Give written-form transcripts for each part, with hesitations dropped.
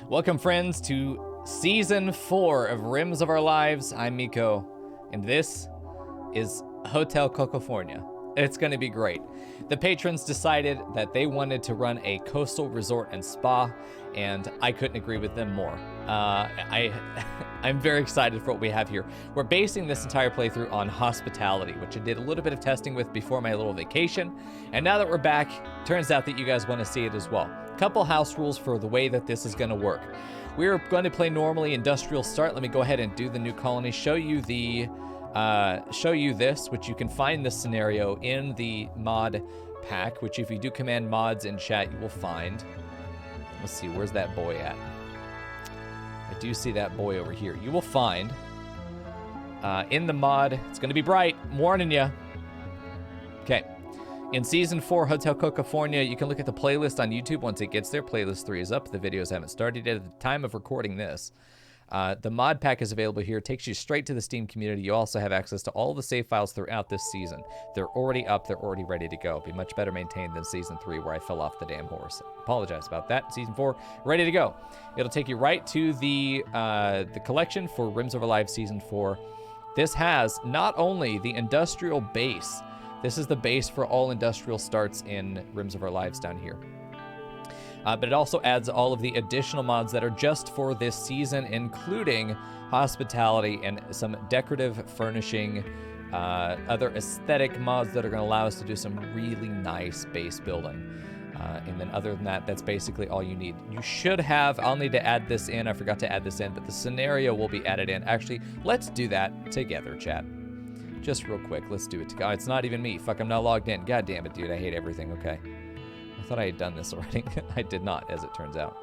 Welcome, friends, to Season 4 of Rims of Our Lives. I'm Miko, and this is Hotel Cocofornia. It's going to be great. The patrons decided that they wanted to run a coastal resort and spa, and I couldn't agree with them more. I'm very excited for what we have here. We're basing this entire playthrough on hospitality, which I did a little bit of testing with before my little vacation, and now that we're back, turns out that you guys want to see it as well. Couple house rules for the way that this is going to work. We're going to play normally industrial start. Let me go ahead and do the new colony, show you this, which you can find this scenario in the mod pack, which if you do command mods in chat, you will find. Let's see, where's that boy at? I do see that boy over here. You will find in the mod, it's going to be bright, I'm warning you. Okay. In Season 4, Hotel Cocofornia, you can look at the playlist on YouTube once it gets there. Playlist 3 is up. The videos haven't started yet at the time of recording this. The mod pack is available here. It takes you straight to the Steam community. You also have access to all the save files throughout this season. They're already up. They're already ready to go. Be much better maintained than Season 3, where I fell off the damn horse. Apologize about that. Season 4, ready to go. It'll take you right to the collection for Rims of Our Lives Season 4. This has not only the industrial base. This is the base for all industrial starts in Rims of Our Lives down here. But it also adds all of the additional mods that are just for this season, including hospitality and some decorative furnishing, other aesthetic mods that are going to allow us to do some really nice base building. And then other than that, that's basically all you need. You should have, I'll need to add this in. I forgot to add this in, but the scenario will be added in. Actually, let's do that together, chat. Just real quick, let's do it together. It's not even me. Fuck, I'm not logged in. God damn it, dude. I hate everything. Okay. I thought I had done this already. I did not, as it turns out.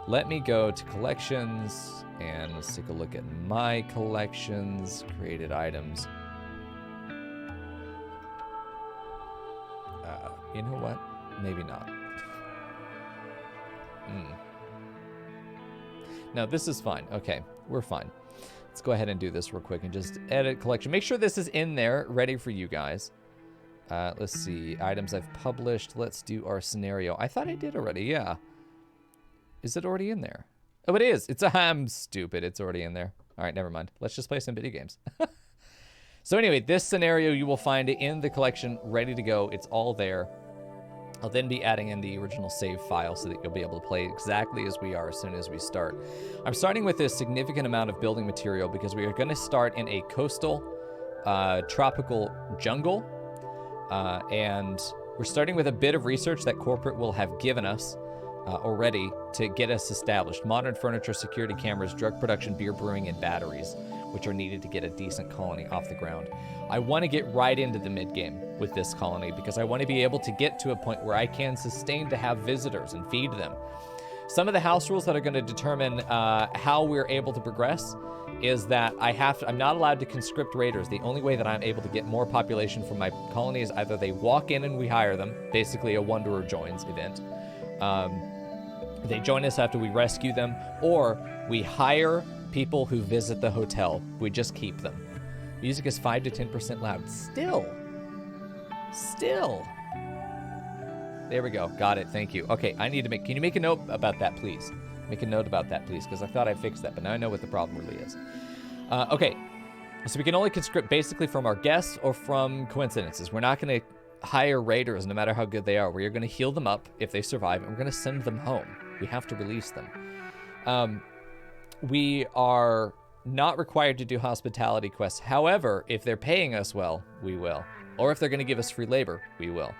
Let me go to collections, and let's take a look at my collections, created items. You know what? Maybe not. No, this is fine. Okay, we're fine. Let's go ahead and do this real quick and just edit collection. Make sure this is in there, ready for you guys. Let's see, items I've published. Let's do our scenario. I thought I did already, yeah. Is it already in there? Oh, it is. I'm stupid. It's already in there. All right, never mind. Let's just play some video games. So anyway, this scenario you will find in the collection, ready to go. It's all there. I'll then be adding in the original save file so that you'll be able to play exactly as we are as soon as we start. I'm starting with a significant amount of building material because we are going to start in a coastal, tropical jungle. And we're starting with a bit of research that corporate will have given us already to get us established. Modern furniture, security cameras, drug production, beer brewing, and batteries, which are needed to get a decent colony off the ground. I want to get right into the mid-game with this colony because I want to be able to get to a point where I can sustain to have visitors and feed them. Some of the house rules that are going to determine how we're able to progress is that I'm not allowed to conscript raiders. The only way that I'm able to get more population from my colony is either they walk in and we hire them, basically a wanderer joins event. They join us after we rescue them, or we hire people who visit the hotel. We just keep them. Music is 5 to 10% loud. Still. There we go. Got it. Thank you. Okay, can you make a note about that, please? Make a note about that, please, because I thought I fixed that, but now I know what the problem really is. Okay, so we can only conscript basically from our guests or from coincidences. We're not going to hire raiders no matter how good they are. We are going to heal them up if they survive, and we're going to send them home. We have to release them. We are not required to do hospitality quests. However, if they're paying us well, we will. Or if they're going to give us free labor, we will.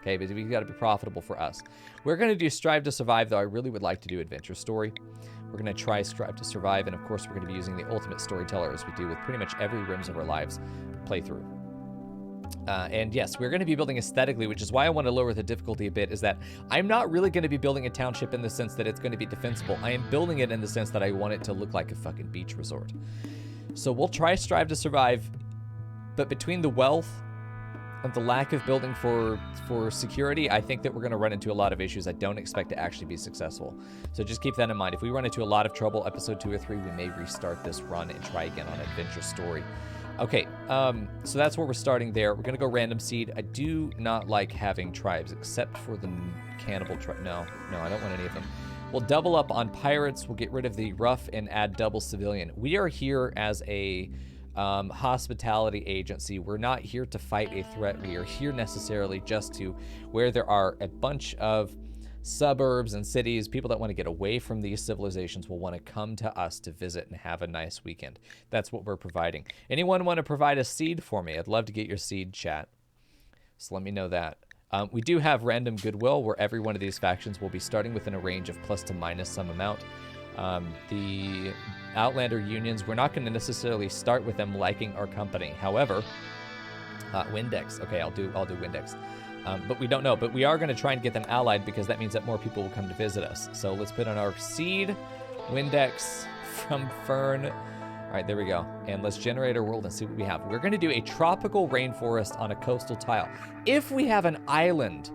Okay, but we've got to be profitable for us. We're going to do Strive to Survive, though I really would like to do Adventure Story. We're going to try Strive to Survive, and of course we're going to be using the Ultimate Storyteller as we do with pretty much every Rims of Our Lives playthrough. And yes, we're going to be building aesthetically, which is why I want to lower the difficulty a bit, is that I'm not really going to be building a township in the sense that it's going to be defensible. I am building it in the sense that I want it to look like a fucking beach resort. So we'll try Strive to Survive, but between the wealth and the lack of building for security, I think that we're going to run into a lot of issues. I don't expect to actually be successful. So just keep that in mind. If we run into a lot of trouble, episode 2 or 3, we may restart this run and try again on Adventure Story. Okay, so that's where we're starting there. We're going to go random seed. I do not like having tribes, except for the cannibal tribe. No, I don't want any of them. We'll double up on pirates. We'll get rid of the rough and add double civilian. We are here as a hospitality agency. We're not here to fight a threat. We are here necessarily just to where there are a bunch of suburbs and cities, people that want to get away from these civilizations will want to come to us to visit and have a nice weekend. That's what we're providing. Anyone want to provide a seed for me? I'd love to get your seed, chat. So let me know that. We do have random goodwill where every one of these factions will be starting within a range of plus to minus some amount. The Outlander unions, we're not going to necessarily start with them liking our company. However, Windex. Okay, I'll do Windex. But we don't know. But we are going to try and get them allied because that means that more people will come to visit us. So let's put on our seed, Windex from Fern. All right, there we go. And let's generate our world and see what we have. We're going to do a tropical rainforest on a coastal tile. If we have an island,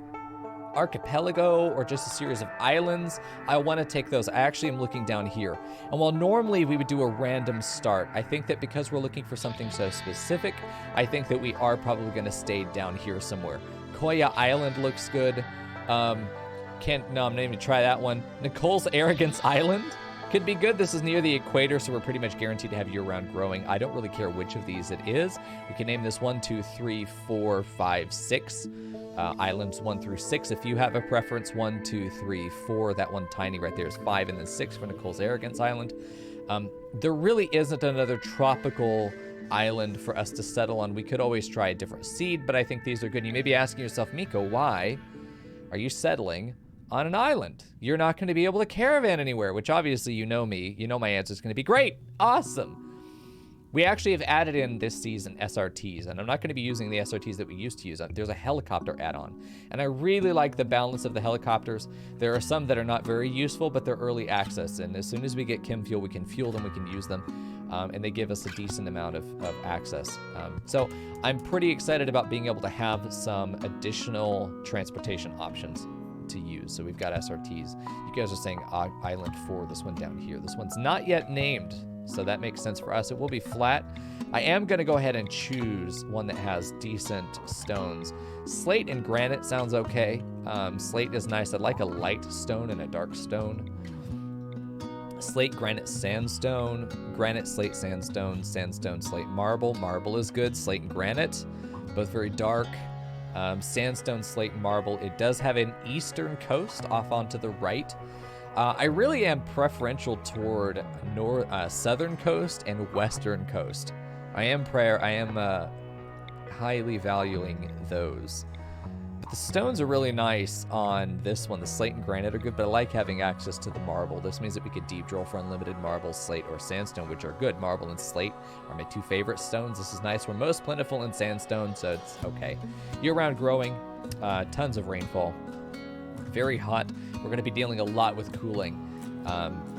archipelago, or just a series of islands, I want to take those. I actually am looking down here. And while normally we would do a random start, I think that because we're looking for something so specific, I think that we are probably going to stay down here somewhere. Koya Island looks good. I'm not even try that one. Nicole's Arrogance Island could be good. This is near the equator, so we're pretty much guaranteed to have year-round growing. I don't really care which of these it is. We can name this 1, 2, 3, 4, 5, 6. Islands 1 through 6. If you have a preference, 1, 2, 3, 4. That one tiny right there is 5, and then 6 for Nicole's Arrogance Island. There really isn't another tropical island for us to settle on. We could always try a different seed, but I think these are good. You may be asking yourself, Miko, why are you settling on an island? You're not going to be able to caravan anywhere, which obviously you know me. You know my answer is going to be great. Awesome. We actually have added in this season SRTs, and I'm not going to be using the SRTs that we used to use. There's a helicopter add-on, and I really like the balance of the helicopters. There are some that are not very useful, but they're early access, and as soon as we get chem fuel, we can fuel them, we can use them, and they give us a decent amount of access. So I'm pretty excited about being able to have some additional transportation options to use. So we've got SRTs. You guys are saying Island 4, this one down here. This one's not yet named, so that makes sense for us. It will be flat. I am going to go ahead and choose one that has decent stones. Slate and granite sounds okay. Slate is nice. I like a light stone and a dark stone. Slate, granite, sandstone. Granite, slate, sandstone. Sandstone, slate, marble. Marble is good. Slate and granite, both very dark. Sandstone, slate, marble. It does have an eastern coast off onto the right. I really am preferential toward southern coast and western coast. I am highly valuing those. But the stones are really nice on this one. The slate and granite are good, but I like having access to the marble. This means that we could deep drill for unlimited marble, slate, or sandstone, which are good. Marble and slate are my two favorite stones. This is nice. We're most plentiful in sandstone, so it's okay. Year-round growing, tons of rainfall. Very hot. We're going to be dealing a lot with cooling.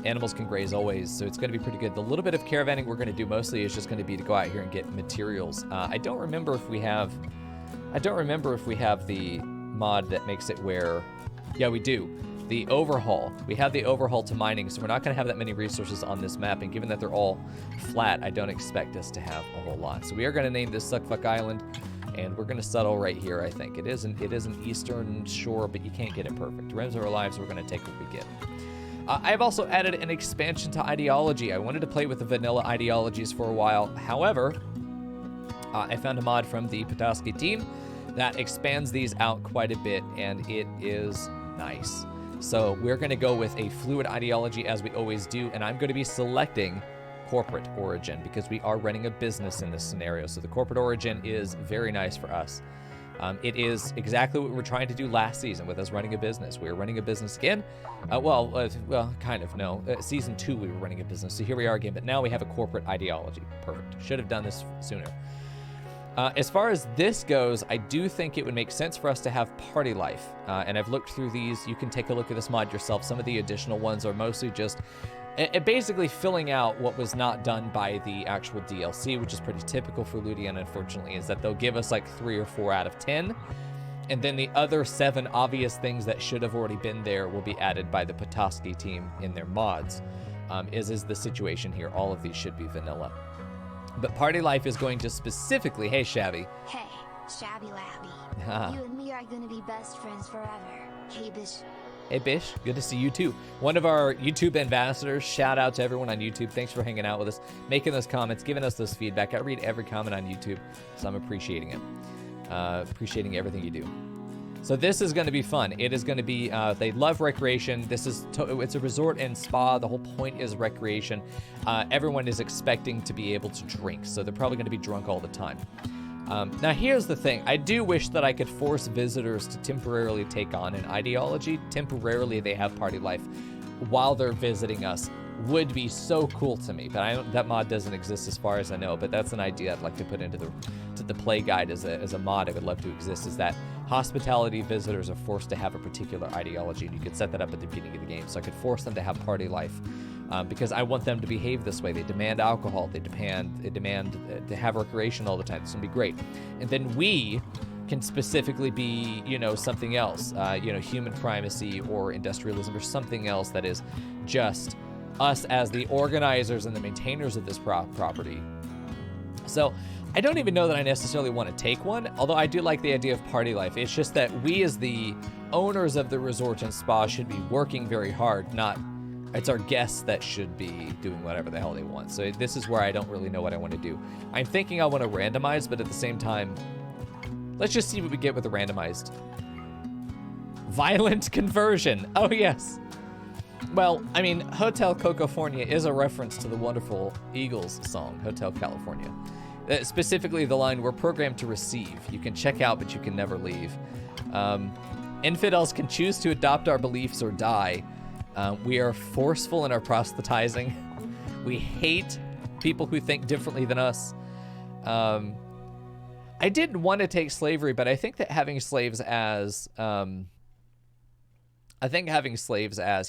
Animals can graze always, so it's going to be pretty good. The little bit of caravanning we're going to do mostly is just going to be to go out here and get materials. I don't remember if we have the mod that makes it where... Yeah, we do. The overhaul. We have the overhaul to mining, so we're not going to have that many resources on this map, and given that they're all flat, I don't expect us to have a whole lot. So we are going to name this Suckfuck Island, and we're going to settle right here, I think. It is an eastern shore, but you can't get it perfect. Realms of our lives, we're going to take what we get. I've also added an expansion to ideology. I wanted to play with the vanilla ideologies for a while. However, I found a mod from the Petoskey team that expands these out quite a bit, and it is nice. So we're going to go with a fluid ideology as we always do, and I'm going to be selecting corporate origin because we are running a business in this scenario. So the corporate origin is very nice for us. It is exactly what we were trying to do last season with us running a business. We were running a business again. Well, kind of, no. Season 2 we were running a business, so here we are again, but now we have a corporate ideology. Perfect. Should have done this sooner. As far as this goes, I do think it would make sense for us to have party life. And I've looked through these. You can take a look at this mod yourself. Some of the additional ones are mostly just basically filling out what was not done by the actual DLC, which is pretty typical for Ludian, unfortunately, is that they'll give us like 3 or 4 out of 10. And then the other 7 obvious things that should have already been there will be added by the Petoskey team in their mods, is the situation here. All of these should be vanilla. But party life is going to specifically... Hey, Shabby. Hey, Shabby Labby. You and me are gonna be best friends forever. Hey, bitch. Hey, Bish. Good to see you, too. One of our YouTube ambassadors. Shout out to everyone on YouTube. Thanks for hanging out with us, making those comments, giving us those feedback. I read every comment on YouTube, so I'm appreciating it. Appreciating everything you do. So this is going to be fun. It is going to be, they love recreation. It's a resort and spa. The whole point is recreation. Everyone is expecting to be able to drink, so they're probably going to be drunk all the time. Now here's the thing. I do wish that I could force visitors to temporarily take on an ideology. Temporarily they have party life while they're visiting us. Would be so cool to me, but that mod doesn't exist as far as I know, but that's an idea I'd like to put into the play guide as a mod. I would love to exist, is that hospitality visitors are forced to have a particular ideology, and you could set that up at the beginning of the game, so I could force them to have party life, because I want them to behave this way. They demand alcohol, they demand to have recreation all the time. This would be great. And then we can specifically be, something else, human primacy or industrialism or something else that is just us as the organizers and the maintainers of this property. So I don't even know that I necessarily want to take one, although I do like the idea of party life. It's just that we as the owners of the resort and spa should be working very hard, not it's our guests that should be doing whatever the hell they want. So this is where I don't really know what I want to do. I'm thinking I want to randomize, but at the same time, let's just see what we get with the randomized. Violent conversion. Oh, yes. Well, I mean, Hotel Cocofornia is a reference to the wonderful Eagles song, Hotel California. Specifically the line, "We're programmed to receive. You can check out, but you can never leave." Infidels can choose to adopt our beliefs or die. We are forceful in our proselytizing. We hate people who think differently than us. I didn't want to take slavery, but I think that having slaves as...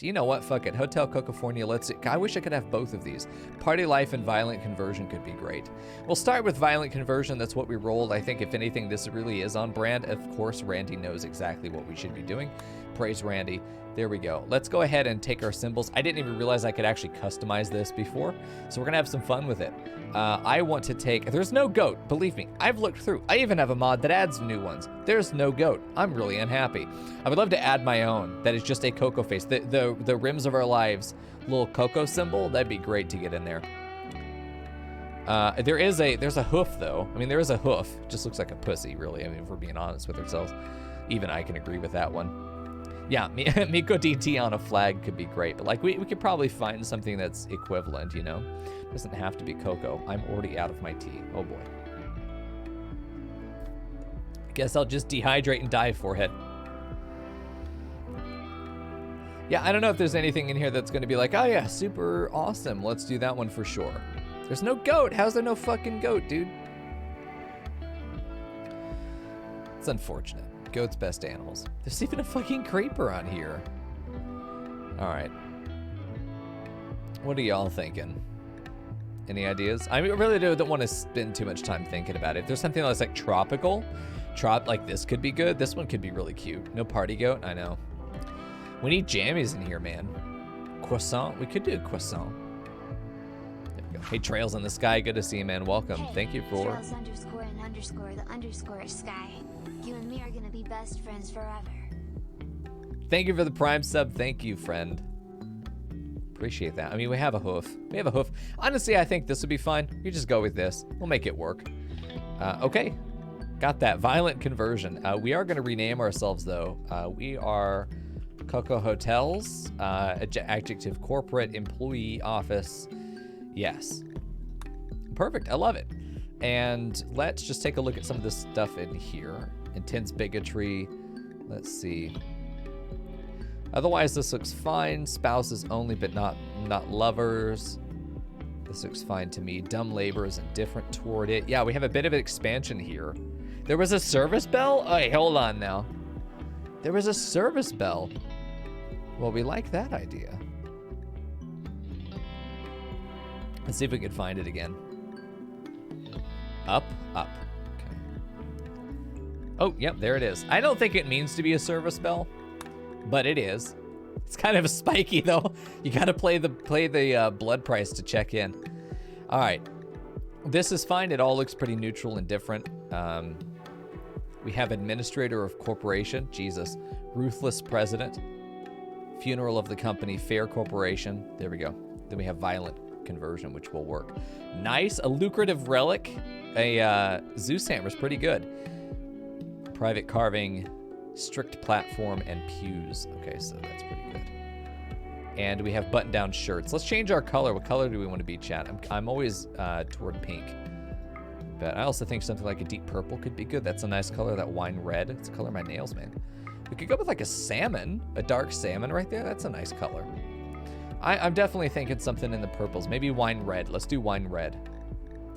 you know what, fuck it. Hotel Cocofornia, I wish I could have both of these. Party life and violent conversion could be great. We'll start with violent conversion. That's what we rolled. I think if anything, this really is on brand. Of course, Randy knows exactly what we should be doing. Praise Randy. There we go. Let's go ahead and take our symbols. I didn't even realize I could actually customize this before, so we're gonna have some fun with it. I want to take, there's no goat, believe me. I've looked through. I even have a mod that adds new ones. There's no goat. I'm really unhappy. I would love to add my own. That is just a Coco face. The rims of our lives, little Coco symbol, that'd be great to get in there. There's a hoof though. I mean, there is a hoof. Just looks like a pussy, really. I mean, if we're being honest with ourselves. Even I can agree with that one. Yeah, Miko DT on a flag could be great, but like we could probably find something that's equivalent, Doesn't have to be Coco. I'm already out of my tea. Oh boy. Guess I'll just dehydrate and die, forehead. Yeah, I don't know if there's anything in here that's gonna be like, oh yeah, super awesome. Let's do that one for sure. There's no goat. How's there no fucking goat, dude? It's unfortunate. Goat's best animals. There's even a fucking creeper on here. All right. What are y'all thinking? Any ideas? I really don't want to spend too much time thinking about it. If there's something that's like tropical, like this could be good. This one could be really cute. No party goat, I know. We need jammies in here, man. Croissant, we could do a croissant. There we go. Hey, Trails in the Sky, good to see you, man. Welcome. Hey, thank you for... Trails __the_ sky. You and me are gonna be best friends forever. Thank you for the Prime sub. Thank you, friend. Appreciate that. I mean, we have a hoof. We have a hoof. Honestly, I think this would be fine. You just go with this. We'll make it work. Okay. Got that. Violent conversion. We are going to rename ourselves, though. We are Coco Hotels. Adjective corporate employee office. Yes. Perfect. I love it. And let's just take a look at some of this stuff in here. Intense bigotry. Let's see. Otherwise, this looks fine. Spouses only, but not lovers. This looks fine to me. Dumb labor is indifferent toward it. Yeah, we have a bit of an expansion here. There was a service bell? Oh, hey, hold on now. There was a service bell. Well, we like that idea. Let's see if we can find it again. Up. Okay. Oh, yep, there it is. I don't think it means to be a service bell, but it is. It's kind of spiky though. You gotta play the blood price to check in. All right, this is fine. It all looks pretty neutral and different. We have administrator of corporation. Jesus, ruthless president. Funeral of the company, Fair Corporation. There we go. Then we have Violent Conversion, which will work. Nice. A lucrative relic. A Zeus hammer is pretty good. Private carving, strict platform, and pews. Okay, so that's pretty good. And we have button-down shirts. Let's change our color. What color do we want to be, chat? I'm always toward pink. But I also think something like a deep purple could be good. That's a nice color, that wine red. It's the color of my nails, man. We could go with like a salmon, a dark salmon right there. That's a nice color. I'm definitely thinking something in the purples. Maybe wine red. Let's do wine red.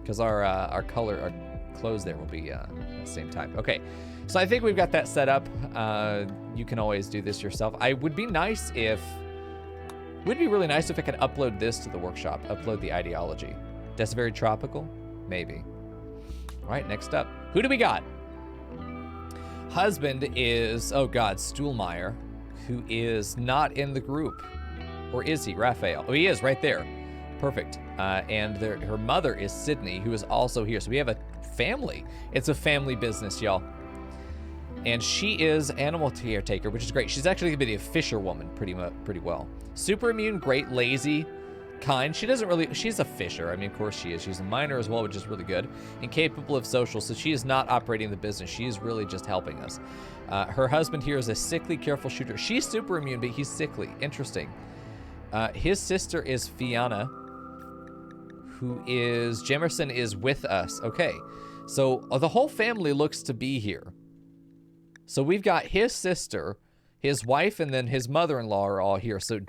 Because our color, our clothes there will be the same type. Okay, so I think we've got that set up. You can always do this yourself. Would be really nice if I could upload this to the workshop. Upload the ideology. That's very tropical? Maybe. All right, next up. Who do we got? Husband is, oh God, Stuhlmeyer, who is not in the group. Or is he? Raphael. Oh, he is right there. Perfect. And her mother is Sydney, who is also here. So we have a family. It's a family business, y'all. And she is animal caretaker, which is great. She's actually going to be a fisherwoman pretty well. Super immune, great, lazy, kind. She's a fisher. I mean, of course she is. She's a miner as well, which is really good. And capable of social, so she is not operating the business. She is really just helping us. Her husband here is a sickly, careful shooter. She's super immune, but he's sickly. Interesting. His sister is Fiona, who is... Jemerson is with us. Okay. So the whole family looks to be here. So we've got his sister, his wife, and then his mother-in-law are all here. So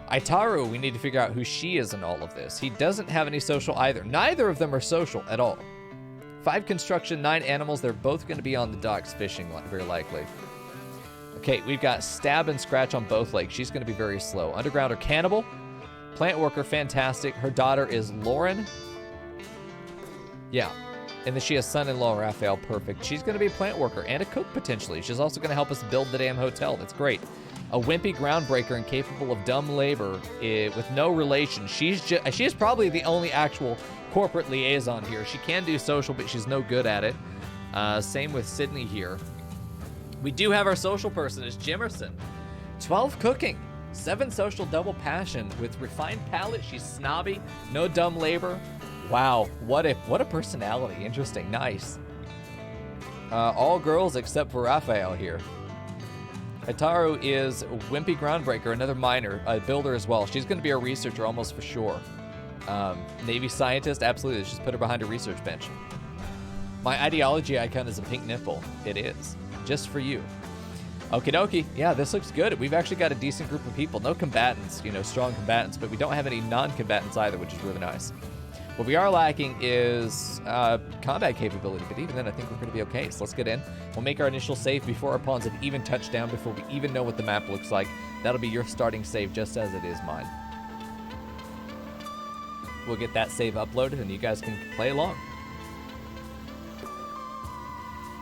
Aitaru, we need to figure out who she is in all of this. He doesn't have any social either. Neither of them are social at all. 5 construction, 9 animals. They're both going to be on the docks fishing, very likely. Okay, we've got stab and scratch on both legs. She's going to be very slow. Underground or cannibal. Plant worker, fantastic. Her daughter is Lauren. Yeah. And then she has son-in-law, Raphael, perfect. She's going to be a plant worker and a cook, potentially. She's also going to help us build the damn hotel. That's great. A wimpy groundbreaker and capable of dumb labor with no relation. She is probably the only actual corporate liaison here. She can do social, but she's no good at it. Same with Sydney here. We do have our social person, is Jemerson. 12 cooking. 7 social, double passion. With refined palate, she's snobby. No dumb labor. Wow, what a personality. Interesting, nice. All girls except for Raphael here. Hitaru is wimpy groundbreaker, another miner, a builder as well. She's going to be a researcher almost for sure. Navy scientist, absolutely. Just put her behind a research bench. My ideology icon is a pink nipple. It is. Just for you. Okie dokie. Yeah, this looks good. We've actually got a decent group of people. No combatants, strong combatants, but we don't have any non-combatants either, which is really nice. What we are lacking is combat capability, but even then I think we're going to be okay. So let's get in. We'll make our initial save before our pawns have even touched down, before we even know what the map looks like. That'll be your starting save just as it is mine. We'll get that save uploaded and you guys can play along.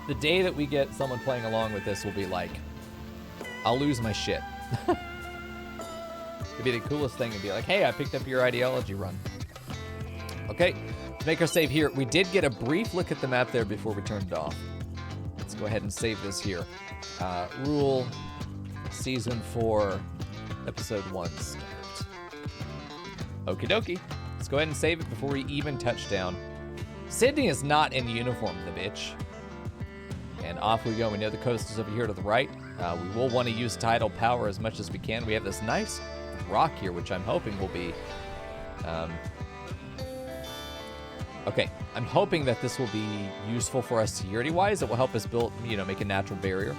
The day that we get someone playing along with this will be like, I'll lose my shit. It'd be the coolest thing to be like, hey, I picked up your ideology run. Okay, let's make our save here. We did get a brief look at the map there before we turned it off. Let's go ahead and save this here. Rule Season 4, Episode 1 start. Okie dokie. Let's go ahead and save it before we even touch down. Sydney is not in uniform, the bitch. And off we go. We know the coast is over here to the right. We will want to use tidal power as much as we can. We have this nice rock here, which I'm hoping will be... Okay, I'm hoping that this will be useful for us security-wise. It will help us build, make a natural barrier.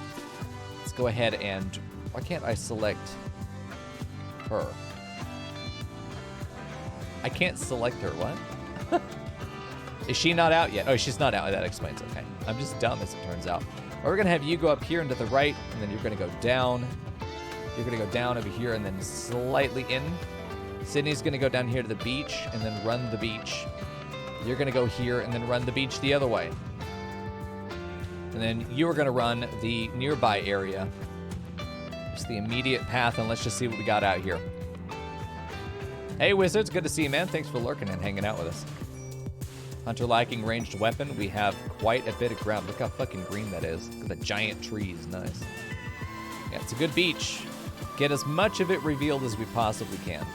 Let's go ahead and... Why can't I select her? I can't select her, what? Is she not out yet? Oh, she's not out. That explains, okay. I'm just dumb, as it turns out. We're going to have you go up here and to the right, and then you're going to go down. You're going to go down over here and then slightly in. Sydney's going to go down here to the beach and then run the beach. You're going to go here and then run the beach the other way. And then you're going to run the nearby area. Just the immediate path, and let's just see what we got out here. Hey, Wizards. Good to see you, man. Thanks for lurking and hanging out with us. Hunter lacking ranged weapon. We have quite a bit of ground. Look how fucking green that is. Look at the giant trees. Nice. Yeah, it's a good beach. Get as much of it revealed as we possibly can.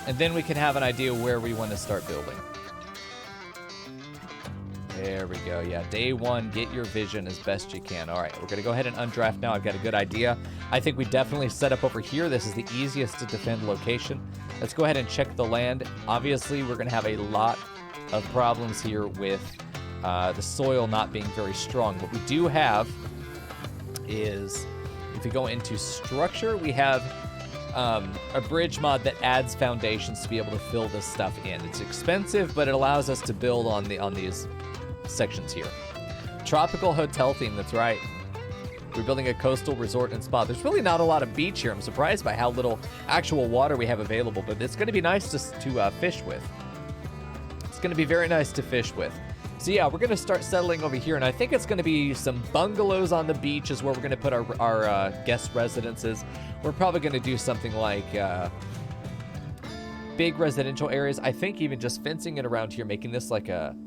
And then we can have an idea where we want to start building. There we go. Yeah, day one, get your vision as best you can. All right, we're going to go ahead and undraft now. I've got a good idea. I think we definitely set up over here. This is the easiest to defend location. Let's go ahead and check the land. Obviously, we're going to have a lot of problems here with the soil not being very strong. What we do have is, if we go into structure, we have a bridge mod that adds foundations to be able to fill this stuff in. It's expensive, but it allows us to build on these sections here. Tropical hotel theme, that's right. We're building a coastal resort and spa. There's really not a lot of beach here. I'm surprised by how little actual water we have available, but it's going to be nice to fish with. It's going to be very nice to fish with. So yeah, we're going to start settling over here, and I think it's going to be some bungalows on the beach is where we're going to put our guest residences. We're probably going to do something like big residential areas. I think even just fencing it around here, making this like an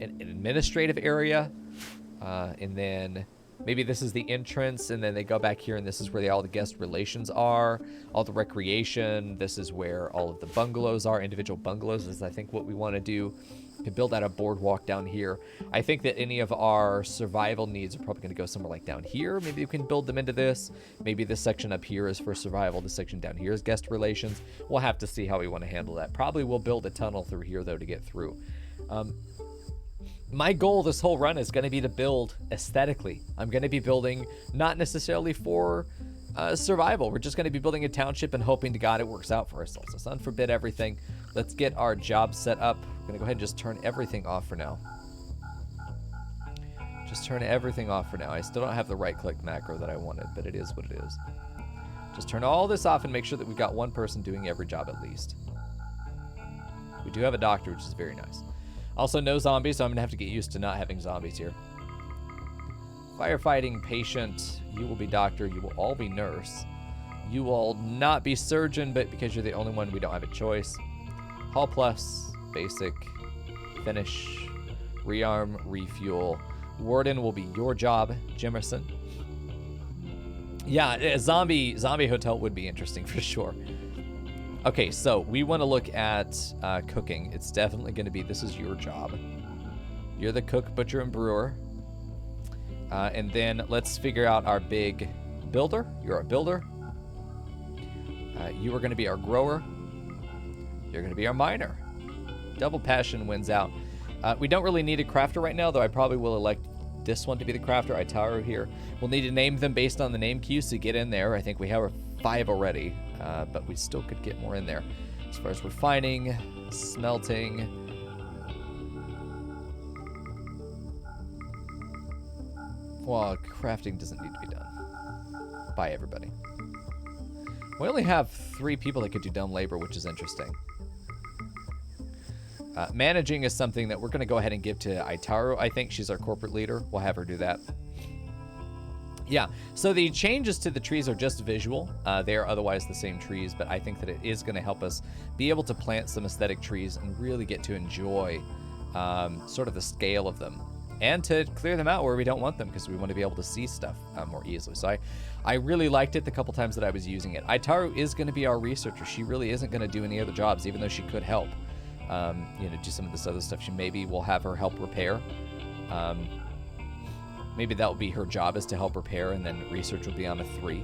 administrative area, and then maybe this is the entrance, and then they go back here, and this is where all the guest relations are, all the recreation. This is where all of the bungalows are. Individual bungalows is, I think, what we want to do. We can build out a boardwalk down here. I think that any of our survival needs are probably going to go somewhere like down here. Maybe we can build them into this. Maybe this section up here is for survival. This section down here is guest relations. We'll have to see how we want to handle that. Probably we'll build a tunnel through here, though, to get through. My goal this whole run is going to be to build aesthetically. I'm going to be building not necessarily for survival. We're just going to be building a township and hoping to God it works out for ourselves. So sun forbid everything. Let's get our job set up. I'm going to go ahead and just turn everything off for now. Just turn everything off for now. I still don't have the right-click macro that I wanted, but it is what it is. Just turn all this off and make sure that we've got one person doing every job at least. We do have a doctor, which is very nice. Also, no zombies, so I'm going to have to get used to not having zombies here. Firefighting patient, you will be doctor, you will all be nurse. You will not be surgeon, but because you're the only one, we don't have a choice. Hall plus, basic, finish, rearm, refuel. Warden will be your job, Jimerson. Yeah, a zombie hotel would be interesting for sure. Okay, so we want to look at cooking. It's definitely going to be, this is your job. You're the cook, butcher, and brewer. And then let's figure out our big builder. You're a builder. You are going to be our grower. You're going to be our miner. Double passion wins out. We don't really need a crafter right now, though I probably will elect this one to be the crafter. Itaru here. We'll need to name them based on the name queues to get in there. I think we have 5 already. But we still could get more in there. As far as refining, smelting. Well, crafting doesn't need to be done. Bye, everybody. We only have 3 people that could do dumb labor, which is interesting. Managing is something that we're going to go ahead and give to Itaru. I think she's our corporate leader. We'll have her do that. Yeah, so the changes to the trees are just visual. They are otherwise the same trees, but I think that it is going to help us be able to plant some aesthetic trees and really get to enjoy sort of the scale of them, and to clear them out where we don't want them, because we want to be able to see stuff more easily. So I really liked it the couple times that I was using it. Itaru is going to be our researcher. She really isn't going to do any other jobs, even though she could help. Do some of this other stuff. Maybe we'll have her help repair. Maybe that will be her job, is to help repair, and then research will be on a 3.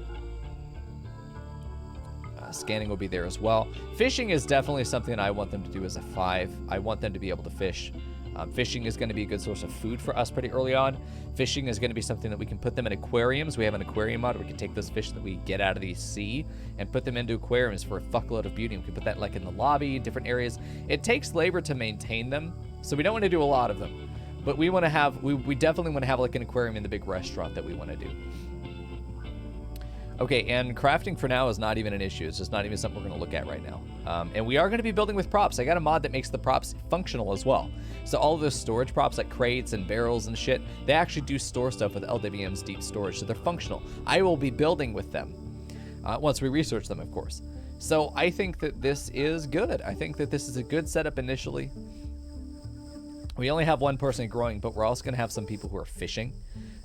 Scanning will be there as well. Fishing is definitely something I want them to do as a 5. I want them to be able to fish. Fishing is going to be a good source of food for us pretty early on. Fishing is going to be something that we can put them in aquariums. We have an aquarium mod where we can take those fish that we get out of the sea and put them into aquariums for a fuckload of beauty. We can put that like in the lobby, different areas. It takes labor to maintain them, so we don't want to do a lot of them. But we want to have, we definitely want to have like an aquarium in the big restaurant that we want to do. Okay, and crafting for now is not even an issue. It's just not even something we're going to look at right now. And we are going to be building with props. I got a mod that makes the props functional as well. So all of those storage props like crates and barrels and shit, they actually do store stuff with LWM's deep storage. So they're functional. I will be building with them once we research them, of course. So I think that this is good. I think that this is a good setup initially. We only have one person growing, but we're also going to have some people who are fishing.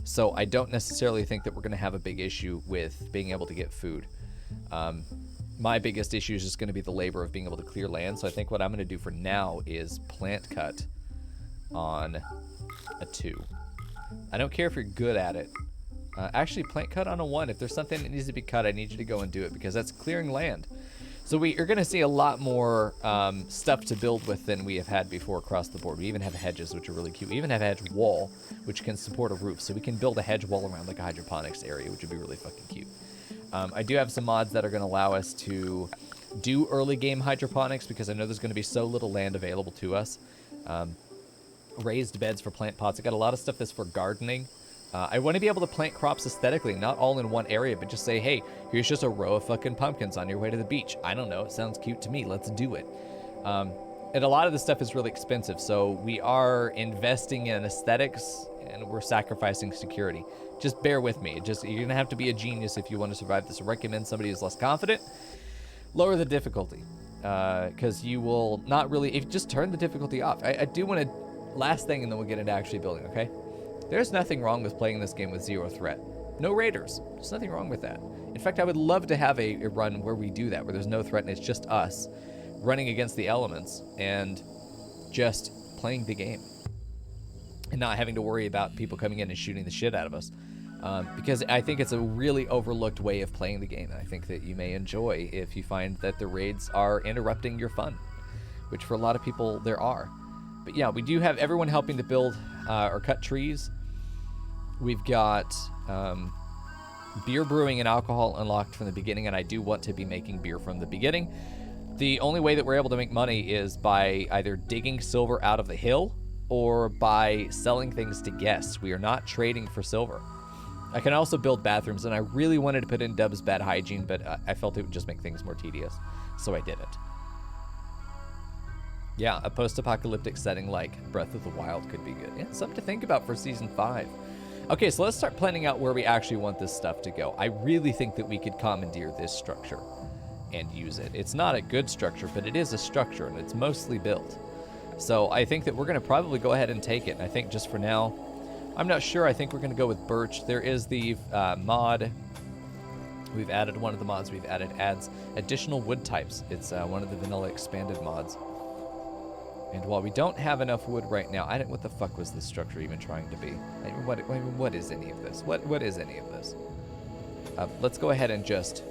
So I don't necessarily think that we're going to have a big issue with being able to get food. My biggest issue is just going to be the labor of being able to clear land. So I think what I'm going to do for now is plant cut on a 2. I don't care if you're good at it. Actually, plant cut on a 1. If there's something that needs to be cut, I need you to go and do it, because that's clearing land. So you're going to see a lot more stuff to build with than we have had before across the board. We even have hedges, which are really cute. We even have a hedge wall, which can support a roof. So we can build a hedge wall around like a hydroponics area, which would be really fucking cute. I do have some mods that are going to allow us to do early game hydroponics, because I know there's going to be so little land available to us. Raised beds for plant pots. I got a lot of stuff that's for gardening. I want to be able to plant crops aesthetically, not all in one area, but just say, hey, here's just a row of fucking pumpkins on your way to the beach. I don't know. It sounds cute to me. Let's do it. And a lot of this stuff is really expensive, so we are investing in aesthetics, and we're sacrificing security. Just bear with me. You're going to have to be a genius if you want to survive this. I recommend somebody who's less confident. Lower the difficulty, because you will not really... If you just turn the difficulty off. I do want to... Last thing, and then we'll get into actually building, okay? There's nothing wrong with playing this game with 0 threat. No raiders. There's nothing wrong with that. In fact, I would love to have a run where we do that, where there's no threat and it's just us running against the elements and just playing the game and not having to worry about people coming in and shooting the shit out of us. Because I think it's a really overlooked way of playing the game, and I think that you may enjoy if you find that the raids are interrupting your fun, which for a lot of people there are. But yeah, we do have everyone helping to build or cut trees. We've got beer brewing and alcohol unlocked from the beginning, and I do want to be making beer from the beginning. The only way that we're able to make money is by either digging silver out of the hill or by selling things to guests. We are not trading for silver. I can also build bathrooms, and I really wanted to put in Dub's bad hygiene, but I felt it would just make things more tedious, so I didn't. Yeah, a post-apocalyptic setting like Breath of the Wild could be good. Yeah, something to think about for Season 5. Okay, so let's start planning out where we actually want this stuff to go. I really think that we could commandeer this structure and use it. It's not a good structure, but it is a structure, and it's mostly built. So I think that we're going to probably go ahead and take it. And I think just for now, I'm not sure. I think we're going to go with birch. There is the mod. We've added one of the mods we've added adds additional wood types. It's one of the vanilla expanded mods. And while we don't have enough wood right now, what the fuck was this structure even trying to be? What is any of this? What is any of this? Let's go ahead and just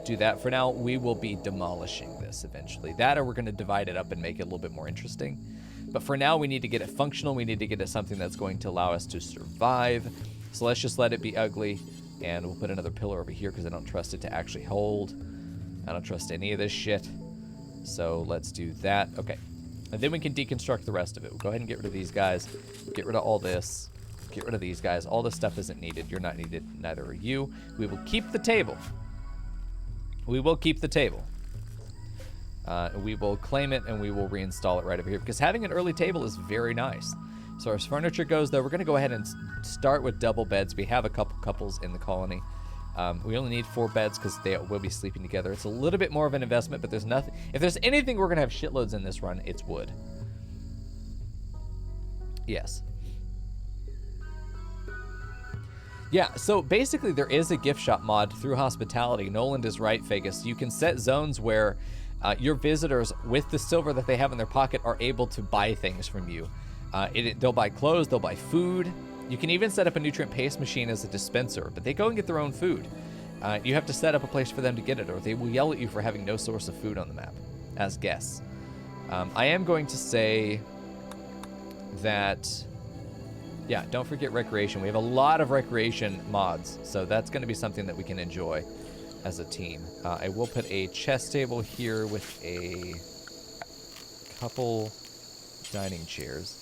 do that. For now, we will be demolishing this eventually. That, or we're going to divide it up and make it a little bit more interesting. But for now, we need to get it functional. We need to get it something that's going to allow us to survive. So let's just let it be ugly. And we'll put another pillar over here because I don't trust it to actually hold. I don't trust any of this shit. So let's do that. Okay. And then we can deconstruct the rest of it. We'll go ahead and get rid of these guys. Get rid of all this. Get rid of these guys. All this stuff isn't needed. You're not needed. Neither are you. We will keep the table. We will keep the table. We will claim it, and we will reinstall it right over here. Because having an early table is very nice. So as furniture goes, though, we're going to go ahead and start with double beds. We have a couple couples in the colony. We only need 4 beds because they will be sleeping together. It's a little bit more of an investment, but there's nothing. If there's anything we're going to have shitloads in this run, it's wood. Yes. Yeah, so basically there is a gift shop mod through hospitality. Noland is right, Vegas. You can set zones where your visitors, with the silver that they have in their pocket, are able to buy things from you. They'll buy clothes, they'll buy food. You can even set up a nutrient paste machine as a dispenser, but they go and get their own food. You have to set up a place for them to get it, or they will yell at you for having no source of food on the map as guests. I am going to say that, yeah, don't forget recreation. We have a lot of recreation mods, so that's going to be something that we can enjoy as a team. I will put a chess table here with a couple dining chairs.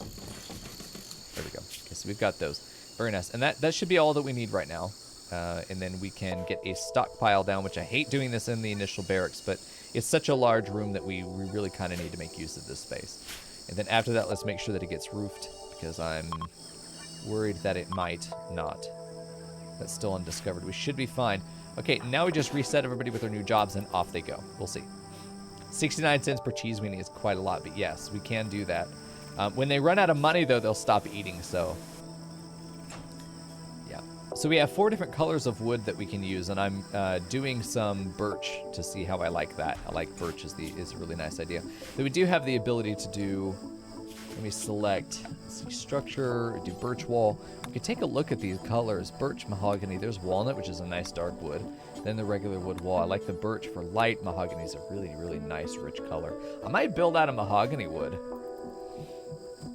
There we go. Okay, so we've got those. Very nice. And that should be all that we need right now. And then we can get a stockpile down, which I hate doing this in the initial barracks, but it's such a large room that we really kind of need to make use of this space. And then after that, let's make sure that it gets roofed, because I'm worried that it might not. That's still undiscovered. We should be fine. Okay, now we just reset everybody with their new jobs, and off they go. We'll see. 69 cents per cheese weenie is quite a lot, but yes, we can do that. When they run out of money, though, they'll stop eating, so So we have 4 different colors of wood that we can use, and I'm doing some birch to see how I like that. I like birch is a really nice idea. But we do have the ability to do, let me select, let's see, structure, do birch wall. We can take a look at these colors. Birch, mahogany, there's walnut, which is a nice dark wood. Then the regular wood wall. I like the birch for light. Mahogany is a really, really nice, rich color. I might build out a mahogany wood.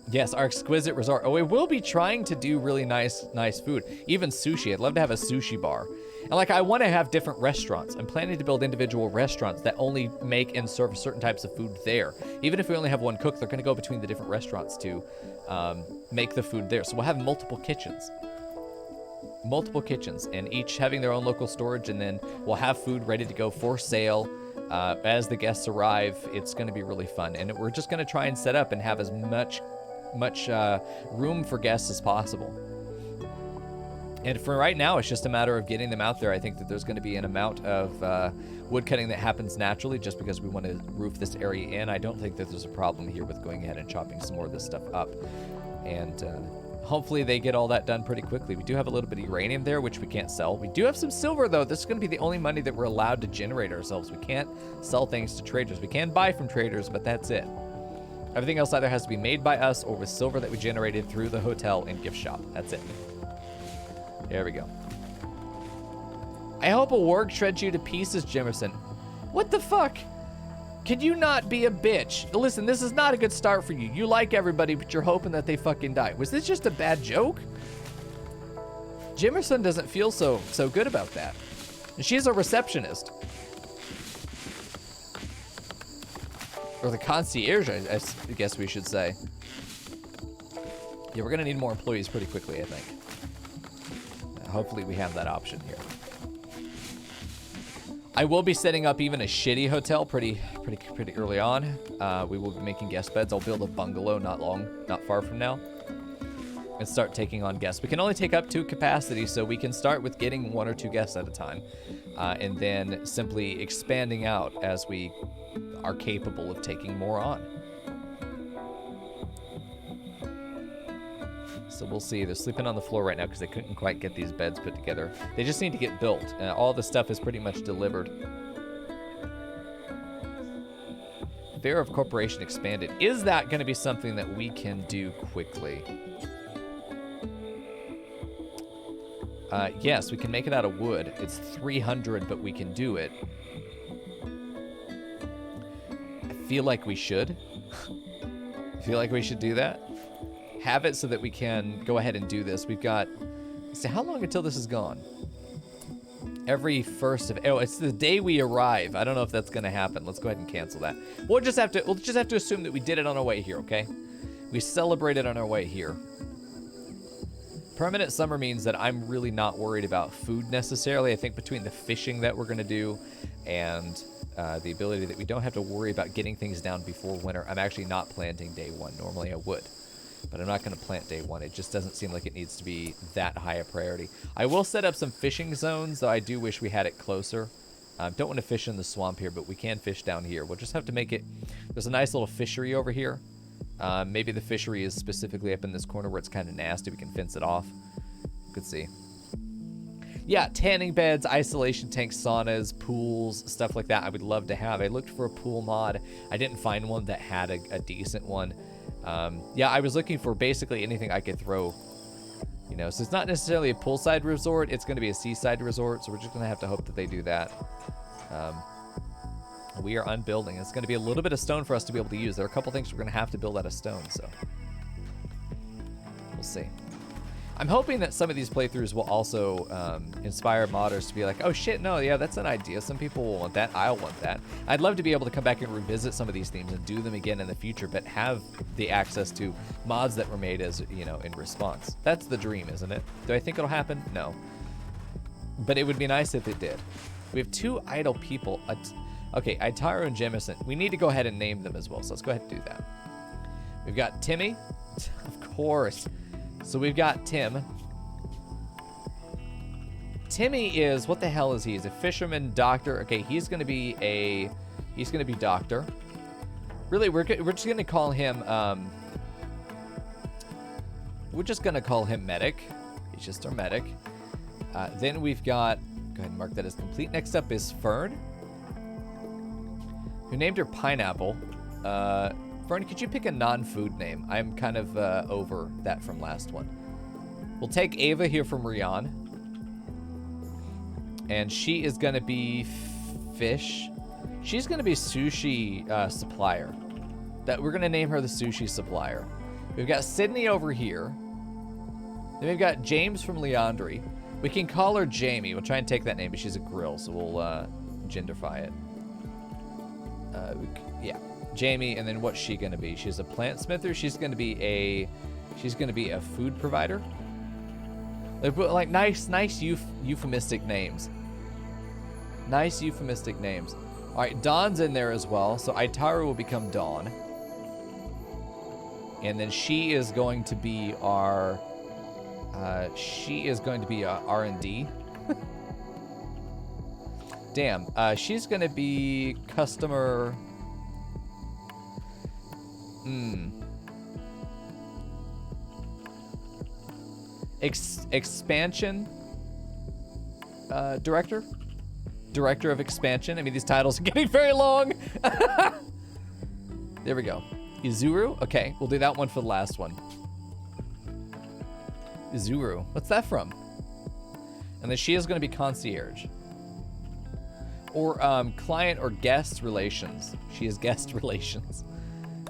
Yes, our exquisite resort. Oh, we will be trying to do really nice food. Even sushi. I'd love to have a sushi bar. And like, I want to have different restaurants. I'm planning to build individual restaurants that only make and serve certain types of food there. Even if we only have one cook, they're going to go between the different restaurants to make the food there. So we'll have multiple kitchens. Multiple kitchens, and each having their own local storage, and then we'll have food ready to go for sale as the guests arrive. It's going to be really fun, and we're just going to try and set up and have as much room for guests as possible. And for right now, it's just a matter of getting them out there. I think that there's going to be an amount of wood cutting that happens naturally just because we want to roof this area in. I don't think that there's a problem here with going ahead and chopping some more of this stuff up. And hopefully they get all that done pretty quickly. We do have a little bit of uranium there, which we can't sell. We do have some silver, though. This is going to be the only money that we're allowed to generate ourselves. We can't sell things to traders. We can buy from traders, but that's it. Everything else either has to be made by us or with silver that we generated through the hotel and gift shop. That's it. There we go. I hope a warg shreds you to pieces, Jimerson. What the fuck? Can you not be a bitch? Listen, this is not a good start for you. You like everybody, but you're hoping that they fucking die. Was this just a bad joke? Jimerson doesn't feel so good about that. And she's a receptionist. Or the concierge, I guess we should say. Yeah, we're gonna need more employees pretty quickly, I think. Hopefully we have that option here. I will be setting up even a shitty hotel pretty early on. We will be making guest beds. I'll build a bungalow not far from now, and start taking on guests. We can only take up 2 capacity, so we can start with getting 1 or 2 guests at a time, and then simply expanding out as we are capable of taking more on. So we'll see. They're sleeping on the floor right now because they couldn't quite get these beds put together. They just need to get built. All the stuff is pretty much delivered. Fear of corporation expanded. Is that going to be something that we can do quickly? Yes, we can make it out of wood. It's 300, but we can do it. I feel like we should. I feel like we should do that. Have it so that we can go ahead and do this. We've got, so how long until this is gone? Every 1st of, oh, it's the day we arrive. I don't know if that's going to happen. Let's go ahead and cancel that. We'll just have to assume that we did it on our way here, okay? We celebrated on our way here. Permanent summer means that I'm really not worried about food necessarily. I think between the fishing that we're going to do and the ability that we don't have to worry about getting things down before winter, I'm actually not planting day 1. Normally I would. But I'm not going to plant day 1. It just doesn't seem like it needs to be that high a priority. I will set up some fishing zones, though I do wish we had it closer. Don't want to fish in the swamp here, but we can fish down here. We'll just have to make it... There's a nice little fishery over here. Maybe the fishery is specifically up in this corner where it's kind of nasty. We can fence it off. You could see. Yeah, tanning beds, isolation tanks, saunas, pools, stuff like that I would love to have. I looked for a pool mod. I didn't find one that had a decent one. Yeah, I was looking for basically anything I could throw, you know, so it's not necessarily a poolside resort, it's going to be a seaside resort, so we're just going to have to hope that they do that. We are unbuilding. It's going to be a little bit of stone for us to be able to use. There are a couple things we're going to have to build out of stone, so we'll see. I'm hoping that some of these playthroughs will also inspire modders to be like, oh shit, no, yeah, that's an idea. Some people will want that. I'll want that. I'd love to be able to come back and revisit some of these themes and do them again in the future, but have the access to mods that were made as, you know, in response. That's the dream, isn't it? Do I think it'll happen? No. But it would be nice if it did. We have 2 idle people. Okay, Aitaro and Jemison. We need to go ahead and name them as well, so let's go ahead and do that. We've got Timmy. Of course. So we've got Tim. Timmy is, what the hell is he? He's a fisherman, doctor. Okay, he's gonna be doctor. Really, we're just gonna call him, medic. He's just our medic. Then we've got, go ahead and mark that as complete. Next up is Fern, who named her Pineapple. Fern, could you pick a non-food name? I'm kind of over that from last one. We'll take Ava here from Rian. And she is going to be fish. She's going to be sushi supplier. We're going to name her the sushi supplier. We've got Sydney over here. Then we've got James from Leandri. We can call her Jamie. We'll try and take that name, but she's a grill, so we'll genderfy it. Yeah, Jamie. And then what's she going to be? She's a plant smither. She's going to be a food provider. Like nice euphemistic names. Nice euphemistic names. All right, Dawn's in there as well, so Itaru will become Dawn. And then she is going to be our R&D. Damn, she's going to be customer. Expansion director of expansion. I mean, these titles are getting very long. There we go. Izuru. Okay, we'll do that one for the last one. Izuru. What's that from? And then she is going to be concierge. Or client or guest relations. She is guest relations.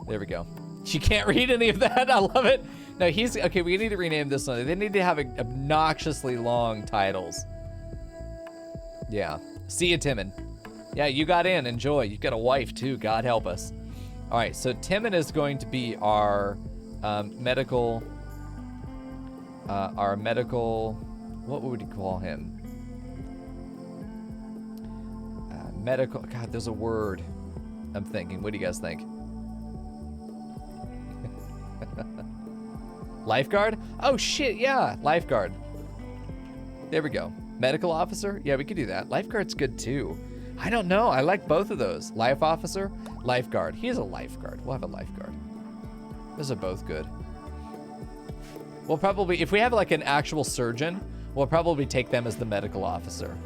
There we go. She can't read any of that. I love it. No, okay, we need to rename this one. They need to have obnoxiously long titles. Yeah. See you, Timon. Yeah, you got in. Enjoy. You've got a wife, too. God help us. All right, so Timon is going to be our medical, what would we call him? Medical, God, there's a word I'm thinking. What do you guys think? Lifeguard? Oh, shit, yeah, lifeguard. There we go. Medical officer? Yeah, we could do that. Lifeguard's good, too. I don't know. I like both of those. Life officer, lifeguard. He is a lifeguard. We'll have a lifeguard. Those are both good. We'll probably, if we have like an actual surgeon, we'll probably take them as the medical officer.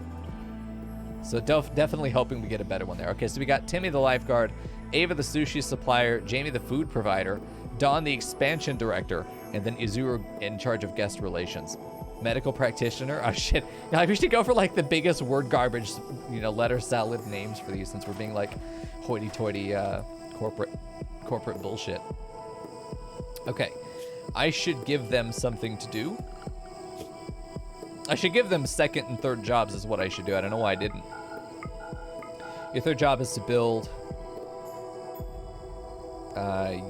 So definitely hoping we get a better one there. Okay, so we got Timmy the lifeguard, Ava the sushi supplier, Jamie the food provider, Dawn the expansion director, and then Izuru in charge of guest relations. Medical practitioner. Oh shit. Now we should go for like the biggest word garbage, letter salad names for these, since we're being like hoity-toity corporate bullshit. Okay. I should give them something to do. I should give them second and third jobs is what I should do. I don't know why I didn't. Your third job is to build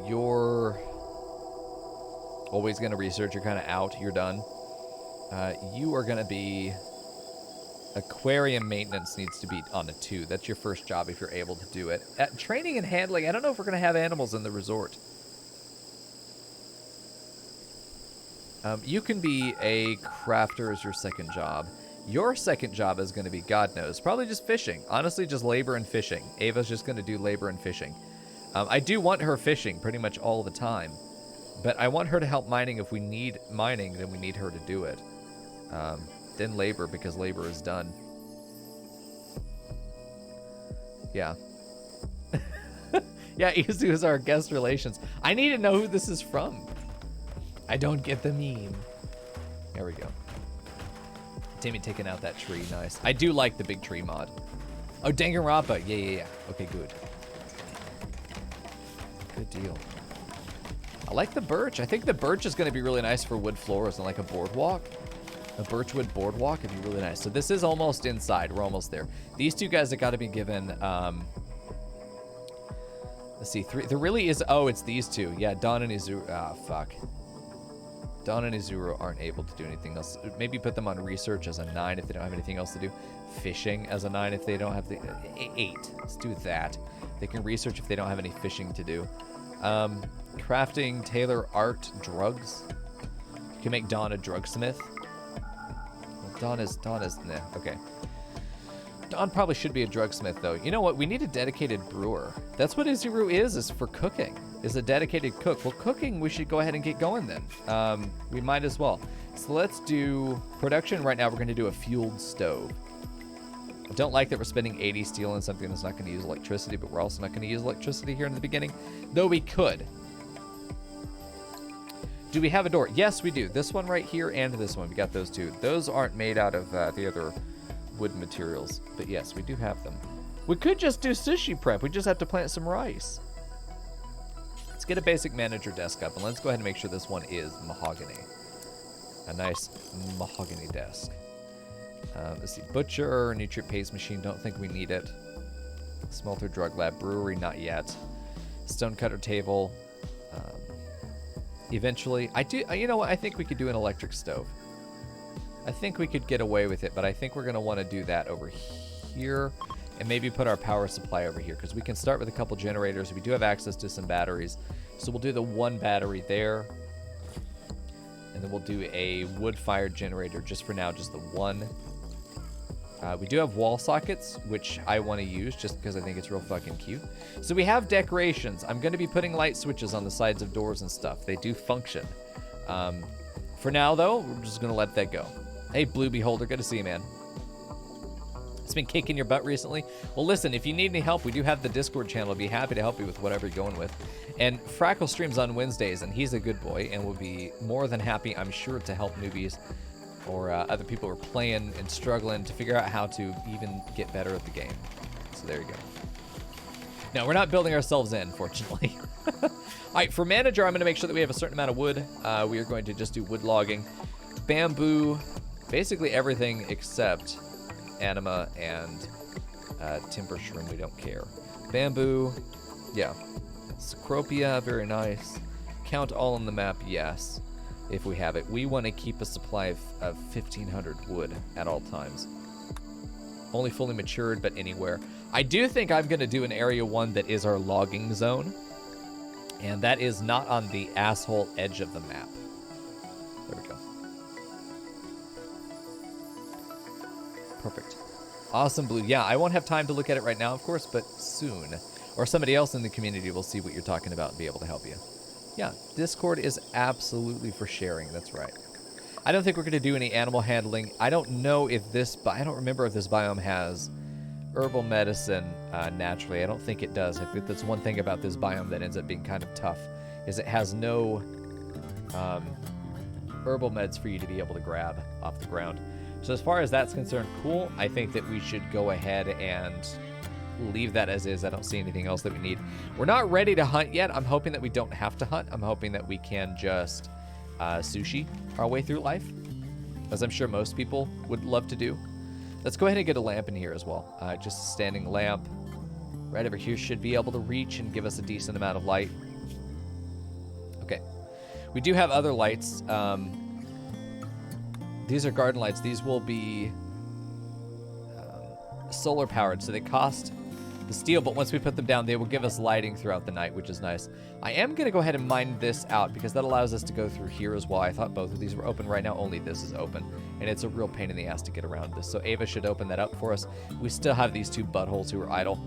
you're always going to research. You're kind of out. You're done. You are going to be aquarium maintenance needs to be on a 2. That's your first job if you're able to do it. Training and handling. I don't know if we're going to have animals in the resort. You can be a crafter as your second job. Your second job is going to be, God knows, probably just fishing. Honestly, just labor and fishing. Ava's just going to do labor and fishing. I do want her fishing pretty much all the time. But I want her to help mining. If we need mining, then we need her to do it. Then labor, because labor is done. Yeah. Yeah, Izu is our guest relations. I need to know who this is from. I don't get the meme. There we go. Timmy taking out that tree. Nice. I do like the big tree mod. Oh, Danganronpa. Yeah. Okay, good. Good deal. I like the birch. I think the birch is going to be really nice for wood floors and like a boardwalk. A birchwood boardwalk would be really nice. So this is almost inside. We're almost there. These two guys have got to be given... let's see. 3. There really is... Oh, it's these two. Yeah, Dawn and Izuru. Ah, fuck. Dawn and Izuru aren't able to do anything else. Maybe put them on research as a 9 if they don't have anything else to do. Fishing as a 9 if they don't have the... 8. Let's do that. They can research if they don't have any fishing to do. Crafting, tailor, art, drugs. You can make Dawn a drugsmith. Well, Dawn is, nah, okay. Dawn probably should be a drugsmith, though. You know what? We need a dedicated brewer. That's what Izuru is for cooking. Is a dedicated cook. Well, cooking, we should go ahead and get going then. We might as well. So let's do production. Right now we're going to do a fueled stove. I don't like that we're spending 80 steel on something that's not going to use electricity, but we're also not going to use electricity here in the beginning, though we could. Do we have a door? Yes, we do. This one right here and this one. We got those two. Those aren't made out of the other wood materials, but yes, we do have them. We could just do sushi prep. We just have to plant some rice. Let's get a basic manager desk up, and let's go ahead and make sure this one is mahogany. A nice mahogany desk. Let's see, butcher, nutrient paste machine, don't think we need it. Smelter, drug lab, brewery, not yet. Stone cutter table. Eventually, you know what, I think we could do an electric stove. I think we could get away with it, but I think we're gonna wanna do that over here and maybe put our power supply over here because we can start with a couple generators. We do have access to some batteries. So we'll do the one battery there. And then we'll do a wood-fired generator just for now, just the one. We do have wall sockets, which I want to use just because I think it's real fucking cute. So we have decorations. I'm going to be putting light switches on the sides of doors and stuff. They do function. For now, though, we're just going to let that go. Hey, Blue Beholder, good to see you, man. It's been kicking your butt recently. Well, listen, if you need any help, we do have the Discord channel. I'd be happy to help you with whatever you're going with. And Frackle streams on Wednesdays, and he's a good boy and will be more than happy, I'm sure, to help newbies or other people who are playing and struggling to figure out how to even get better at the game. So there you go. No, we're not building ourselves in, fortunately. All right, for manager, I'm going to make sure that we have a certain amount of wood. We are going to just do wood logging. Bamboo, basically everything except anima and timber shroom. We don't care. Bamboo, yeah. Cecropia, very nice. Count all on the map, yes. If we have it. We want to keep a supply of 1,500 wood at all times. Only fully matured, but anywhere. I do think I'm going to do an area 1 that is our logging zone. And that is not on the asshole edge of the map. There we go. Perfect. Awesome, Blue. Yeah, I won't have time to look at it right now, of course, but soon. Or somebody else in the community will see what you're talking about and be able to help you. Yeah, Discord is absolutely for sharing. That's right. I don't think we're going to do any animal handling. I don't know if this... I don't remember if this biome has herbal medicine naturally. I don't think it does. I think that's one thing about this biome that ends up being kind of tough, is it has no herbal meds for you to be able to grab off the ground. So as far as that's concerned, cool. I think that we should go ahead and leave that as is. I don't see anything else that we need. We're not ready to hunt yet. I'm hoping that we don't have to hunt. I'm hoping that we can just sushi our way through life, as I'm sure most people would love to do. Let's go ahead and get a lamp in here as well. Just a standing lamp right over here should be able to reach and give us a decent amount of light. Okay. We do have other lights. These are garden lights. These will be solar powered, so they cost the steel, but once we put them down, they will give us lighting throughout the night, which is nice. I am going to go ahead and mine this out because that allows us to go through here as well. I thought both of these were open. Right now, only this is open, and it's a real pain in the ass to get around this. So Ava should open that up for us. We still have these two buttholes who are idle.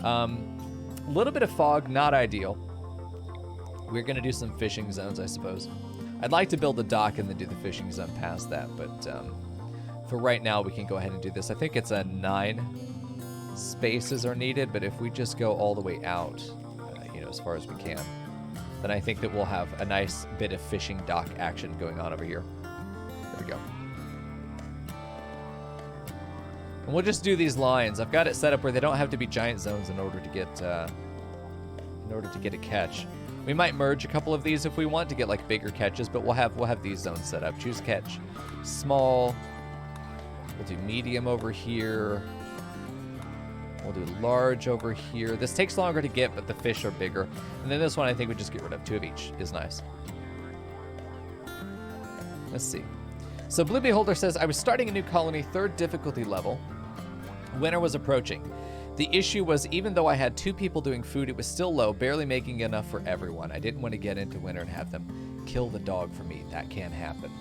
A little bit of fog, not ideal. We're going to do some fishing zones, I suppose. I'd like to build a dock and then do the fishing zone past that, but for right now, we can go ahead and do this. I think it's a 9 spaces are needed, but if we just go all the way out, as far as we can, then I think that we'll have a nice bit of fishing dock action going on over here. There we go. And we'll just do these lines. I've got it set up where they don't have to be giant zones in order to get a catch. We might merge a couple of these if we want to get like bigger catches, but we'll have these zones set up. Choose catch, small. We'll do medium over here. We'll do large over here. This takes longer to get, but the fish are bigger. And then this one I think we just get rid of. 2 of each is nice. Let's see. So Blue Beholder says, I was starting a new colony, 3rd difficulty level. Winter was approaching. The issue was, even though I had 2 people doing food, it was still low, barely making enough for everyone. I didn't want to get into winter and have them kill the dog for me. That can happen.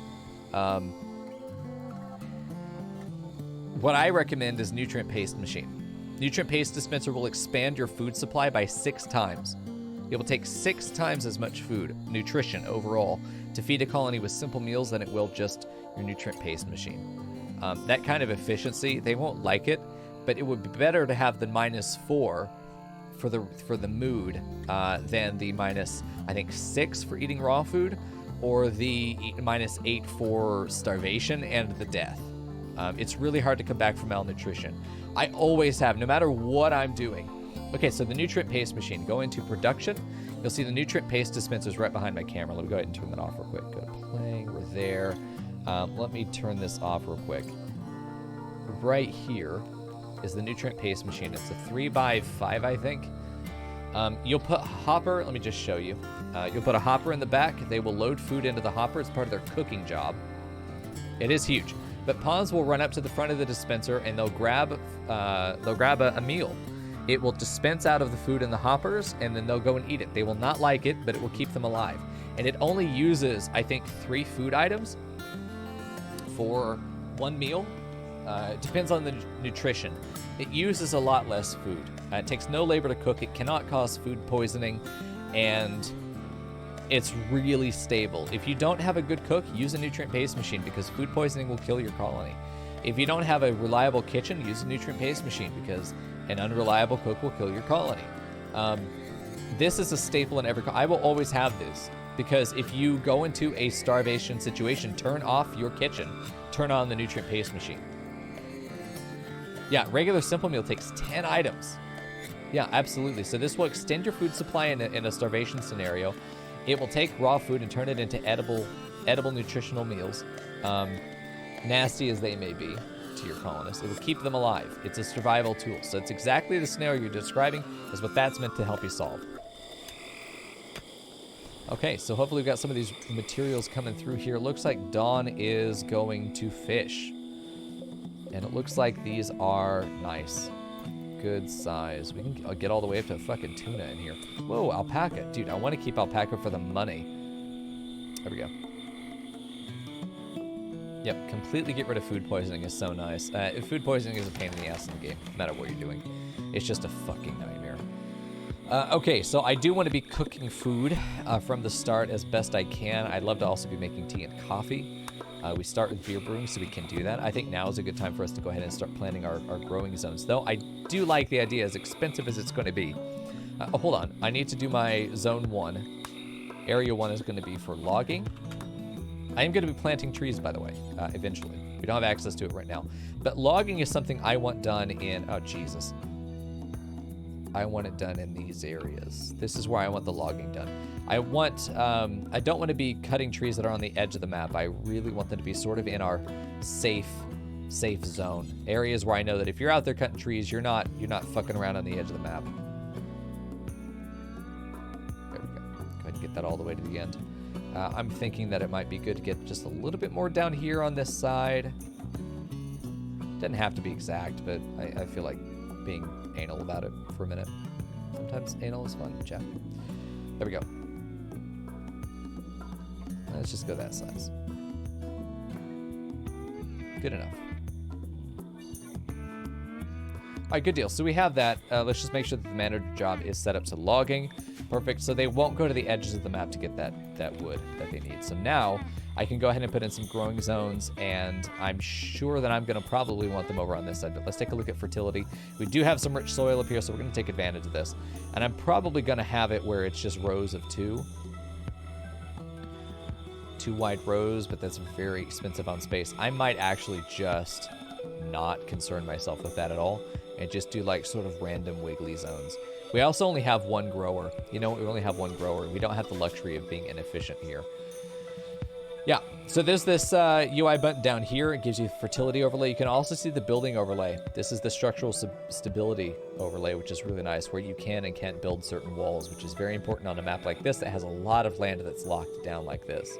What I recommend is nutrient paste machine. Nutrient paste dispenser will expand your food supply by 6 times. It will take 6 times as much food, nutrition overall, to feed a colony with simple meals than it will just your nutrient paste machine. That kind of efficiency, they won't like it, but it would be better to have the -4 for the mood than the minus, I think, 6 for eating raw food, or the -8 for starvation and the death. It's really hard to come back from malnutrition. I always have, no matter what I'm doing. Okay, so the nutrient paste machine. Go into production. You'll see the nutrient paste dispensers right behind my camera. Let me go ahead and turn that off real quick. Go to playing. We're there. Let me turn this off real quick. Right here is the nutrient paste machine. It's a 3x5, I think. You'll put a hopper. Let me just show you. You'll put a hopper in the back. They will load food into the hopper. It's part of their cooking job. It is huge. But pawns will run up to the front of the dispenser and they'll grab a meal. It will dispense out of the food in the hoppers, and then they'll go and eat it. They will not like it, but it will keep them alive. And it only uses, I think, 3 food items for 1 meal. It depends on the nutrition. It uses a lot less food. It takes no labor to cook. It cannot cause food poisoning, and it's really stable. If you don't have a good cook, use a nutrient paste machine, because food poisoning will kill your colony. If you don't have a reliable kitchen, use a nutrient paste machine, because an unreliable cook will kill your colony. This is a staple in every. I will always have this, because if you go into a starvation situation, turn off your kitchen, turn on the nutrient paste machine. Yeah, regular simple meal takes 10 items. Yeah, absolutely. So this will extend your food supply in a starvation scenario. It will take raw food and turn it into edible nutritional meals, nasty as they may be to your colonists. It will keep them alive. It's a survival tool. So it's exactly the scenario you're describing is what that's meant to help you solve. Okay, so hopefully we've got some of these materials coming through here. It looks like Dawn is going to fish. And it looks like these are nice. Good size. We can get all the way up to fucking tuna in here. Whoa, alpaca. Dude, I want to keep alpaca for the money. There we go. Yep, completely get rid of food poisoning is so nice. Food poisoning is a pain in the ass in the game, no matter what you're doing. It's just a fucking nightmare. Okay, so I do want to be cooking food from the start as best I can. I'd love to also be making tea and coffee. We start with beer brewing, so we can do that. I think now is a good time for us to go ahead and start planning our growing zones. Though I do like the idea, as expensive as it's going to be. Hold on. I need to do my zone 1. Area 1 is going to be for logging. I am going to be planting trees, by the way, eventually. We don't have access to it right now. But logging is something I want done in... Oh, Jesus. I want it done in these areas. This is where I want the logging done. I don't want to be cutting trees that are on the edge of the map. I really want them to be sort of in our safe zone. Areas where I know that if you're out there cutting trees, you're not fucking around on the edge of the map. There we go. Go ahead and get that all the way to the end. I'm thinking that it might be good to get just a little bit more down here on this side. Doesn't have to be exact, but I feel like being anal about it for a minute. Sometimes anal is fun, chat. There we go. Let's just go that size. Good enough. All right, good deal. So we have that. Let's just make sure that the manager job is set up to logging. Perfect. So they won't go to the edges of the map to get that wood that they need. So now I can go ahead and put in some growing zones, and I'm sure that I'm going to probably want them over on this side. But let's take a look at fertility. We do have some rich soil up here, so we're going to take advantage of this. And I'm probably going to have it where it's just rows of 2 wide rows, but that's very expensive on space. I might actually just not concern myself with that at all and just do like sort of random wiggly zones. We also only have 1 grower. You know, we only have 1 grower. We don't have the luxury of being inefficient here. Yeah, so there's this UI button down here. It gives you fertility overlay. You can also see the building overlay. This is the structural stability overlay, which is really nice, where you can and can't build certain walls, which is very important on a map like this that has a lot of land that's locked down like this.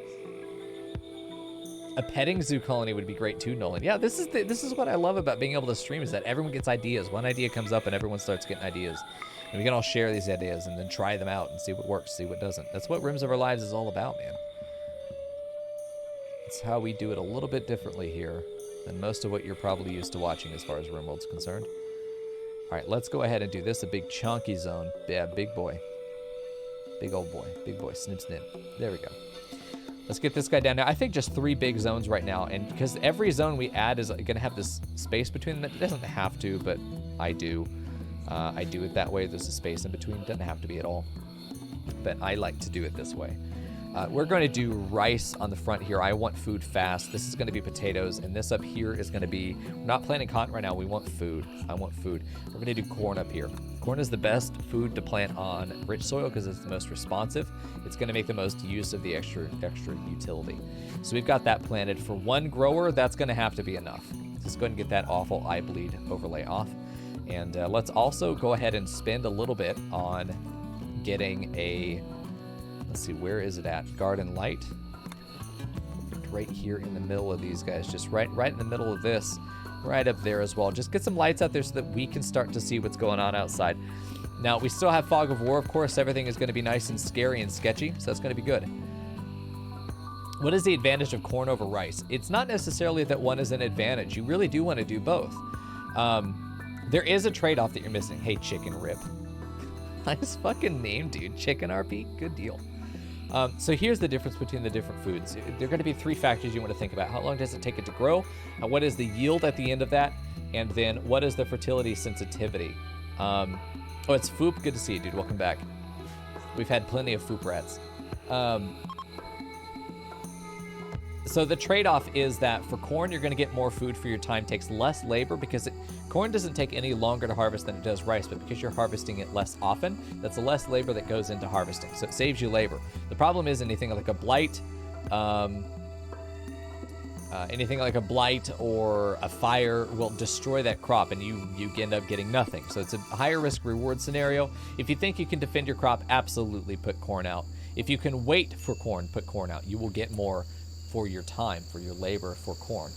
A petting zoo colony would be great too, Nolan. Yeah, this is what I love about being able to stream, is that everyone gets ideas. One idea comes up and everyone starts getting ideas. And we can all share these ideas and then try them out and see what works, see what doesn't. That's what Rims of Our Lives is all about, man. It's how we do it a little bit differently here than most of what you're probably used to watching as far as RimWorld's concerned. All right, let's go ahead and do this, a big chunky zone. Yeah, big boy. Big old boy. Big boy. Snip, snip. There we go. Let's get this guy down now. I think just 3 big zones right now. And because every zone we add is going to have this space between them. It doesn't have to, but I do. I do it that way. There's a space in between. It doesn't have to be at all. But I like to do it this way. We're going to do rice on the front here. I want food fast. This is going to be potatoes, and this up here is going to be, we're not planting cotton right now. We want food. I want food. We're going to do corn up here. Corn is the best food to plant on rich soil because it's the most responsive. It's going to make the most use of the extra utility. So we've got that planted. For one grower, that's going to have to be enough. Let's go ahead and get that awful eye bleed overlay off. And let's also go ahead and spend a little bit on getting a, let's see, where is it at? Garden light. Right here in the middle of these guys, just right in the middle of this, right up there as well. Just get some lights out there so that we can start to see what's going on outside. Now, we still have fog of war, of course. Everything is going to be nice and scary and sketchy, so that's going to be good. What is the advantage of corn over rice? It's not necessarily that one is an advantage. You really do want to do both. There is a trade-off that you're missing. Hey, chicken rip. Nice fucking name, dude. Chicken RP? Good deal. So here's the difference between the different foods. There are going to be 3 factors you want to think about. How long does it take it to grow? What is the yield at the end of that? And then what is the fertility sensitivity? Oh, it's Foop. Good to see you, dude. Welcome back. We've had plenty of Foop rats. So the trade-off is that for corn, you're going to get more food for your time. Takes less labor because corn doesn't take any longer to harvest than it does rice, but because you're harvesting it less often, that's less labor that goes into harvesting. So it saves you labor. The problem is anything like a blight, or a fire will destroy that crop, and you end up getting nothing. So it's a higher risk reward scenario. If you think you can defend your crop, absolutely put corn out. If you can wait for corn, put corn out. You will get more for your time, for your labor, for corn.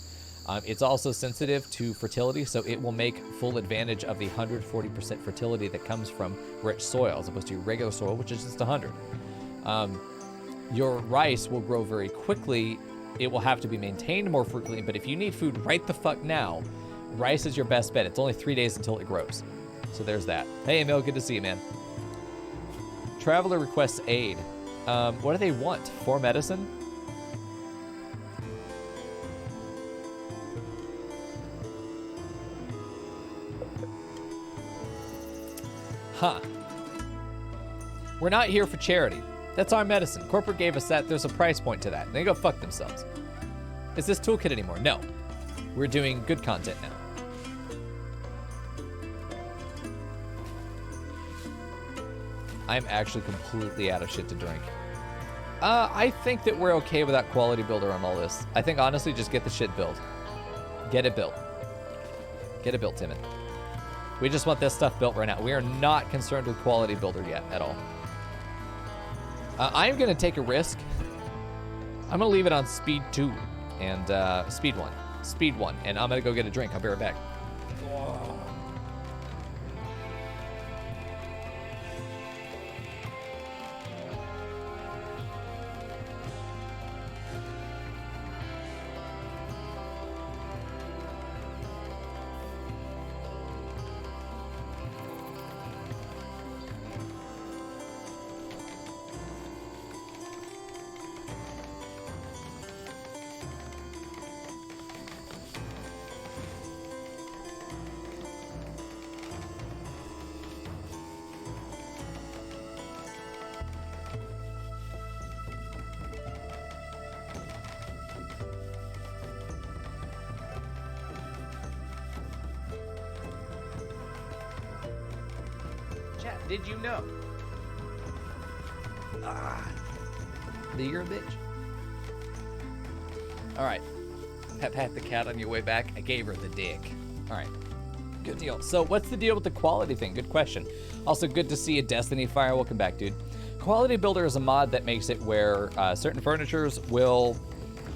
It's also sensitive to fertility, so it will make full advantage of the 140% fertility that comes from rich soil, as opposed to regular soil, which is just 100. Your rice will grow very quickly. It will have to be maintained more frequently, but if you need food right the fuck now, rice is your best bet. It's only 3 days until it grows. So there's that. Hey, Emil, good to see you, man. Traveler requests aid. What do they want? 4 medicine? Huh. We're not here for charity. That's our medicine. Corporate gave us that. There's a price point to that. They go fuck themselves. Is this toolkit anymore? No. We're doing good content now. I'm actually completely out of shit to drink. I think that we're okay without quality builder on all this. I think honestly, just get the shit built. Get it built. Get it built, Timon. We just want this stuff built right now. We are not concerned with quality builder yet at all. I'm going to take a risk. I'm going to leave it on speed 2 and speed 1. Speed 1. And I'm going to go get a drink. I'll be right back. Did you know? That you're a bitch. All right. Pat the cat on your way back. I gave her the dick. All right. Good deal. So what's the deal with the quality thing? Good question. Also, good to see you, Destiny Fire. Welcome back, dude. Quality Builder is a mod that makes it where certain furnitures will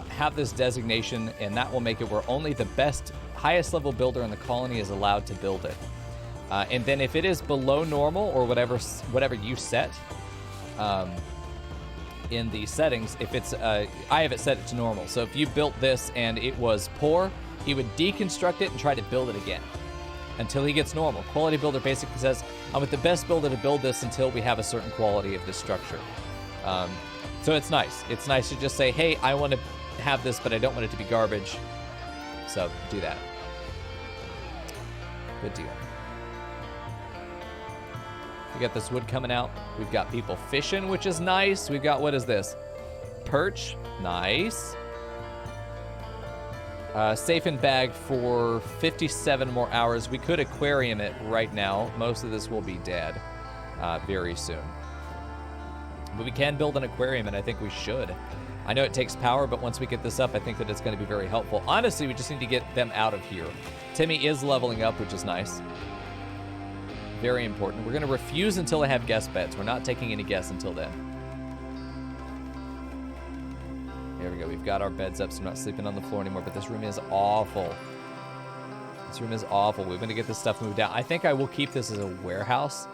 have this designation, and that will make it where only the best, highest level builder in the colony is allowed to build it. And then if it is below normal or whatever you set in the settings, if it's, I have it set it to normal. So if you built this and it was poor, he would deconstruct it and try to build it again. until he gets normal. Quality builder basically says, I'm with the best builder to build this until we have a certain quality of this structure. So it's nice. It's nice to just say, hey, I want to have this, but I don't want it to be garbage. So do that. Good deal. We got this wood coming out. We've got people fishing, which is nice. We've got, what is this? Perch. Nice. Safe and bag for 57 more hours. We could aquarium it right now. Most of this will be dead very soon. But we can build an aquarium, and I think we should. I know it takes power, but once we get this up, I think that it's going to be very helpful. Honestly, we just need to get them out of here. Timmy is leveling up, which is nice. Very important. We're going to refuse until I have guest beds. We're not taking any guests until then. There we go. We've got our beds up, so we're not sleeping on the floor anymore, but this room is awful. This room is awful. We're going to get this stuff moved out. I think I will keep this as a warehouse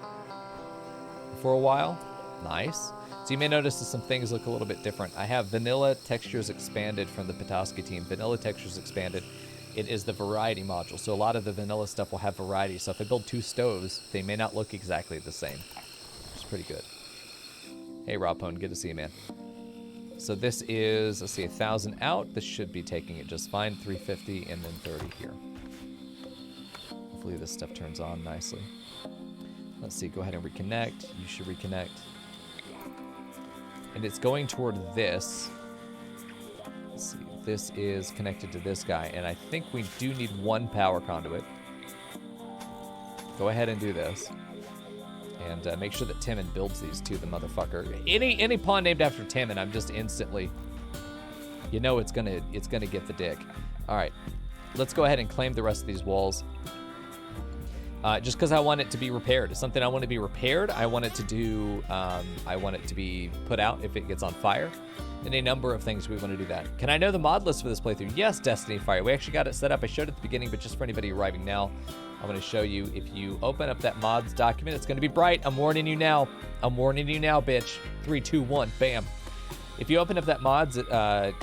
for a while. Nice. So you may notice that some things look a little bit different. I have vanilla textures expanded from the Petoskey team. Vanilla textures expanded. It is the variety module. So a lot of the vanilla stuff will have variety. So if I build 2 stoves, they may not look exactly the same. Which is pretty good. Hey, Rapone, good to see you, man. So this is, let's see, 1,000 out. This should be taking it just fine. 350 and then 30 here. Hopefully this stuff turns on nicely. Let's see, go ahead and reconnect. You should reconnect. And it's going toward this. Let's see, this is connected to this guy, and I think we do need 1 power conduit. Go ahead and do this. And make sure that Timon builds these too, the motherfucker. Any pawn named after Timon, I'm just instantly, you know, it's gonna get the dick. All right, let's go ahead and claim the rest of these walls. Just because I want it to be repaired. It's something I want to be repaired. I want it to do, I want it to be put out if it gets on fire. And a number of things we want to do that. Can I know the mod list for this playthrough? Yes, Destiny Fire. We actually got it set up. I showed it at the beginning, but just for anybody arriving now, I'm going to show you. If you open up that mods document, it's going to be bright. I'm warning you now. I'm warning you now, bitch. 3, 2, 1, bam. If you open up that mods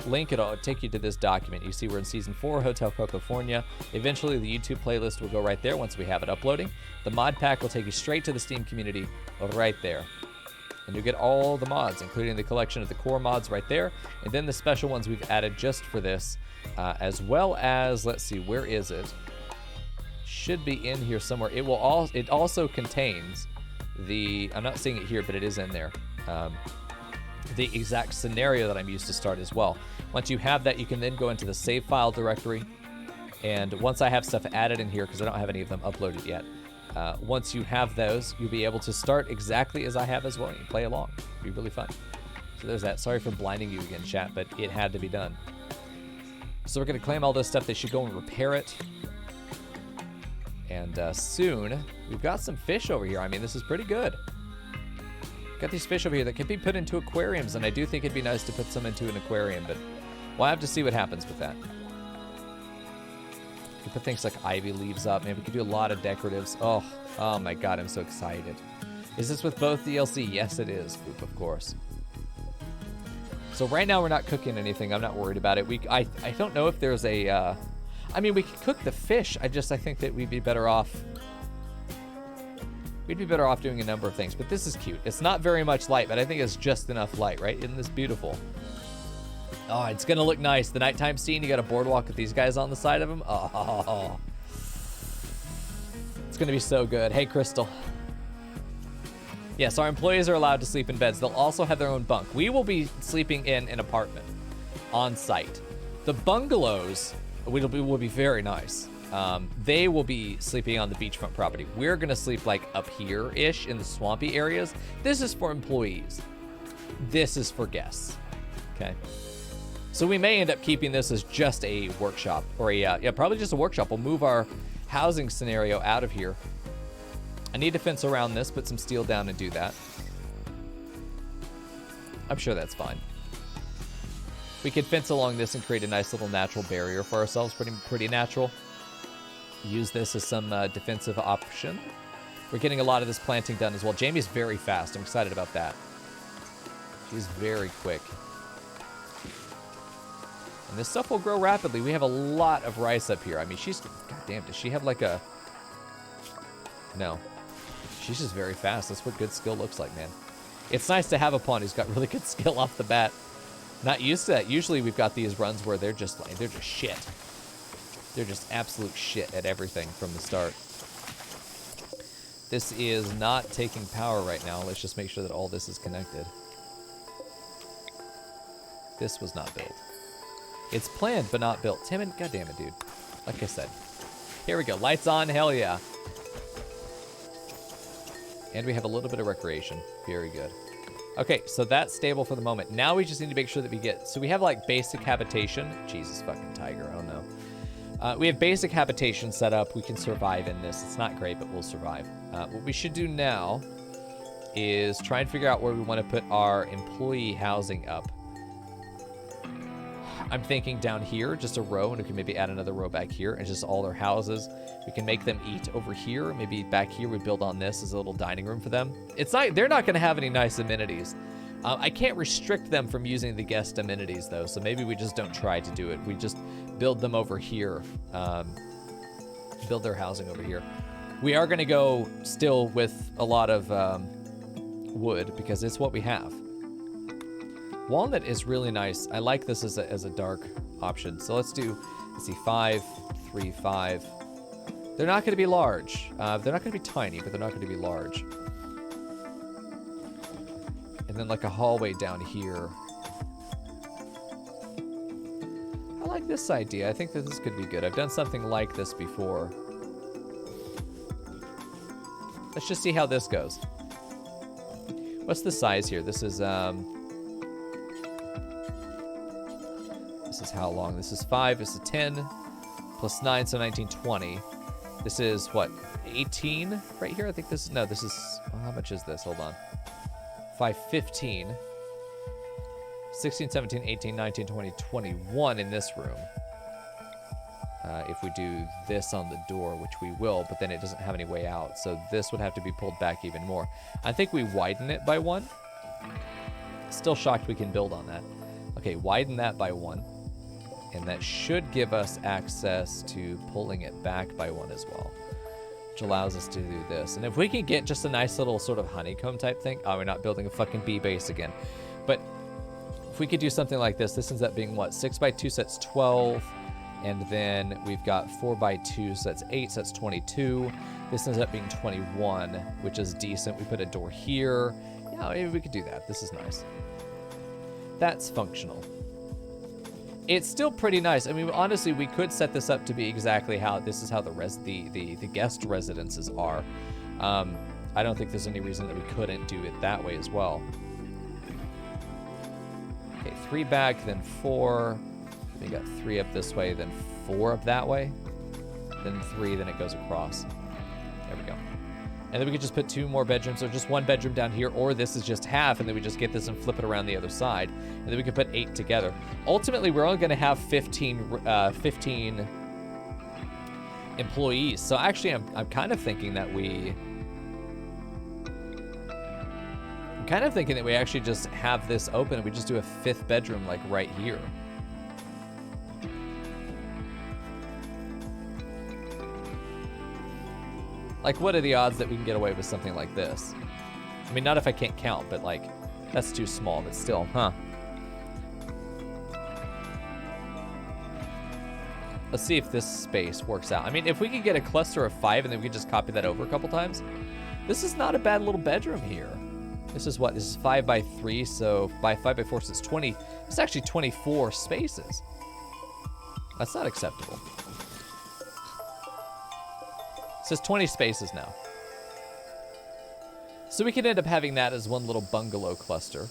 link, it'll take you to this document. You see we're in Season 4, Hotel Cocofornia. Eventually, the YouTube playlist will go right there once we have it uploading. The mod pack will take you straight to the Steam community right there. And you'll get all the mods, including the collection of the core mods right there, and then the special ones we've added just for this, as well as, let's see, where is it? Should be in here somewhere. It also contains the, I'm not seeing it here, but it is in there. The exact scenario that I'm used to start as well. Once you have that, you can then go into the save file directory. And once I have stuff added in here, because I don't have any of them uploaded yet, once you have those, you'll be able to start exactly as I have as well. You can play along. It'll be really fun. So there's that. Sorry for blinding you again, chat, but it had to be done. So we're going to claim all this stuff. They should go and repair it. And soon, we've got some fish over here. I mean, this is pretty good. Got these fish over here that can be put into aquariums, and I do think it'd be nice to put some into an aquarium, but we'll have to see what happens with that. We could put things like ivy leaves up. Maybe we could do a lot of decoratives. Oh my god, I'm so excited. Is this with both DLC? Yes, it is, Boop, of course. So right now we're not cooking anything. I'm not worried about it. I don't know if there's a... I mean, we could cook the fish. I think that we'd be better off... We'd be better off doing a number of things, but this is cute. It's not very much light, but I think it's just enough light, right? Isn't this beautiful? Oh, it's gonna look nice. The nighttime scene, you got a boardwalk with these guys on the side of them. Oh, it's gonna be so good. Hey, Crystal. Yes, our employees are allowed to sleep in beds. They'll also have their own bunk. We will be sleeping in an apartment on site. The bungalows will be very nice. They will be sleeping on the beachfront property. We're gonna sleep like up here-ish in the swampy areas. This is for employees. This is for guests, okay? So we may end up keeping this as just a workshop, or probably just a workshop. We'll move our housing scenario out of here. I need to fence around this, put some steel down and do that. I'm sure that's fine. We could fence along this and create a nice little natural barrier for ourselves, pretty natural. Use this as some defensive option. We're getting a lot of this planting done as well. Jamie's very fast. I'm excited about that. She's very quick. And this stuff will grow rapidly. We have a lot of rice up here. I mean, goddamn, does she have like a No. She's just very fast. That's what good skill looks like, man. It's nice to have a pawn who's got really good skill off the bat. Not used to that. Usually we've got these runs where they're just shit. They're just absolute shit at everything from the start. This is not taking power right now. Let's just make sure that all this is connected. This was not built. It's planned, but not built. Timon, goddamn it, dude. Like I said. Here we go. Lights on. Hell yeah. And we have a little bit of recreation. Very good. Okay, so that's stable for the moment. Now we just need to make sure that we get... So we have, like, basic habitation. Jesus fucking tiger. Oh, no. We have basic habitation set up. We can survive in this. It's not great, but we'll survive. What we should do now is try and figure out where we want to put our employee housing up. I'm thinking down here, just a row, and we can maybe add another row back here, and just all their houses. We can make them eat over here. Maybe back here we build on this as a little dining room for them. It's not, they're not going to have any nice amenities. I can't restrict them from using the guest amenities, though, so maybe we just don't try to do it. We just build them over here, build their housing over here. We are going to go still with a lot of wood, because it's what we have. Walnut is really nice. I like this as a dark option. So let's see, 5, 3, 5. They're not going to be large. They're not going to be tiny, but they're not going to be large. And then like a hallway down here. I like this idea. I think that this could be good. I've done something like this before. Let's just see how this goes. What's the size here? This is how long? This is 5, this is 10, plus 9, so 19, 20. This is, what, 18 right here? I think this is, no, this is, well, how much is this? Hold on. 5, 15, 16, 17, 18, 19, 20, 21 in this room. If we do this on the door, which we will, but then it doesn't have any way out, so this would have to be pulled back even more. I think we widen it by 1. Still shocked we can build on that. Okay, widen that by 1. And that should give us access to pulling it back by 1 as well, which allows us to do this. And if we can get just a nice little sort of honeycomb type thing, oh, we're not building a fucking bee base again. But if we could do something like this, this ends up being what, 6 by 2, so that's 12. And then we've got 4 by 2, so that's 8, so that's 22. This ends up being 21, which is decent. We put a door here. Yeah, maybe we could do that. This is nice. That's functional. It's still pretty nice. I mean, honestly, we could set this up to be exactly how this is how the guest residences are. I don't think there's any reason that we couldn't do it that way as well. Okay, 3 back, then 4. We got 3 up this way, then 4 up that way, then 3, then it goes across. There we go. And then we could just put 2 more bedrooms, or just 1 bedroom down here, or this is just half, and then we just get this and flip it around the other side. And then we could put 8 together. Ultimately, we're only going to have 15 employees. So actually, I'm kind of thinking that we actually just have this open and we just do a 5th bedroom like right here. Like, what are the odds that we can get away with something like this? I mean, not if I can't count, but, like, that's too small, but still, huh? Let's see if this space works out. I mean, if we could get a cluster of 5 and then we could just copy that over a couple times, this is not a bad little bedroom here. This is what? This is 5 by 3, so by 5 by 4, so it's 20. It's actually 24 spaces. That's not acceptable. It says 20 spaces now. So we could end up having that as one little bungalow cluster.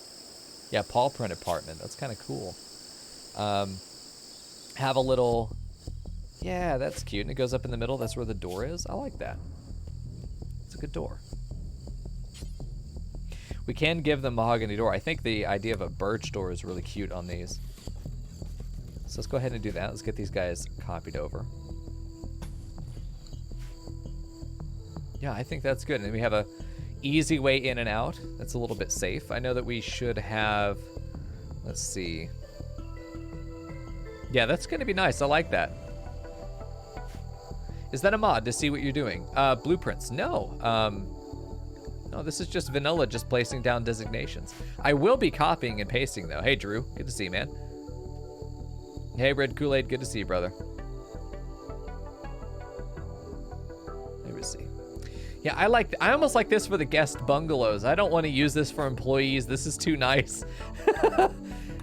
Yeah, paw print apartment. That's kind of cool. Have a little... Yeah, that's cute. And it goes up in the middle. That's where the door is. I like that. It's a good door. We can give them mahogany door. I think the idea of a birch door is really cute on these. So let's go ahead and do that. Let's get these guys copied over. Yeah, I think that's good. And we have a easy way in and out. That's a little bit safe. I know that we should have, let's see. Yeah, that's going to be nice. I like that. Is that a mod to see what you're doing? Blueprints. No. No, this is just vanilla, just placing down designations. I will be copying and pasting, though. Hey, Drew. Good to see you, man. Hey, Red Kool-Aid. Good to see you, brother. Let me see. Yeah, I almost like this for the guest bungalows. I don't want to use this for employees. This is too nice.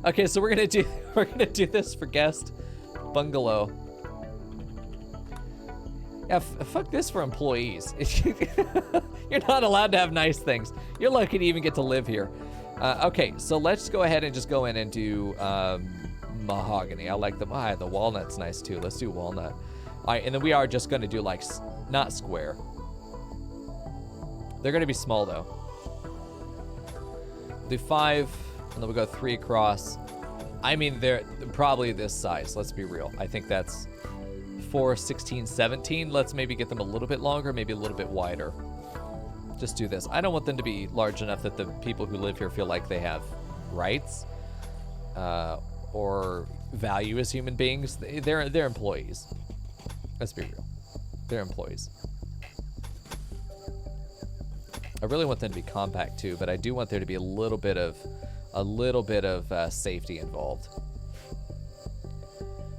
Okay, so we're gonna do this for guest bungalow. Yeah, fuck this for employees. You're not allowed to have nice things. You're lucky to even get to live here. Okay, so let's go ahead and just go in and do mahogany. I like the walnut's nice too. Let's do walnut. All right, and then we are just gonna do like not square. They're gonna be small though. Do 5, and then we'll go 3 across. I mean, they're probably this size. Let's be real. I think that's 4, 16, 17. Let's maybe get them a little bit longer, maybe a little bit wider. Just do this. I don't want them to be large enough that the people who live here feel like they have rights or value as human beings. They're employees. Let's be real. They're employees. I really want them to be compact too, but I do want there to be a little bit of safety involved.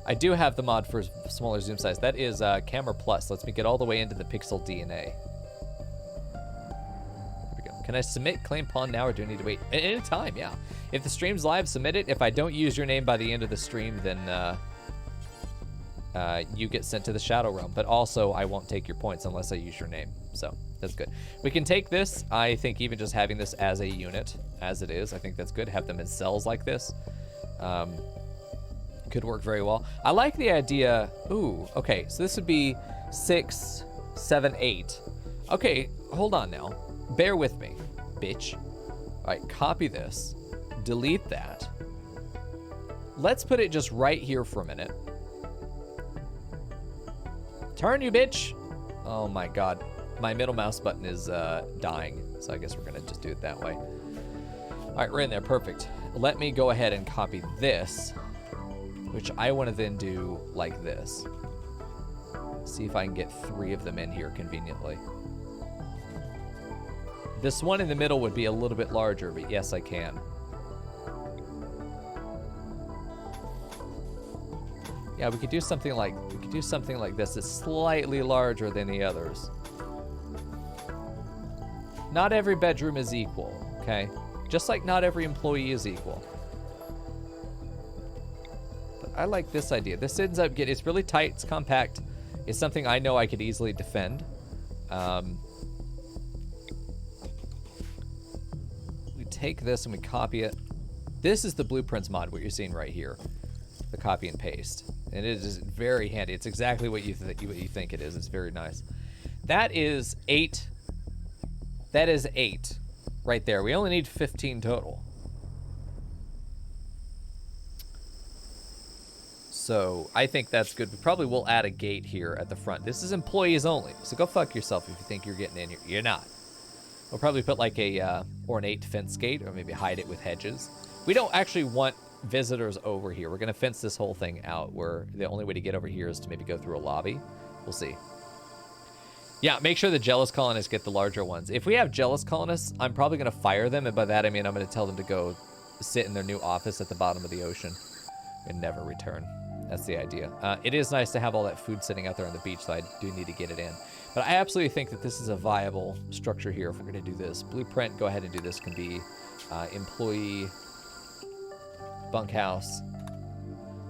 I do have the mod for smaller zoom size. That is Camera Plus. Lets me get all the way into the pixel DNA. There we go. Can I submit claim pawn now, or do I need to wait? At any time, yeah. If the stream's live, submit it. If I don't use your name by the end of the stream, then you get sent to the Shadow Realm. But also, I won't take your points unless I use your name. So that's good. We can take this. I think even just having this as a unit, as it is, I think that's good. Have them in cells like this. Could work very well. I like the idea. Ooh, okay. So this would be 6, 7, 8. Okay, hold on now. Bear with me, bitch. All right, copy this. Delete that. Let's put it just right here for a minute. Turn, you bitch. Oh my God. My middle mouse button is dying. So I guess we're gonna just do it that way. All right, we're in there, perfect. Let me go ahead and copy this, which I want to then do like this. See if I can get 3 of them in here conveniently. This one in the middle would be a little bit larger, but yes, I can. Yeah, we could do something like this. It's slightly larger than the others. Not every bedroom is equal, okay? Just like not every employee is equal. I like this idea. This ends up getting, it's really tight, it's compact. It's something I know I could easily defend. We take this and we copy it. This is the blueprints mod, what you're seeing right here. The copy and paste. And it is very handy. It's exactly what you think it is. It's very nice. That is 8. That is 8 right there. We only need 15 total. So I think that's good. We probably will add a gate here at the front. This is employees only, so go fuck yourself if you think you're getting in here. You're not. We'll probably put like a ornate fence gate, or maybe hide it with hedges. We don't actually want visitors over here. We're gonna fence this whole thing out, where the only way to get over here is to maybe go through a lobby. We'll see. Yeah, make sure the jealous colonists get the larger ones. If we have jealous colonists, I'm probably gonna fire them, and by that I mean I'm gonna tell them to go sit in their new office at the bottom of the ocean and never return. That's the idea. It is nice to have all that food sitting out there on the beach, so I do need to get it in. But I absolutely think that this is a viable structure here if we're gonna do this. Blueprint, go ahead and do this, can be employee bunkhouse.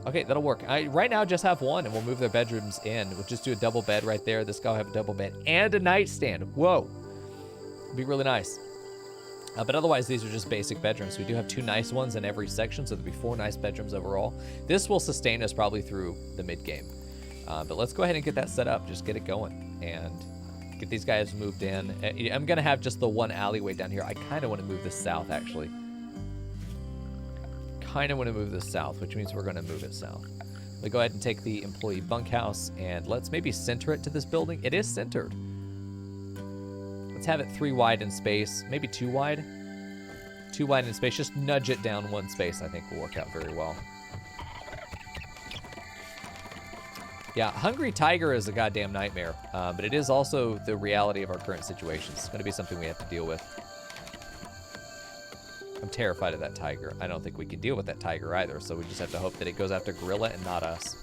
Okay, that'll work. Right now, just have one, and we'll move their bedrooms in. We'll just do a double bed right there. This guy will have a double bed and a nightstand. Whoa. It'd be really nice. But otherwise, these are just basic bedrooms. We do have 2 nice ones in every section, so there'll be 4 nice bedrooms overall. This will sustain us probably through the mid-game. But let's go ahead and get that set up. Just get it going and get these guys moved in. I'm going to have just the one alleyway down here. I kind of want to move this south, actually. Which means we're going to move it south. We go ahead and take the employee bunkhouse, and let's maybe center it to this building. It is centered. Let's have it 3 wide in space, maybe 2 wide. 2 wide in space. Just nudge it down 1 space. I think will work out very well. Yeah, Hungry Tiger is a goddamn nightmare, but it is also the reality of our current situation. It's going to be something we have to deal with. I'm terrified of that tiger. I don't think we can deal with that tiger either, so we just have to hope that it goes after gorilla and not us.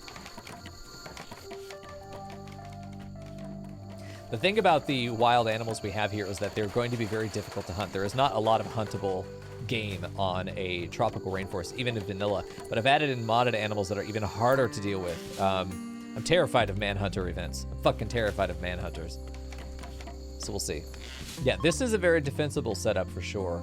The thing about the wild animals we have here is that they're going to be very difficult to hunt. There is not a lot of huntable game on a tropical rainforest, even in vanilla, but I've added in modded animals that are even harder to deal with. I'm terrified of manhunter events. I'm fucking terrified of manhunters. So we'll see. Yeah, this is a very defensible setup for sure.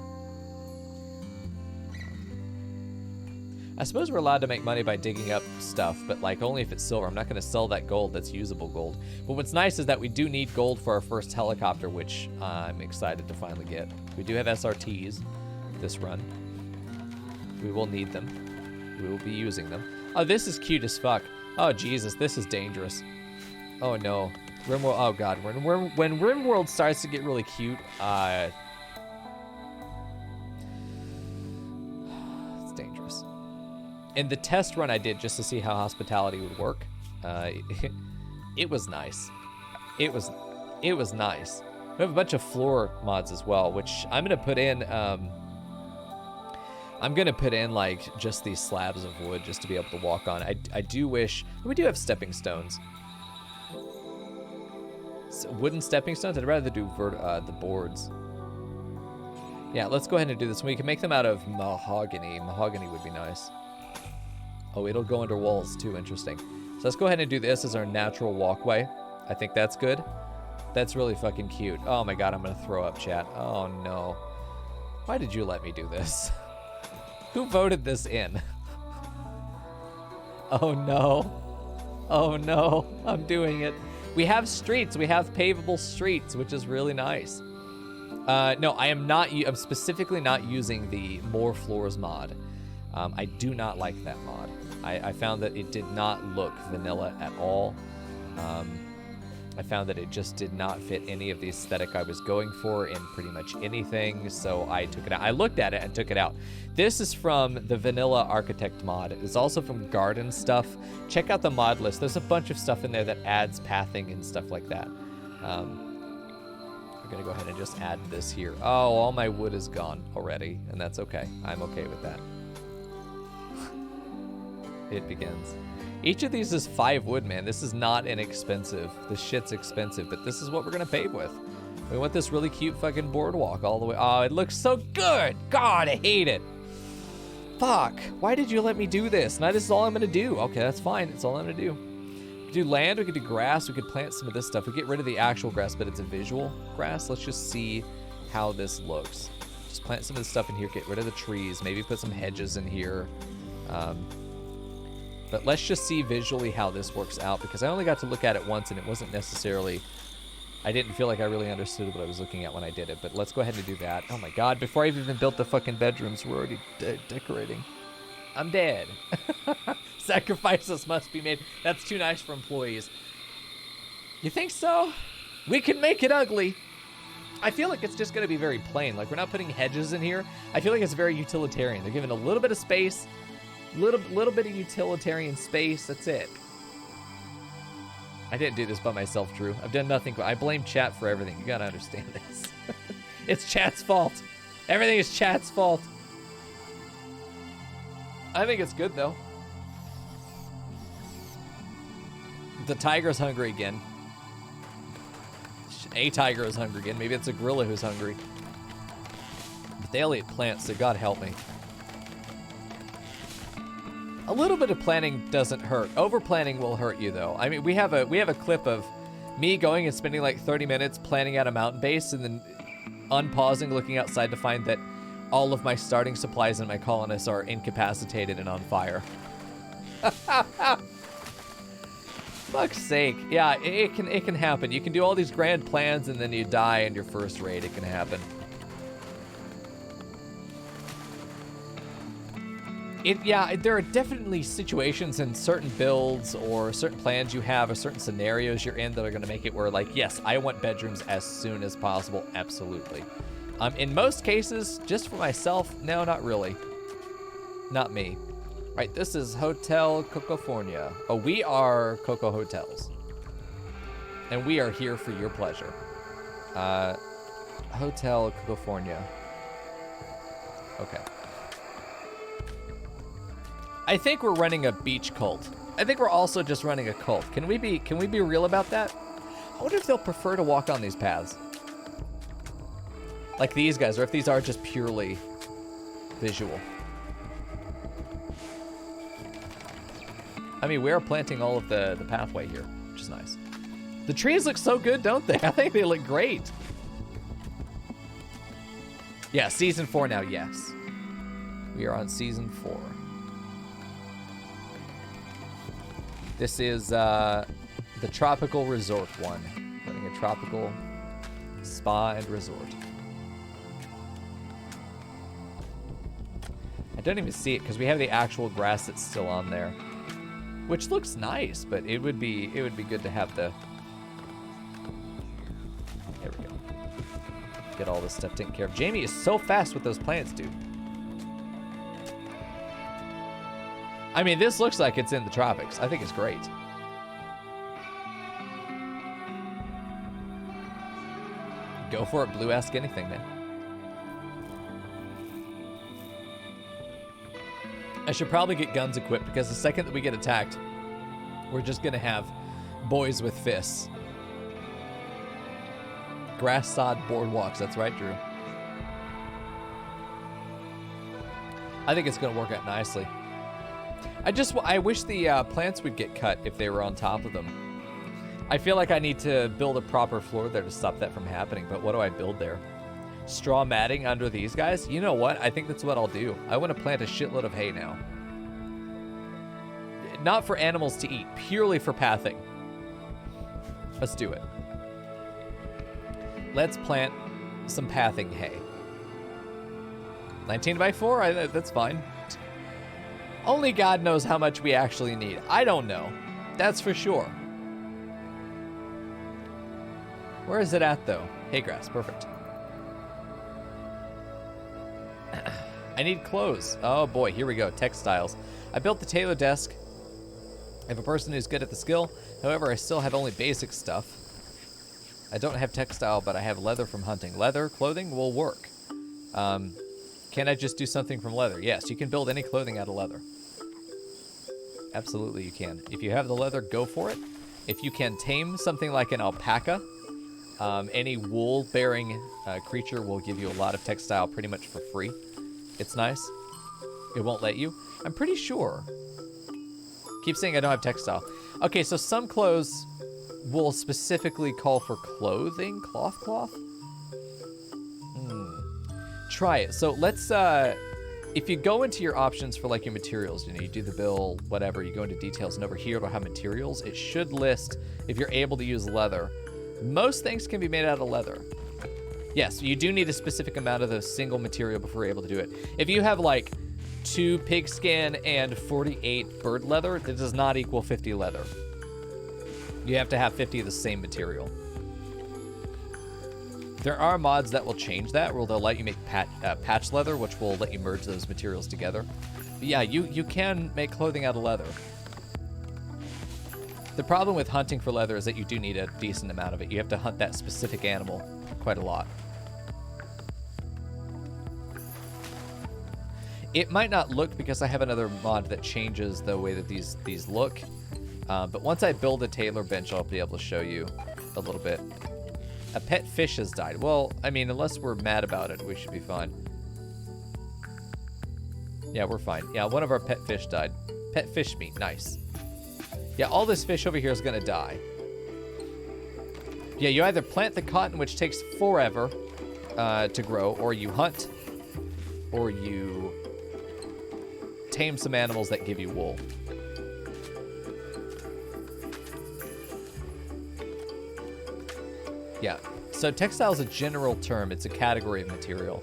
I suppose we're allowed to make money by digging up stuff, but like only if it's silver. I'm not going to sell that gold. That's usable gold. But what's nice is that we do need gold for our first helicopter, which I'm excited to finally get. We do have SRTs this run. We will need them. We will be using them. Oh, this is cute as fuck. Oh, Jesus, this is dangerous. Oh, no. RimWorld, oh, God. When RimWorld starts to get really cute, it's dangerous. In the test run I did just to see how hospitality would work, it was nice. It was nice. We have a bunch of floor mods as well, which I'm gonna put in. I'm gonna put in like just these slabs of wood just to be able to walk on. I do wish we do have stepping stones. So wooden stepping stones. I'd rather do the boards. Yeah, let's go ahead and do this. We can make them out of mahogany. Mahogany would be nice. Oh, it'll go under walls too, interesting. So let's go ahead and do this as our natural walkway. I think that's good. That's really fucking cute. Oh my God, I'm gonna throw up, chat. Oh no. Why did you let me do this? Who voted this in? Oh no. Oh no, I'm doing it. We have streets, we have pavable streets, which is really nice. No, I am not, I'm specifically not using the More Floors mod. I do not like that mod. I found that it did not look vanilla at all. I found that it just did not fit any of the aesthetic I was going for in pretty much anything, so I took it out. I looked at it and took it out. This is from the Vanilla Architect mod. It's also from Garden Stuff. Check out the mod list. There's a bunch of stuff in there that adds pathing and stuff like that. I'm gonna go ahead and just add this here. Oh, all my wood is gone already, and that's okay. I'm okay with that. It begins. Each of these is 5 wood, man. This is not inexpensive. This shit's expensive, but this is what we're gonna pave with. We want this really cute fucking boardwalk all the way. Oh, it looks so good. God, I hate it. Fuck. Why did you let me do this? Now this is all I'm gonna do. Okay, that's fine. That's all I'm gonna do. We could do land, we could do grass, we could plant some of this stuff. We get rid of the actual grass, but it's a visual grass. Let's just see how this looks. Just plant some of this stuff in here, get rid of the trees, maybe put some hedges in here. But let's just see visually how this works out, because I only got to look at it once and it wasn't necessarily, I didn't feel like I really understood what I was looking at when I did it. But let's go ahead and do that. Oh my God, before I've even built the fucking bedrooms, we're already decorating. I'm dead. Sacrifices must be made. That's too nice for employees. You think so? We can make it ugly. I feel like it's just gonna be very plain. Like, we're not putting hedges in here. I feel like it's very utilitarian. They're giving a little bit of space, little bit of utilitarian space. That's it. I didn't do this by myself, Drew. I've done nothing. I blame chat for everything. You gotta understand this. It's chat's fault. Everything is chat's fault. I think it's good though. The tiger's hungry again. A tiger is hungry again. Maybe it's a gorilla who's hungry. But they all eat plants, so God help me. A little bit of planning doesn't hurt. Over planning will hurt you though. I mean, we have a clip of me going and spending like 30 minutes planning out a mountain base and then unpausing, looking outside to find that all of my starting supplies and my colonists are incapacitated and on fire. Fuck's sake. Yeah, it can happen. You can do all these grand plans and then you die in your first raid. It can happen. Yeah, there are definitely situations in certain builds or certain plans you have or certain scenarios you're in that are going to make it where, like, yes, I want bedrooms as soon as possible. Absolutely. In most cases, just for myself, no, not really. Not me. Right, this is Hotel Cocofornia. Oh, we are Coco Hotels. And we are here for your pleasure. Hotel Cocofornia. Okay. I think we're running a beach cult. I think we're also just running a cult. Can we be real about that? I wonder if they'll prefer to walk on these paths. Like these guys, or if these are just purely visual. I mean, we are planting all of the pathway here, which is nice. The trees look so good, don't they? I think they look great. Yeah, season 4 now, yes. We are on season 4. This is the tropical resort one. Running a tropical spa and resort. I don't even see it because we have the actual grass that's still on there. Which looks nice, but it would be good to have the... There we go. Get all this stuff taken care of. Jamie is so fast with those plants, dude. I mean, this looks like it's in the tropics. I think it's great. Go for it, Blue. Ask anything, man. I should probably get guns equipped because the second that we get attacked, we're just going to have boys with fists. Grass sod boardwalks. That's right, Drew. I think it's going to work out nicely. I wish the plants would get cut if they were on top of them. I feel like I need to build a proper floor there to stop that from happening, but what do I build there? Straw matting under these guys? You know what? I think that's what I'll do. I want to plant a shitload of hay now. Not for animals to eat, purely for pathing. Let's do it. Let's plant some pathing hay. 19 by 4? That's fine. Only God knows how much we actually need. I don't know. That's for sure. Where is it at, though? Hay grass. Perfect. I need clothes. Oh, boy. Here we go. Textiles. I built the tailor desk. I have a person who's good at the skill. However, I still have only basic stuff. I don't have textile, but I have leather from hunting. Leather clothing will work. Can I just do something from leather? Yes, you can build any clothing out of leather. Absolutely you can. If you have the leather, go for it. If you can tame something like an alpaca, any wool-bearing creature will give you a lot of textile pretty much for free. It's nice. It won't let you. I'm pretty sure. Keep saying I don't have textile. Okay, so some clothes will specifically call for clothing. Cloth? Try it. So let's, if you go into your options for like your materials, you do the bill, whatever, you go into details, and over here it'll have materials. It should list if you're able to use leather. Most things can be made out of leather. Yes, you do need a specific amount of the single material before you're able to do it. If you have like 2 pigskin and 48 bird leather, that does not equal 50 leather. You have to have 50 of the same material. There are mods that will change that, where they'll let you make patch leather, which will let you merge those materials together. But yeah, you can make clothing out of leather. The problem with hunting for leather is that you do need a decent amount of it. You have to hunt that specific animal quite a lot. It might not look because I have another mod that changes the way that these look. But once I build a tailor bench, I'll be able to show you a little bit. A pet fish has died. Well, I mean, unless we're mad about it, we should be fine. Yeah, we're fine. Yeah, one of our pet fish died. Pet fish meat, nice. Yeah, all this fish over here is gonna die. Yeah, you either plant the cotton, which takes forever to grow, or you hunt, or you tame some animals that give you wool. Yeah, so textile is a general term. It's a category of material.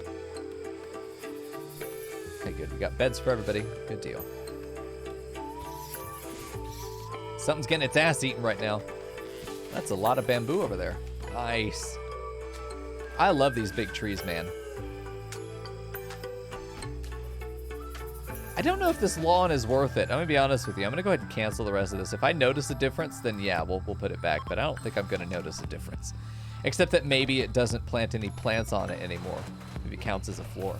Okay, good. We got beds for everybody. Good deal. Something's getting its ass eaten right now. That's a lot of bamboo over there. Nice. I love these big trees, man. I don't know if this lawn is worth it. I'm gonna be honest with you. I'm gonna go ahead and cancel the rest of this. If I notice a difference, then yeah, we'll put it back. But I don't think I'm gonna notice a difference, except that maybe it doesn't plant any plants on it anymore. Maybe it counts as a floor.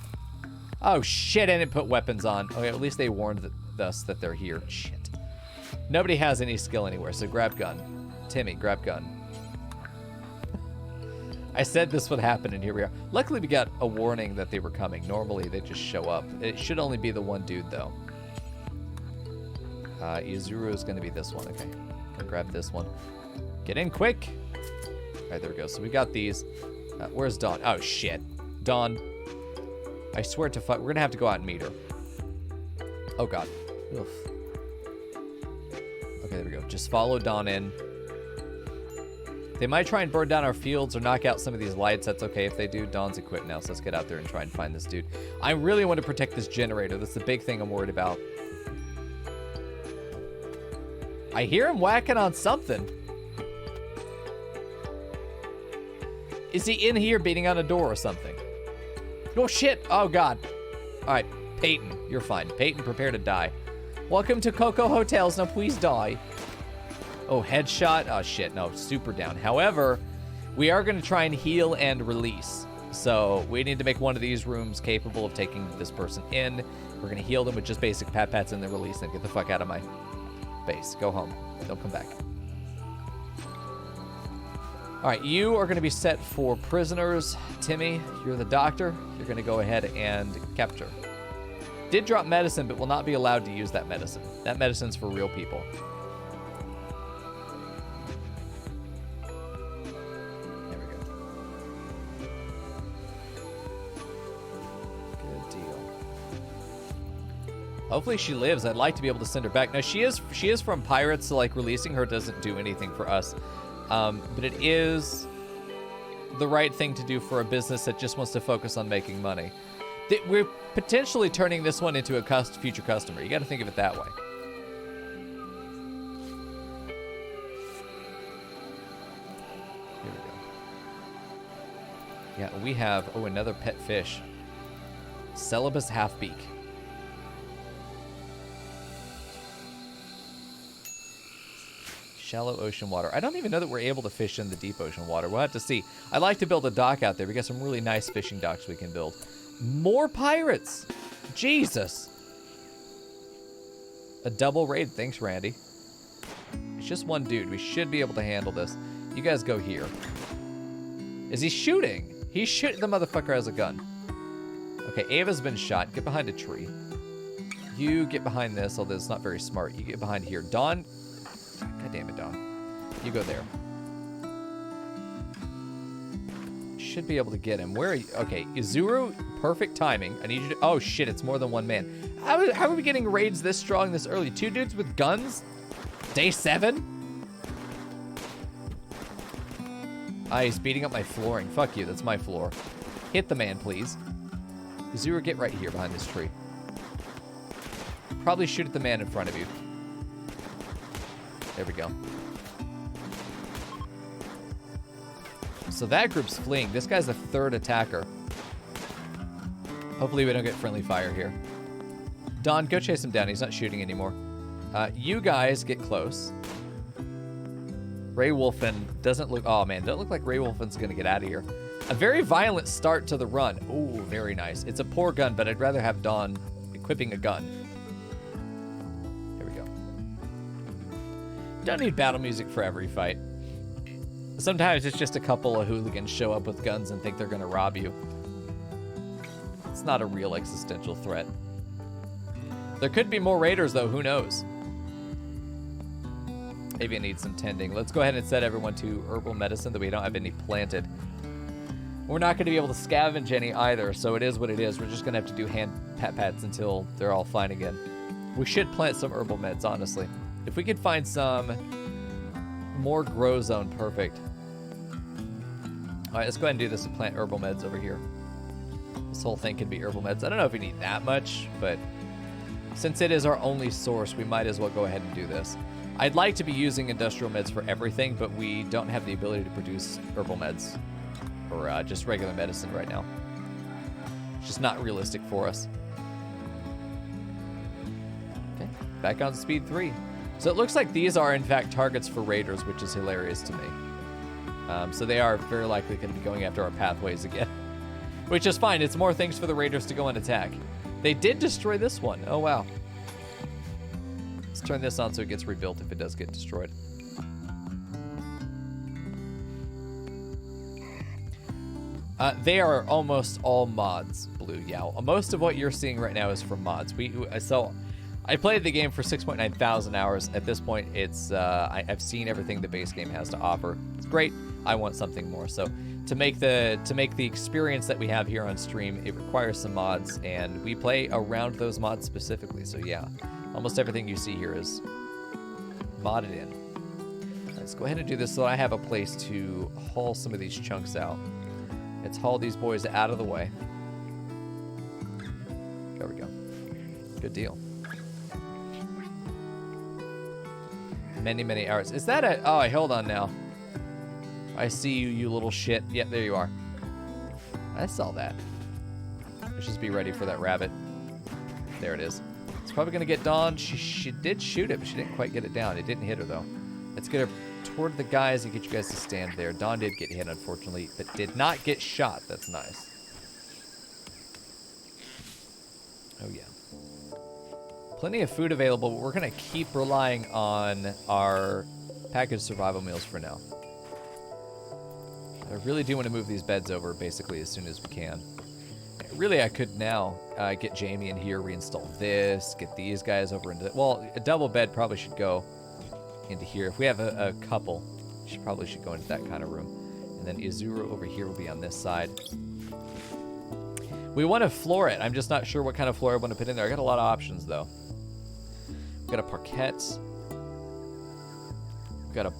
Oh shit! I didn't put weapons on. Okay, at least they warned us that they're here. Shit. Nobody has any skill anywhere, so grab gun. Timmy, grab gun. I said this would happen, and here we are. Luckily, we got a warning that they were coming. Normally, they just show up. It should only be the one dude, though. Izuru is going to be this one. Okay, I'll grab this one. Get in quick. All right, there we go. So we got these. Where's Dawn? Oh, shit. Dawn. I swear to fuck. We're going to have to go out and meet her. Oh, God. Oof. Okay, there we go. Just follow Dawn in. They might try and burn down our fields or knock out some of these lights. That's okay if they do. Dawn's equipped now, so let's get out there and try and find this dude. I really want to protect this generator. That's the big thing I'm worried about. I hear him whacking on something. Is he in here beating on a door or something? Oh, shit. Oh, God. All right, Peyton, you're fine. Peyton, prepare to die. Welcome to Coco Hotels. Now, please die. Oh, headshot. Oh, shit. No, super down. However, we are going to try and heal and release. So we need to make one of these rooms capable of taking this person in. We're going to heal them with just basic pat-pats and then release them. Get the fuck out of my base. Go home. Don't come back. All right, you are going to be set for prisoners. Timmy, you're the doctor. You're going to go ahead and capture. Did drop medicine, but will not be allowed to use that medicine. That medicine's for real people. Hopefully she lives. I'd like to be able to send her back. Now, she is from pirates, so, like, releasing her doesn't do anything for us. But it is the right thing to do for a business that just wants to focus on making money. We're potentially turning this one into a future customer. You got to think of it that way. Here we go. Yeah, we have, oh, another pet fish. Celebus half-beak. Shallow ocean water. I don't even know that we're able to fish in the deep ocean water. We'll have to see. I'd like to build a dock out there. We got some really nice fishing docks we can build. More pirates! Jesus! A double raid. Thanks, Randy. It's just one dude. We should be able to handle this. You guys go here. Is he shooting? He's shooting. The motherfucker has a gun. Okay, Ava's been shot. Get behind a tree. You get behind this, although it's not very smart. You get behind here. Dawn... God damn it, Dawn. You go there. Should be able to get him. Where are you? Okay, Izuru, perfect timing. I need you to... Oh, shit, it's more than one man. How are we getting raids this strong this early? 2 dudes with guns? Day 7? Ah, he's beating up my flooring. Fuck you, that's my floor. Hit the man, please. Izuru, get right here behind this tree. Probably shoot at the man in front of you. There we go. So that group's fleeing. This guy's the 3rd attacker. Hopefully we don't get friendly fire here. Don, go chase him down. He's not shooting anymore. You guys get close. Ray Wolfen doesn't look... Oh, man. Doesn't look like Ray Wolfen's going to get out of here. A very violent start to the run. Ooh, very nice. It's a poor gun, but I'd rather have Don equipping a gun. Don't need battle music for every fight. Sometimes it's just a couple of hooligans show up with guns and think they're gonna rob you. It's not a real existential threat. There could be more raiders though, who knows? Maybe it needs some tending. Let's go ahead and set everyone to herbal medicine that we don't have any planted. We're not gonna be able to scavenge any either, so it is what it is. We're just gonna have to do hand pat-pats until they're all fine again. We should plant some herbal meds, honestly. If we could find some more grow zone, perfect. All right, let's go ahead and do this and plant herbal meds over here. This whole thing could be herbal meds. I don't know if we need that much, but since it is our only source, we might as well go ahead and do this. I'd like to be using industrial meds for everything, but we don't have the ability to produce herbal meds or just regular medicine right now. It's just not realistic for us. back on speed 3. So it looks like these are, in fact, targets for raiders, which is hilarious to me. So they are very likely going to be going after our pathways again. Which is fine. It's more things for the raiders to go and attack. They did destroy this one. Oh, wow. Let's turn this on so it gets rebuilt if it does get destroyed. They are almost all mods, Blue. Yeah, most of what you're seeing right now is from mods. So I played the game for 6.9 thousand hours. At this point, it's I've seen everything the base game has to offer. It's great. I want something more. So to make the experience that we have here on stream, it requires some mods, and we play around those mods specifically. So yeah, almost everything you see here is modded in. Let's go ahead and do this so I have a place to haul some of these chunks out. Let's haul these boys out of the way. There we go. Good deal. Many hours. Is that a... Oh, hold on now. I see you, you little shit. Yep, there you are. I saw that. Let's just be ready for that rabbit. There it is. It's probably going to get Dawn. She did shoot it, but she didn't quite get it down. It didn't hit her, though. Let's get her toward the guys and get you guys to stand there. Dawn did get hit, unfortunately, but did not get shot. That's nice. Oh, yeah. Plenty of food available, but we're going to keep relying on our packaged survival meals for now. I really do want to move these beds over basically as soon as we can. Really, I could now get Jamie in here, reinstall this, get these guys over into... Well, a double bed probably should go into here. If we have a couple, probably should go into that kind of room. And then Izuru over here will be on this side. We want to floor it. I'm just not sure what kind of floor I want to put in there. I got a lot of options, though. We've got a parquet.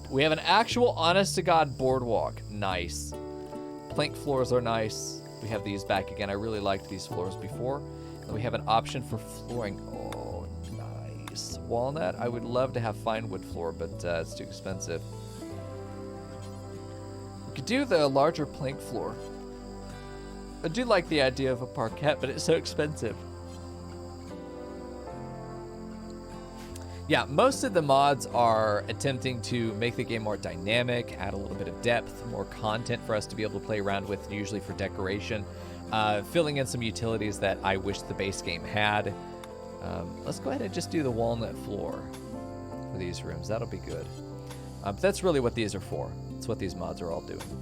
We have an actual honest-to-God boardwalk. Nice. Plank floors are nice. We have these back again. I really liked these floors before. And we have an option for flooring. Oh, nice. Walnut. I would love to have fine wood floor, but it's too expensive. We could do the larger plank floor. I do like the idea of a parquet, but it's so expensive. Yeah, most of the mods are attempting to make the game more dynamic, add a little bit of depth, more content for us to be able to play around with, usually for decoration, filling in some utilities that I wish the base game had. Let's go ahead and just do the walnut floor for these rooms. That'll be good. But that's really what these are for. That's what these mods are all doing.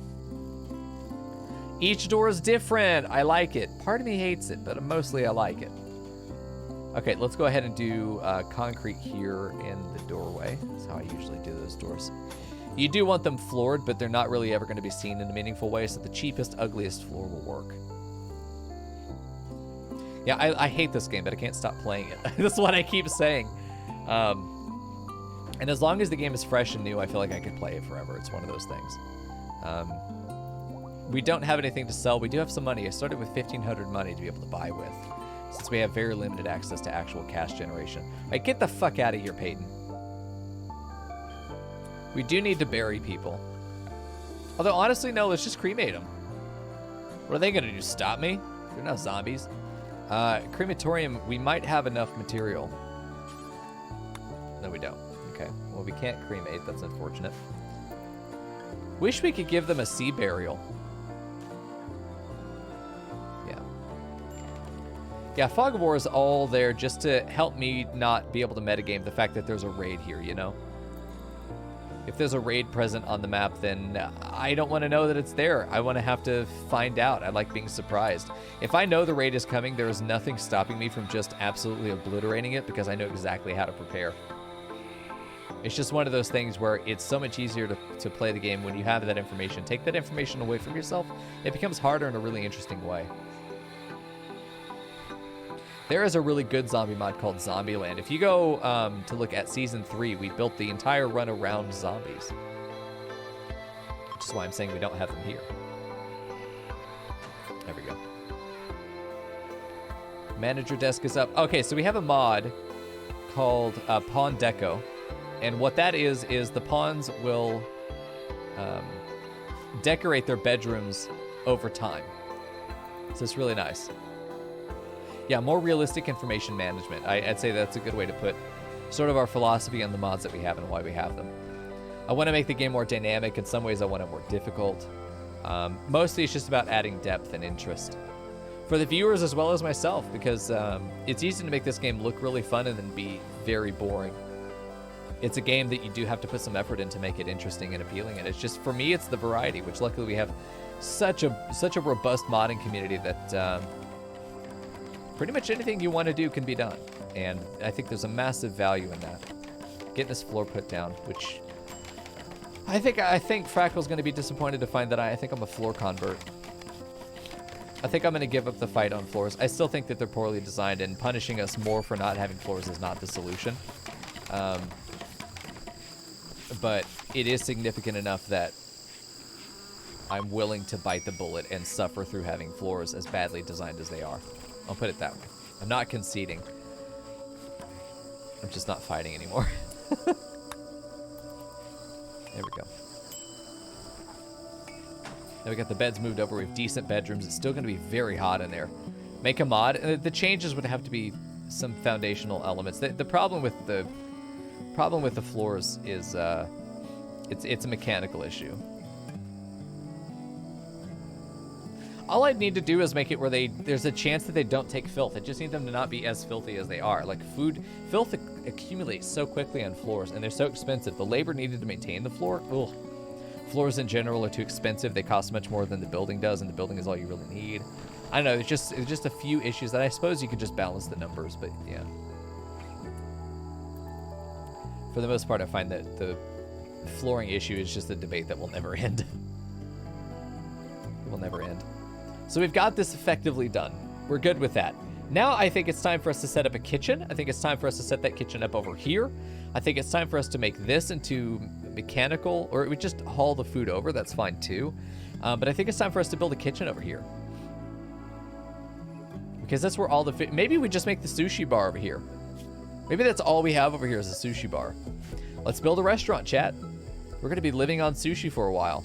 Each door is different. I like it. Part of me hates it, but mostly I like it. Okay, let's go ahead and do concrete here in the doorway. That's how I usually do those doors. You do want them floored, but they're not really ever going to be seen in a meaningful way, so the cheapest, ugliest floor will work. Yeah, I hate this game, but I can't stop playing it. That's what I keep saying. And as long as the game is fresh and new, I feel like I could play it forever. It's one of those things. We don't have anything to sell. We do have some money. I started with 1,500 money to be able to buy with, since we have very limited access to actual cash generation. All right, get the fuck out of here, Peyton. We do need to bury people. Although, honestly, no, let's just cremate them. What are they going to do, stop me? They're not zombies. Crematorium, we might have enough material. No, we don't. Okay, well, we can't cremate. That's unfortunate. Wish we could give them a sea burial. Yeah, Fog of War is all there just to help me not be able to metagame the fact that there's a raid here, you know? If there's a raid present on the map, then I don't want to know that it's there. I want to have to find out. I like being surprised. If I know the raid is coming, there is nothing stopping me from just absolutely obliterating it because I know exactly how to prepare. It's just one of those things where it's so much easier to play the game when you have that information. Take that information away from yourself, it becomes harder in a really interesting way. There is a really good zombie mod called Zombieland. If you go to look at Season 3, we built the entire run around zombies. Which is why I'm saying we don't have them here. There we go. Manager desk is up. Okay, so we have a mod called Pawn Deco. And what that is the pawns will decorate their bedrooms over time. So it's really nice. Yeah, more realistic information management. I'd say that's a good way to put sort of our philosophy on the mods that we have and why we have them. I want to make the game more dynamic. In some ways, I want it more difficult. Mostly, it's just about adding depth and interest for the viewers as well as myself, because it's easy to make this game look really fun and then be very boring. It's a game that you do have to put some effort in to make it interesting and appealing, and it's just, for me, it's the variety, which luckily we have such a robust modding community that pretty much anything you want to do can be done, and I think there's a massive value in that. Getting this floor put down, which I think Fractal's going to be disappointed to find that I think I'm a floor convert. I think I'm going to give up the fight on floors. I still think that they're poorly designed, and punishing us more for not having floors is not the solution. But it is significant enough that I'm willing to bite the bullet and suffer through having floors as badly designed as they are. I'll put it that way. I'm not conceding. I'm just not fighting anymore. There we go. Now we got the beds moved over. We have decent bedrooms. It's still going to be very hot in there. Make a mod. The changes would have to be some foundational elements. The problem with the floors is it's a mechanical issue. All I'd need to do is make it where there's a chance that they don't take filth. I just need them to not be as filthy as they are. Like filth accumulates so quickly on floors, and they're so expensive. The labor needed to maintain the floor, ugh. Floors in general are too expensive. They cost much more than the building does, and the building is all you really need. I don't know, it's just a few issues that I suppose you could just balance the numbers, but yeah. For the most part, I find that the flooring issue is just a debate that will never end. It will never end. So we've got this effectively done. We're good with that. Now I think it's time for us to set up a kitchen. I think it's time for us to set that kitchen up over here. I think it's time for us to make this into mechanical, or we just haul the food over. That's fine too. But I think it's time for us to build a kitchen over here. Because that's where all the food, maybe we just make the sushi bar over here. Maybe that's all we have over here is a sushi bar. Let's build a restaurant, chat. We're going to be living on sushi for a while.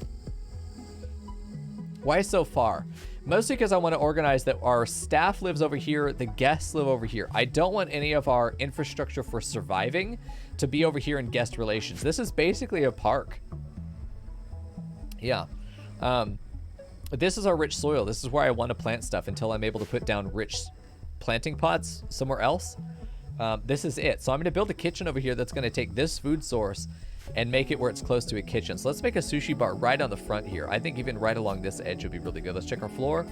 Why so far? Mostly because I want to organize that our staff lives over here, the guests live over here. I don't want any of our infrastructure for surviving to be over here in guest relations. This is basically a park. Yeah. This is our rich soil. This is where I want to plant stuff until I'm able to put down rich planting pots somewhere else. This is it. So I'm going to build a kitchen over here that's going to take this food source and make it where it's close to a kitchen. So let's make a sushi bar right on the front here. I think even right along this edge would be really good. Let's check our floor.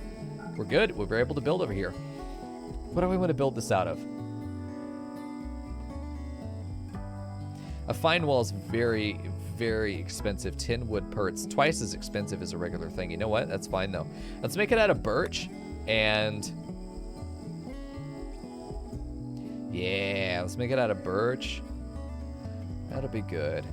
We're good. We're able to build over here. What do we want to build this out of? A fine wall is very, very expensive. 10 wood perts, twice as expensive as a regular thing. You know what? That's fine though. Let's make it out of birch and... yeah, let's make it out of birch. That'll be good.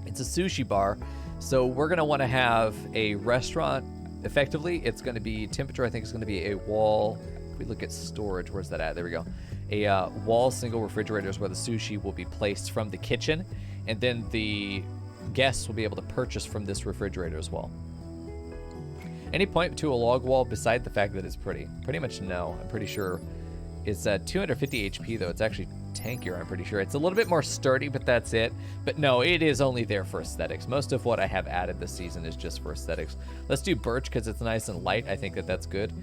It's a sushi bar, so we're going to want to have a restaurant. Effectively, it's going to be temperature. I think it's going to be a wall. If we look at storage, where's that at? There we go. A wall single refrigerator is where the sushi will be placed from the kitchen, and then the guests will be able to purchase from this refrigerator as well. Any point to a log wall beside the fact that it's pretty? Pretty much no. I'm pretty sure it's 250 HP though. It's actually tankier, I'm pretty sure. It's a little bit more sturdy, but that's it. But no, it is only there for aesthetics. Most of what I have added this season is just for aesthetics. Let's do birch because it's nice and light. I think that that's good.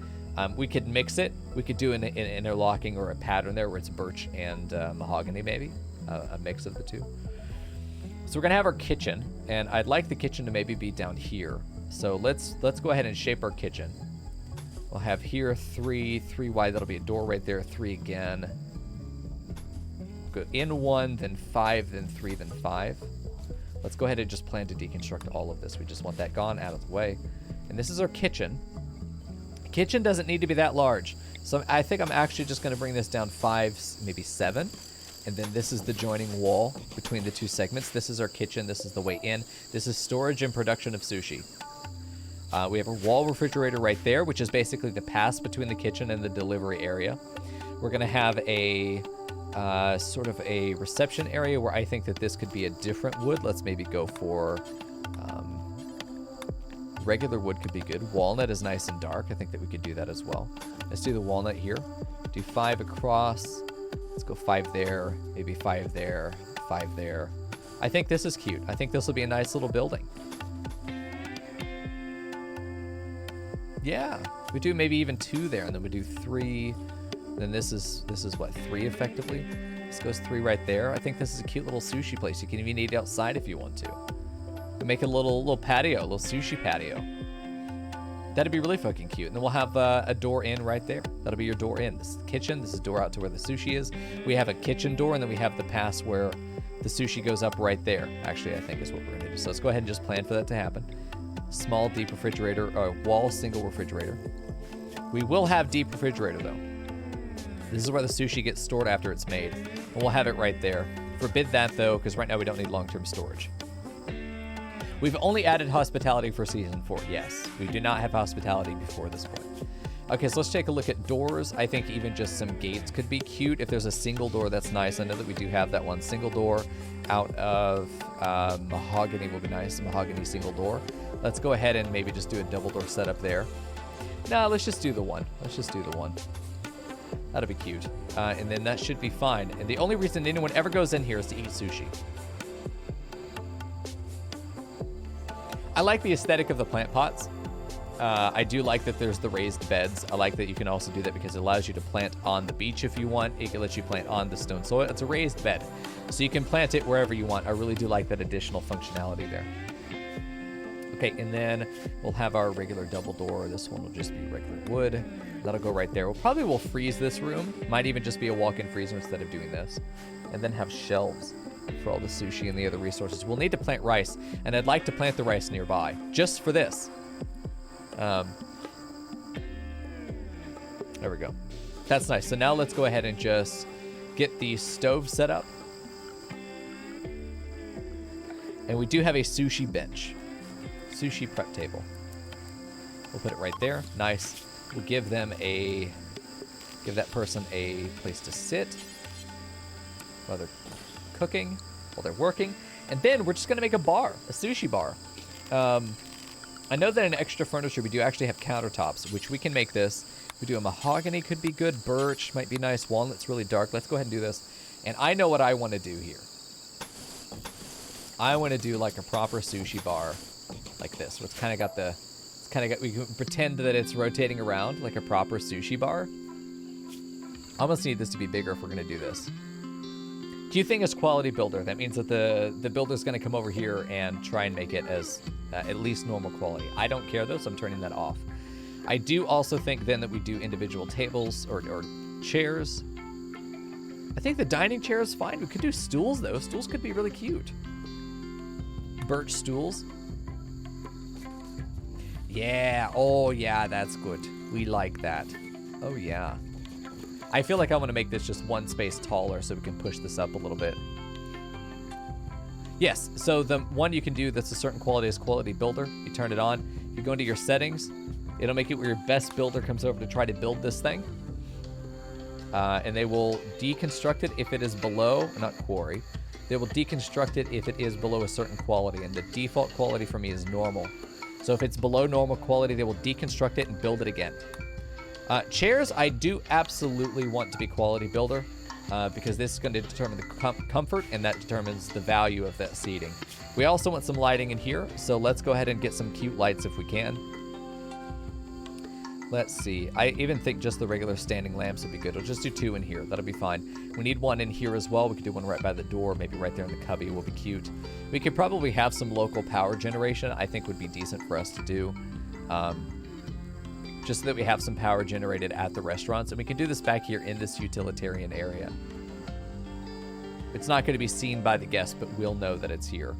We could mix it. We could do an interlocking or a pattern there where it's birch and mahogany maybe. A mix of the two. So we're gonna have our kitchen, and I'd like the kitchen to maybe be down here. So let's go ahead and shape our kitchen. We'll have here 3 wide. That'll be a door right there. 3 again. Go in 1, then 5, then 3, then 5. Let's go ahead and just plan to deconstruct all of this. We just want that gone out of the way. And this is our kitchen. The kitchen doesn't need to be that large. So I think I'm actually just going to bring this down 5, maybe 7. And then this is the joining wall between the two segments. This is our kitchen. This is the way in. This is storage and production of sushi. We have a wall refrigerator right there, which is basically the pass between the kitchen and the delivery area. We're going to have a sort of a reception area where I think that this could be a different wood. Let's maybe go for regular wood could be good. Walnut is nice and dark. I think that we could do that as well. Let's do the walnut here. Do 5 across. Let's go 5 there, maybe 5 there, 5 there. I think this is cute. I think this will be a nice little building. Yeah, we do maybe even 2 there, and then we do 3. Then this is what, 3 effectively? This goes 3 right there. I think this is a cute little sushi place. You can even eat outside if you want to. Make a little patio, a little sushi patio. That'd be really fucking cute. And then we'll have a door in right there. That'll be your door in. This is the kitchen. This is door out to where the sushi is. We have a kitchen door, and then we have the pass where the sushi goes up right there. Actually, I think is what we're gonna do. So let's go ahead and just plan for that to happen. Small deep refrigerator, or wall single refrigerator. We will have deep refrigerator though. This is where the sushi gets stored after it's made. And we'll have it right there. Forbid that though, because right now we don't need long-term storage. We've only added hospitality for season 4. Yes, we do not have hospitality before this point. Okay, so let's take a look at doors. I think even just some gates could be cute. If there's a single door, that's nice. I know that we do have that one single door out of mahogany will be nice. A mahogany single door. Let's go ahead and maybe just do a double door setup there. No, let's just do the one. Let's just do the one. That'll be cute. And then that should be fine. And the only reason anyone ever goes in here is to eat sushi. I like the aesthetic of the plant pots. I do like that there's the raised beds. I like that you can also do that because it allows you to plant on the beach if you want. It can let you plant on the stone soil. It's a raised bed, so you can plant it wherever you want. I really do like that additional functionality there. Okay, and then we'll have our regular double door. This one will just be regular wood. That'll go right there. We'll freeze this room. Might even just be a walk-in freezer instead of doing this. And then have shelves for all the sushi and the other resources. We'll need to plant rice, and I'd like to plant the rice nearby, just for this. There we go. That's nice. So now let's go ahead and just get the stove set up. And we do have a sushi bench. Sushi prep table. We'll put it right there. Nice. We'll give that person a place to sit while they're cooking, while they're working. And then we're just going to make a bar, a sushi bar. I know that in extra furniture we do actually have countertops, which we can make this. We do a mahogany, could be good. Birch might be nice. Walnut's really dark. Let's go ahead and do this. And I know what I want to do here. I want to do like a proper sushi bar like this. So it's kind of got we can pretend that it's rotating around like a proper sushi bar. I almost need this to be bigger if we're going to do this. Key thing is quality builder. That means that the builder's going to come over here and try and make it as at least normal quality. I don't care though, so I'm turning that off. I do also think then that we do individual tables or chairs. I think the dining chair is fine. We could do stools though. Stools could be really cute. Birch stools. Yeah. Oh yeah, that's good. We like that. Oh yeah. I feel like I want to make this just one space taller so we can push this up a little bit. Yes, so the one you can do that's a certain quality is quality builder. You turn it on, you go into your settings, it'll make it where your best builder comes over to try to build this thing. And they will deconstruct it if it is below, not quarry, they will deconstruct it if it is below a certain quality, and the default quality for me is normal. So if it's below normal quality, they will deconstruct it and build it again. Chairs, I do absolutely want to be quality builder because this is going to determine the comfort, and that determines the value of that seating. We also want some lighting in here, so let's go ahead and get some cute lights if we can. Let's see. I even think just the regular standing lamps would be good. We'll just do 2 in here. That'll be fine. We need one in here as well. We could do one right by the door, maybe right there in the cubby will be cute. We could probably have some local power generation. I think would be decent for us to do. Just so that we have some power generated at the restaurants. And we can do this back here in this utilitarian area. It's not going to be seen by the guests, but we'll know that it's here.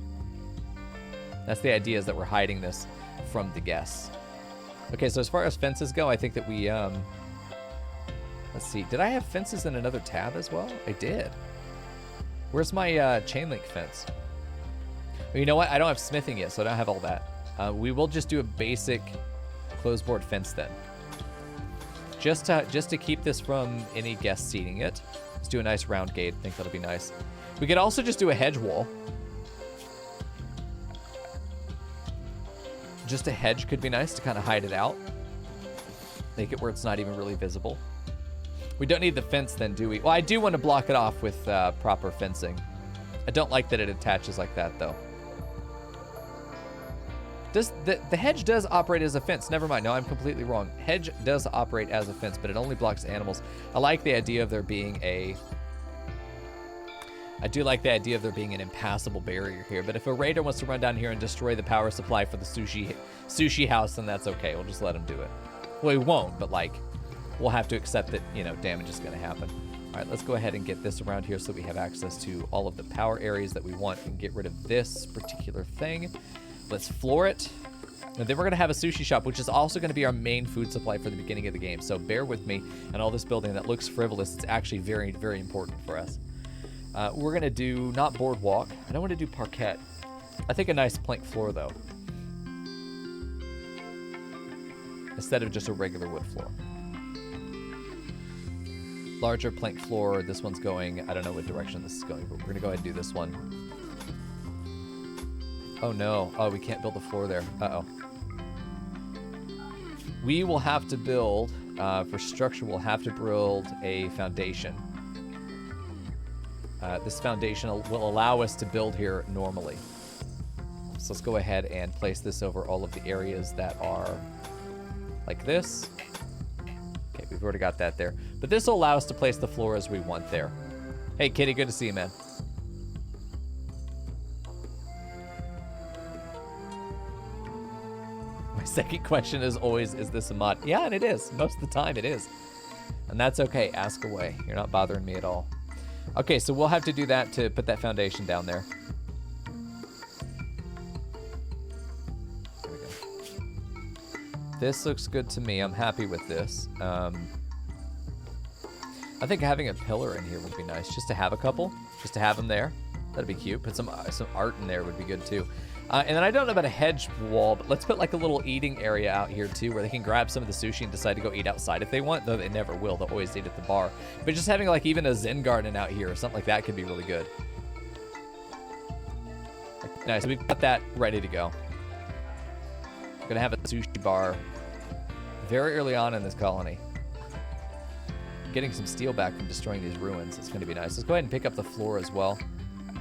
That's the idea, is that we're hiding this from the guests. Okay, so as far as fences go, I think that we, let's see. Did I have fences in another tab as well? I did. Where's my chain link fence? Well, you know what? I don't have smithing yet, so I don't have all that. We will just do a basic closed board fence then. Just to keep this from any guests seating it. Let's do a nice round gate. I think that'll be nice. We could also just do a hedge wall. Just a hedge could be nice to kind of hide it out. Make it where it's not even really visible. We don't need the fence then, do we? Well, I do want to block it off with proper fencing. I don't like that it attaches like that, though. Does the hedge does operate as a fence? Never mind. No, I'm completely wrong. Hedge does operate as a fence, but it only blocks animals. I like the idea of there being a... I do like the idea of there being an impassable barrier here, but if a raider wants to run down here and destroy the power supply for the sushi house, then that's okay. We'll just let him do it. Well, he won't, but like, we'll have to accept that, you know, damage is going to happen. All right, let's go ahead and get this around here so we have access to all of the power areas that we want and get rid of this particular thing. Let's floor it. And then we're going to have a sushi shop, which is also going to be our main food supply for the beginning of the game. So bear with me. And all this building that looks frivolous, it's actually very, very important for us. We're going to do not boardwalk. I don't want to do parquet. I think a nice plank floor, though. Instead of just a regular wood floor. Larger plank floor. This one's going, I don't know what direction this is going, but we're going to go ahead and do this one. Oh, no. Oh, we can't build the floor there. Uh-oh. We will have to build, for structure, we'll have to build a foundation. This foundation will allow us to build here normally. So let's go ahead and place this over all of the areas that are like this. Okay, we've already got that there. But this will allow us to place the floor as we want there. Hey, Kitty, good to see you, man. My second question is always, is this a mod? Yeah, and it is. Most of the time it is. And that's okay. Ask away. You're not bothering me at all. Okay, so we'll have to do that to put that foundation down there. There we go. This looks good to me. I'm happy with this. I think having a pillar in here would be nice. Just to have a couple. Just to have them there. That'd be cute. Put some art in there would be good too. And then I don't know about a hedge wall, but let's put like a little eating area out here too, where they can grab some of the sushi and decide to go eat outside if they want, though they never will. They'll always eat at the bar. But just having like even a Zen garden out here or something like that could be really good. Nice, we've got that ready to go. We're gonna have a sushi bar very early on in this colony. Getting some steel back from destroying these ruins. It's gonna be nice. Let's go ahead and pick up the floor as well.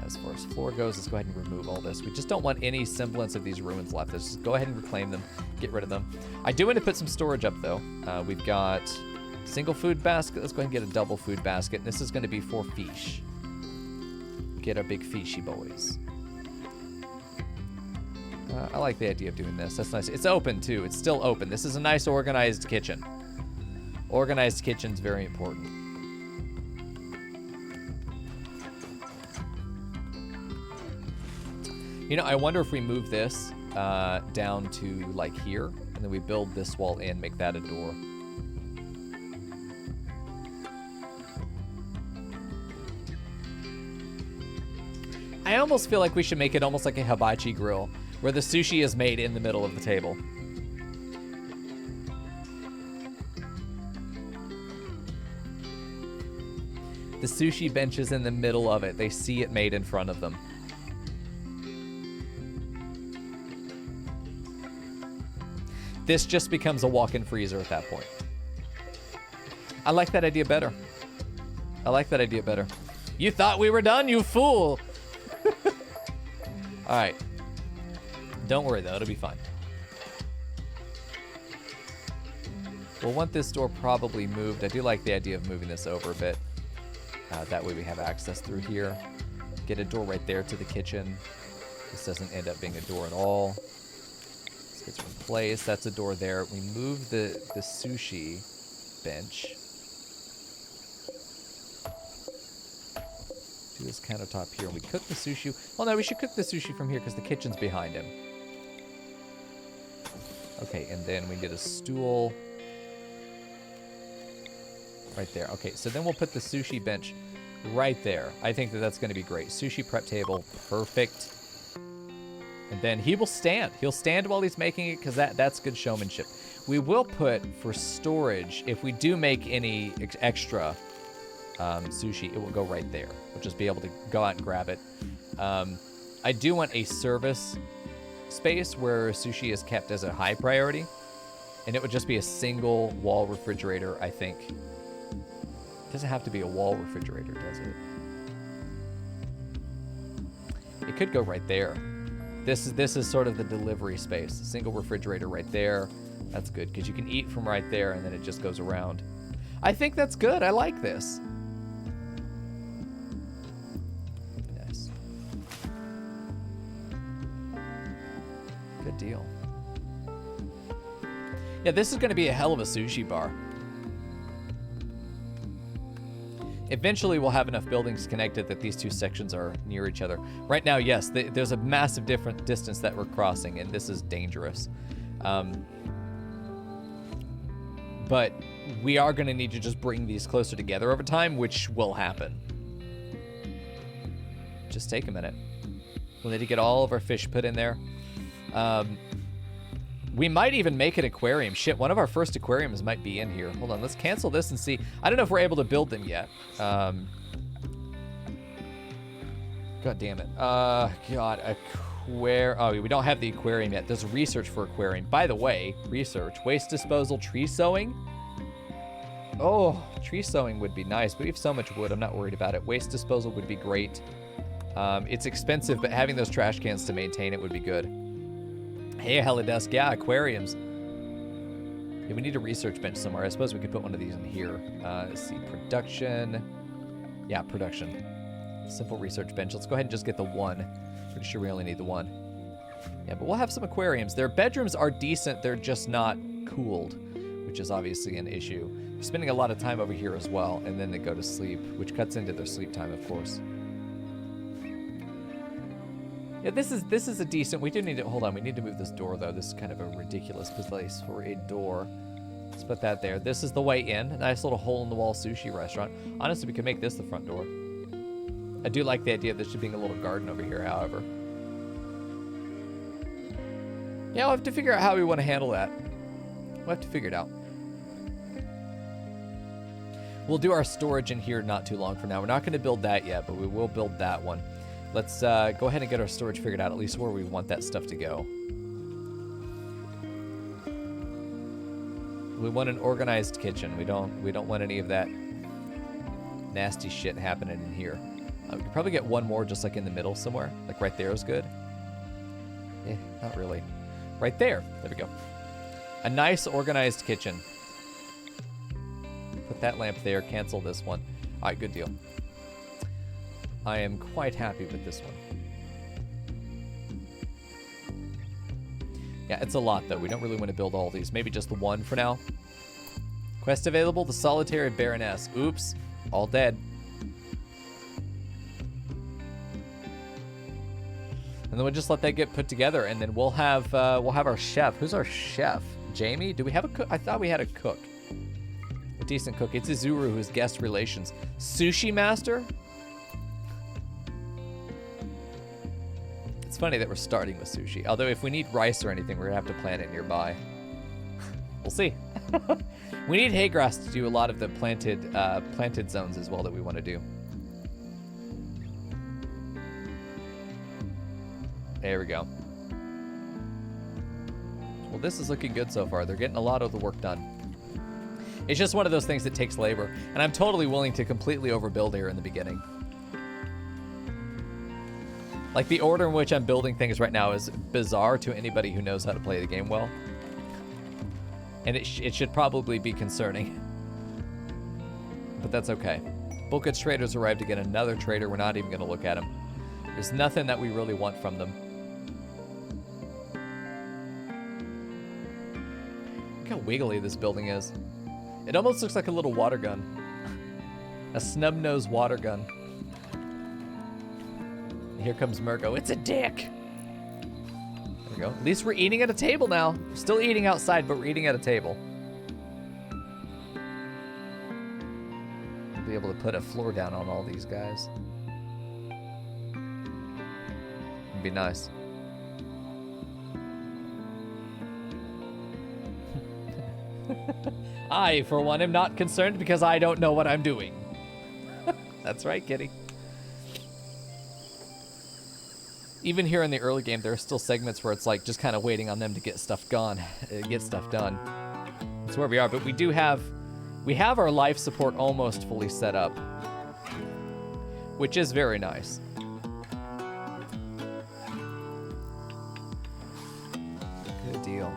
As far as floor goes, let's go ahead and remove all this. We just don't want any semblance of these ruins left. Let's just go ahead and reclaim them, get rid of them. I do want to put some storage up, though. We've got single food basket. Let's go ahead and get a double food basket. This is going to be for fish. Get our big fishy boys. I like the idea of doing this. That's nice. It's open, too. It's still open. This is a nice organized kitchen. Organized kitchen's very important. You know, I wonder if we move this down to like here, and then we build this wall in, make that a door. I almost feel like we should make it almost like a hibachi grill, where the sushi is made in the middle of the table. The sushi bench is in the middle of it. They see it made in front of them. This just becomes a walk-in freezer at that point. I like that idea better. I like that idea better. You thought we were done, you fool! Alright. Don't worry, though. It'll be fine. We'll want this door probably moved. I do like the idea of moving this over a bit. That way we have access through here. Get a door right there to the kitchen. This doesn't end up being a door at all. This gets replaced. That's a door there. We move the sushi bench. Do this countertop here. And we cook the sushi. Well, no, we should cook the sushi from here because the kitchen's behind him. Okay, and then we get a stool right there. Okay, so then we'll put the sushi bench right there. I think that that's going to be great. Sushi prep table, perfect. And then he will stand. He'll stand while he's making it because that's good showmanship. We will put for storage, if we do make any extra sushi, it will go right there. We'll just be able to go out and grab it. I do want a service space where sushi is kept as a high priority. And it would just be a single wall refrigerator, I think. Doesn't have to be a wall refrigerator, does it? It could go right there. This is sort of the delivery space. A single refrigerator right there. That's good because you can eat from right there and then it just goes around. I think that's good. I like this. Nice. Good deal. Yeah, this is going to be a hell of a sushi bar. Eventually, we'll have enough buildings connected that these two sections are near each other. Right now, yes, there's a massive different distance that we're crossing, and this is dangerous. But we are going to need to just bring these closer together over time, which will happen. Just take a minute. We'll need to get all of our fish put in there. We might even make an aquarium. Shit, one of our first aquariums might be in here. Hold on, let's cancel this and see. I don't know if we're able to build them yet. God damn it. God, oh, we don't have the aquarium yet. There's research for aquarium. By the way, research. Waste disposal, tree sowing. Oh, tree sowing would be nice, but we have so much wood, I'm not worried about it. Waste disposal would be great. It's expensive, but having those trash cans to maintain it would be good. Hey, Helidesk, yeah, aquariums. Yeah, we need a research bench somewhere. I suppose we could put one of these in here. Let's see, production. Yeah, production. Simple research bench. Let's go ahead and just get the one. Pretty sure we only need the one. Yeah, but we'll have some aquariums. Their bedrooms are decent. They're just not cooled, which is obviously an issue. They're spending a lot of time over here as well, and then they go to sleep, which cuts into their sleep time, of course. Yeah, this is a decent. We do need to hold on. We need to move this door though. This is kind of a ridiculous place for a door. Let's put that there. This is the way in. A nice little hole in the wall sushi restaurant. Honestly, we could make this the front door. I do like the idea of there should being a little garden over here, however. Yeah, we'll have to figure out how we want to handle that. We'll have to figure it out. We'll do our storage in here not too long from now. We're not going to build that yet, but we will build that one. Let's go ahead and get our storage figured out, at least where we want that stuff to go. We want an organized kitchen. We don't want any of that nasty shit happening in here. We could probably get one more just like in the middle somewhere. Like right there is good. Eh, not really. Right there. There we go. A nice organized kitchen. Put that lamp there. Cancel this one. All right, good deal. I am quite happy with this one. Yeah, it's a lot, though. We don't really want to build all these. Maybe just the one for now. Quest available, the Solitary Baroness. Oops, all dead. And then we'll just let that get put together, and then we'll have our chef. Who's our chef? Jamie? Do we have a cook? I thought we had a cook. A decent cook. It's Izuru, who's guest relations. Sushi master? It's funny that we're starting with sushi. Although if we need rice or anything, we're gonna have to plant it nearby. We'll see. We need hay grass to do a lot of the planted zones as well that we want to do. There we go. Well, this is looking good so far. They're getting a lot of the work done. It's just one of those things that takes labor, and I'm totally willing to completely overbuild here in the beginning. Like, the order in which I'm building things right now is bizarre to anybody who knows how to play the game well. And it should probably be concerning. But that's okay. Bulk Goods traders arrived again. Another trader. We're not even going to look at him. There's nothing that we really want from them. Look how wiggly this building is. It almost looks like a little water gun. A snub-nosed water gun. Here comes Murgo. It's a dick. There we go. At least we're eating at a table now. We're still eating outside, but we're eating at a table. We'll be able to put a floor down on all these guys. It'd be nice. I, for one, am not concerned because I don't know what I'm doing. That's right, kitty. Even here in the early game, there are still segments where it's like just kind of waiting on them to get stuff done. That's where we are, but we do have We have our life support almost fully set up, which is very nice. Good deal.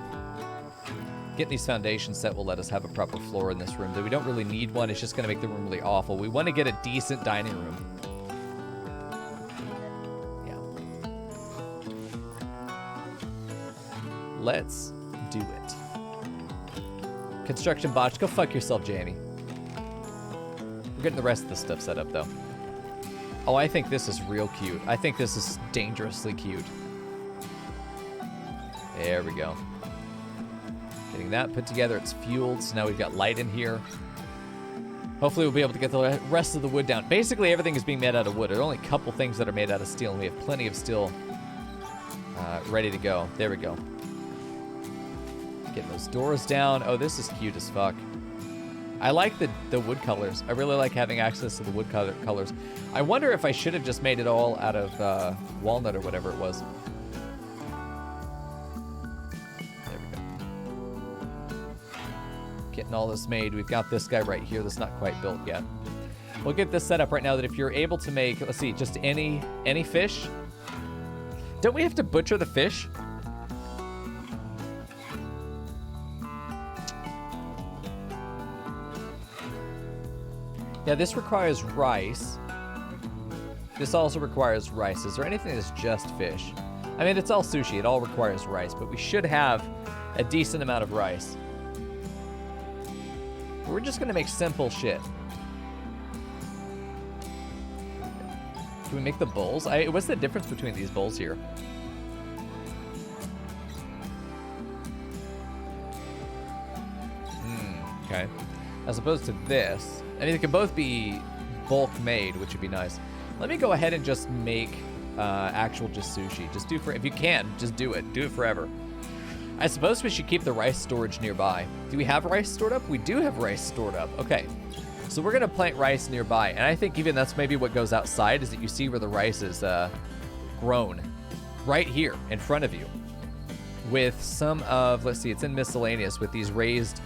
Getting these foundations set will let us have a proper floor in this room, though we don't really need one. It's just going to make the room really awful. We want to get a decent dining room. Yeah. Let's do it. Construction botch. Go fuck yourself, Jamie. We're getting the rest of the stuff set up, though. Oh, I think this is real cute. I think this is dangerously cute. There we go. Getting that put together. It's fueled, so now we've got light in here. Hopefully we'll be able to get the rest of the wood down. Basically, everything is being made out of wood. There are only a couple things that are made out of steel, and we have plenty of steel ready to go. There we go. Getting those doors down. Oh, this is cute as fuck. I like the wood colors. I really like having access to the wood colors. I wonder if I should have just made it all out of walnut or whatever it was. Getting all this made. We've got this guy right here that's not quite built yet. We'll get this set up right now that if you're able to make, let's see, just any fish. Don't we have to butcher the fish? Yeah, this requires rice. This also requires rice. Is there anything that's just fish? I mean, it's all sushi. It all requires rice, but we should have a decent amount of rice. We're just going to make simple shit. Can we make the bowls? What's the difference between these bowls here? Okay. As opposed to this. I mean, it can both be bulk made, which would be nice. Let me go ahead and just make actual just sushi. Just do if you can, just do it. Do it forever. I suppose we should keep the rice storage nearby. Do we have rice stored up? We do have rice stored up. Okay. So we're going to plant rice nearby. And I think even that's maybe what goes outside is that you see where the rice is grown. Right here in front of you. With some of, let's see, it's in miscellaneous with these raised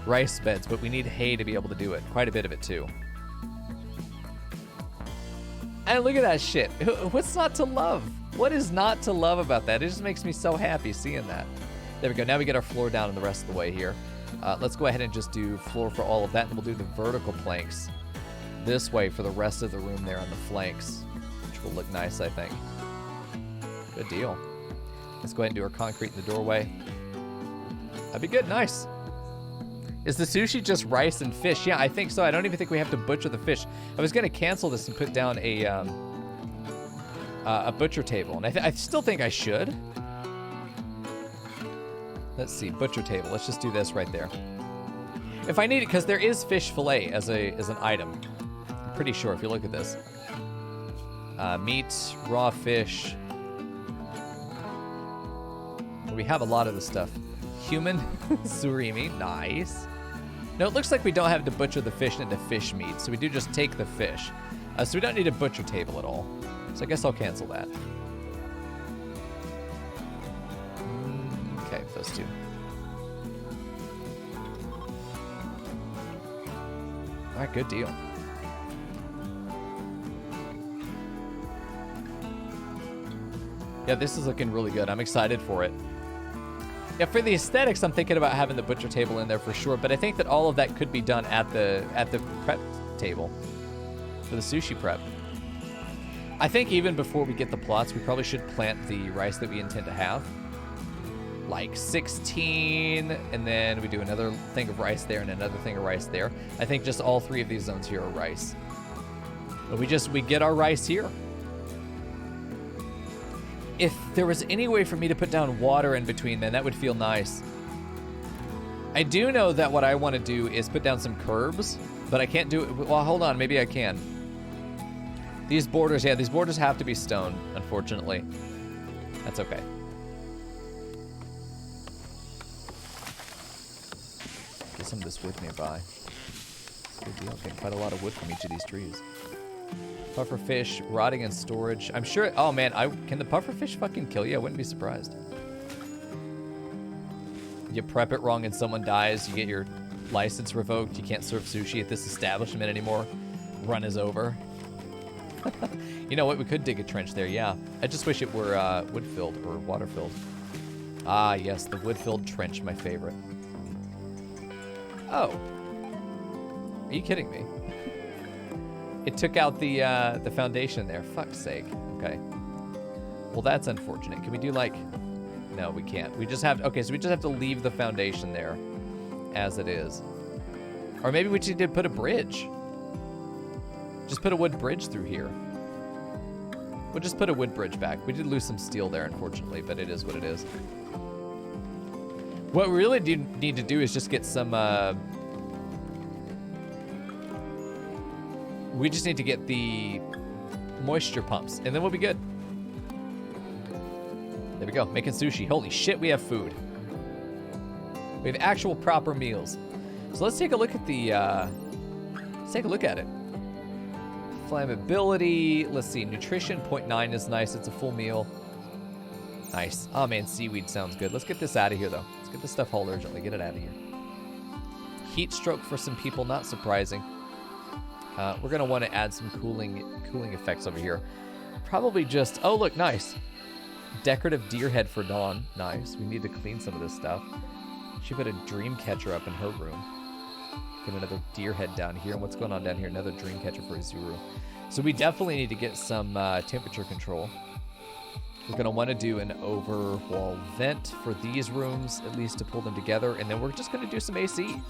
rice beds. But we need hay to be able to do it. Quite a bit of it too. And look at that shit. What's not to love? What is not to love about that? It just makes me so happy seeing that. There we go. Now we get our floor down in the rest of the way here. Let's go ahead and just do floor for all of that, and we'll do the vertical planks this way for the rest of the room there on the flanks, which will look nice, I think. Good deal. Let's go ahead and do our concrete in the doorway. That'd be good. Nice. Is the sushi just rice and fish? Yeah, I think so. I don't even think we have to butcher the fish. I was going to cancel this and put down a butcher table, and I still think I should. Let's see, butcher table. Let's just do this right there. If I need it, because there is fish fillet as an item. I'm pretty sure if you look at this. Meat, raw fish. We have a lot of this stuff. Human surimi, nice. No, it looks like we don't have to butcher the fish into fish meat, so we do just take the fish. So we don't need a butcher table at all. So I guess I'll cancel that. Okay, those two. All right, good deal. Yeah, this is looking really good. I'm excited for it. Yeah, for the aesthetics, I'm thinking about having the butcher table in there for sure, but I think that all of that could be done at the prep table for the sushi prep. I think even before we get the plots, we probably should plant the rice that we intend to have. Like 16, and then we do another thing of rice there and another thing of rice there. I think just all three of these zones here are rice. But we get our rice here. If there was any way for me to put down water in between, then that would feel nice. I do know that what I want to do is put down some curbs, but I can't do it. Well, hold on, maybe I can. These borders, yeah, these borders have to be stone, unfortunately. That's okay. Get some of this wood nearby. It's a good deal. Getting quite a lot of wood from each of these trees. Puffer fish, rotting in storage. I'm sure, oh man, can the puffer fish fucking kill you? I wouldn't be surprised. You prep it wrong and someone dies, you get your license revoked. You can't serve sushi at this establishment anymore. Run is over. You know what? We could dig a trench there, yeah. I just wish it were wood-filled or water-filled. Ah, yes, the wood-filled trench, my favorite. Oh. Are you kidding me? It took out the foundation there. Fuck's sake. Okay. Well, that's unfortunate. Can we do, like... No, we can't. We just have... Okay, so we just have to leave the foundation there as it is. Or maybe we just did put a bridge. Just put a wood bridge through here. We'll just put a wood bridge back. We did lose some steel there, unfortunately, but it is what it is. What we really do need to do is just get some... we just need to get the moisture pumps, and then we'll be good. There we go, making sushi. Holy shit, we have food. We have actual proper meals. So let's take a look at the, let's take a look at it. Flammability, let's see, nutrition, 0.9 is nice, it's a full meal. Nice. Oh man, seaweed sounds good. Let's get this out of here though. Let's get this stuff hauled urgently, get it out of here. Heat stroke for some people, not surprising. We're gonna wanna add some cooling effects over here. Probably just, oh look, nice. Decorative deer head for Dawn, nice. We need to clean some of this stuff. She put a dream catcher up in her room. Get another deer head down here. And what's going on down here? Another dream catcher for Izuru. So we definitely need to get some temperature control. We're going to want to do an overwall vent for these rooms, at least to pull them together. And then we're just going to do some AC.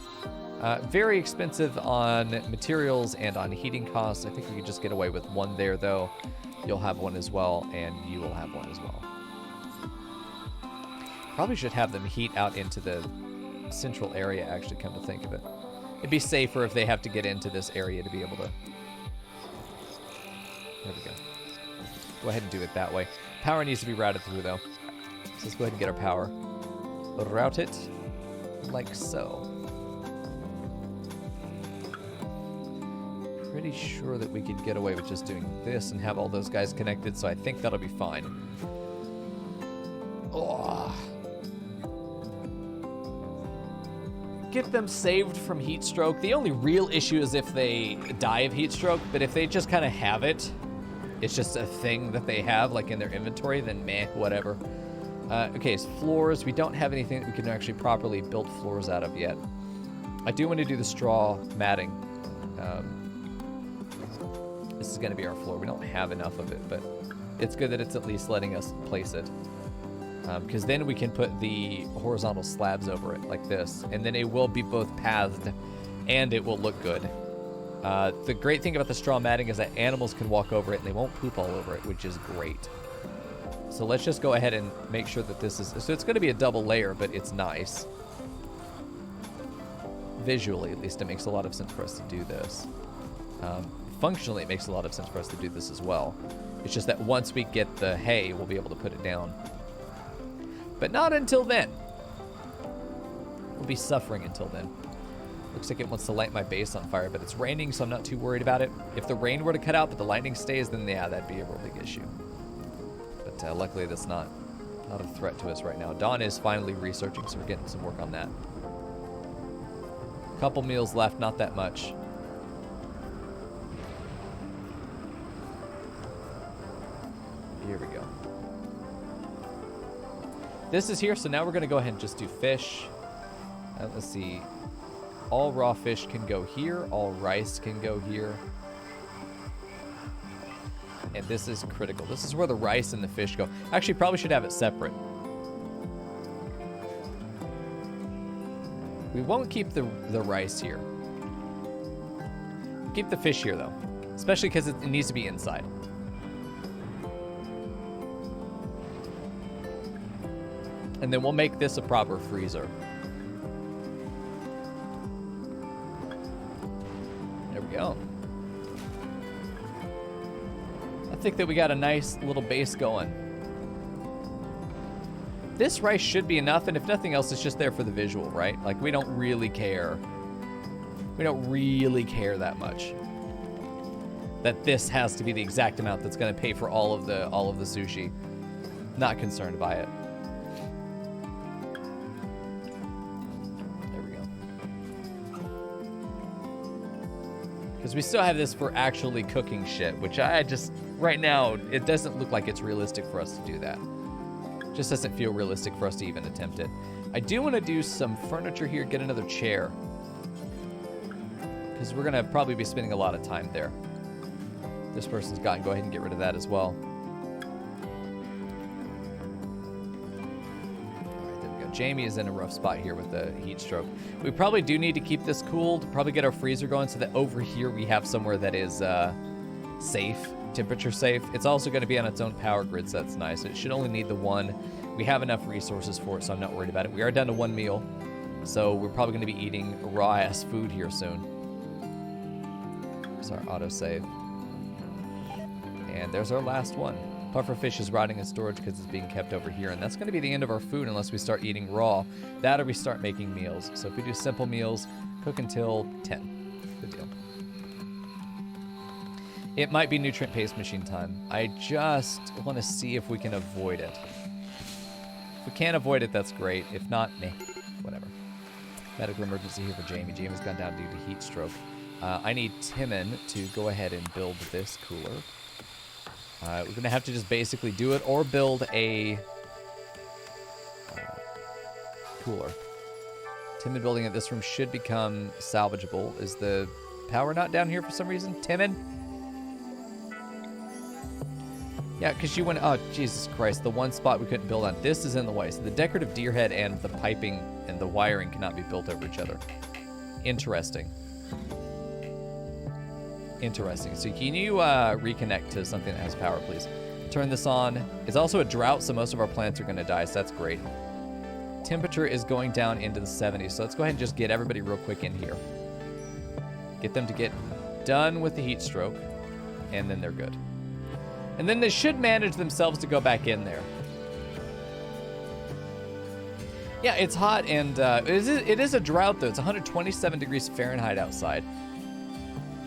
Very expensive on materials and on heating costs. I think we could just get away with one there, though. You'll have one as well, and you will have one as well. Probably should have them heat out into the central area, actually, come to think of it. It'd be safer if they have to get into this area to be able to... There we go. Go ahead and do it that way. Power needs to be routed through, though. So let's go ahead and get our power. Route it like so. Pretty sure that we could get away with just doing this and have all those guys connected, so I think that'll be fine. Oh. Get them saved from heat stroke. The only real issue is if they die of heat stroke, but if they just kind of have it, it's just a thing that they have, like in their inventory, then meh, whatever. Okay, so floors. We don't have anything that we can actually properly build floors out of yet. I do want to do the straw matting. This is going to be our floor. We don't have enough of it, but it's good that it's at least letting us place it. Because then we can put the horizontal slabs over it like this, and then it will be both pathed and it will look good. The great thing about the straw matting is that animals can walk over it and they won't poop all over it, which is great. So let's just go ahead and make sure that this is... So it's going to be a double layer, but it's nice. Visually, at least, it makes a lot of sense for us to do this. Functionally, it makes a lot of sense for us to do this as well. It's just that once we get the hay, we'll be able to put it down. But not until then. We'll be suffering until then. Looks like it wants to light my base on fire, but it's raining, so I'm not too worried about it. If the rain were to cut out, but the lightning stays, then yeah, that'd be a real big issue. But luckily, that's not a threat to us right now. Dawn is finally researching, so we're getting some work on that. Couple meals left, not that much. Here we go. This is here, so now we're going to go ahead and just do fish. Let's see. All raw fish can go here. All rice can go here. And this is critical. This is where the rice and the fish go. Actually, probably should have it separate. We won't keep the rice here. Keep the fish here, though. Especially because it needs to be inside. And then we'll make this a proper freezer. There we go. I think that we got a nice little base going. This rice should be enough, and if nothing else, it's just there for the visual, right? Like, we don't really care. We don't really care that much. That this has to be the exact amount that's going to pay for all of the sushi. Not concerned by it. Because we still have this for actually cooking shit, which I just, right now, it doesn't look like it's realistic for us to do that. Just doesn't feel realistic for us to even attempt it. I do want to do some furniture here, get another chair. Because we're going to probably be spending a lot of time there. This person's gotten, go ahead and get rid of that as well. Jamie is in a rough spot here with the heat stroke. We probably do need to keep this cooled, probably get our freezer going so that over here we have somewhere that is safe, temperature safe. It's also going to be on its own power grid, so that's nice. It should only need the one. We have enough resources for it, so I'm not worried about it. We are down to one meal, so we're probably going to be eating raw-ass food here soon. There's our autosave. And there's our last one. Pufferfish is rotting in storage because it's being kept over here, and that's going to be the end of our food unless we start eating raw. That or we start making meals. So if we do simple meals, cook until 10. Good deal. It might be nutrient paste machine time. I just want to see if we can avoid it. If we can't avoid it, that's great. If not, meh, whatever. Medical emergency here for Jamie. Jamie's gone down due to heat stroke. I need Timon to go ahead and build this cooler. We're going to have to just basically do it or build a cooler. Timon building it. This room should become salvageable. Is the power not down here for some reason? Timon? Yeah, because you went... Oh, Jesus Christ. The one spot we couldn't build on. This is in the way. So the decorative deer head and the piping and the wiring cannot be built over each other. Interesting. Interesting. So can you reconnect to something that has power, please? Turn this on. It's also a drought, so most of our plants are going to die, so that's great. Temperature is going down into the 70s, so let's go ahead and just get everybody real quick in here. Get them to get done with the heat stroke, and then they're good. And then they should manage themselves to go back in there. Yeah, it's hot, and it is a drought, though. It's 127 degrees Fahrenheit outside.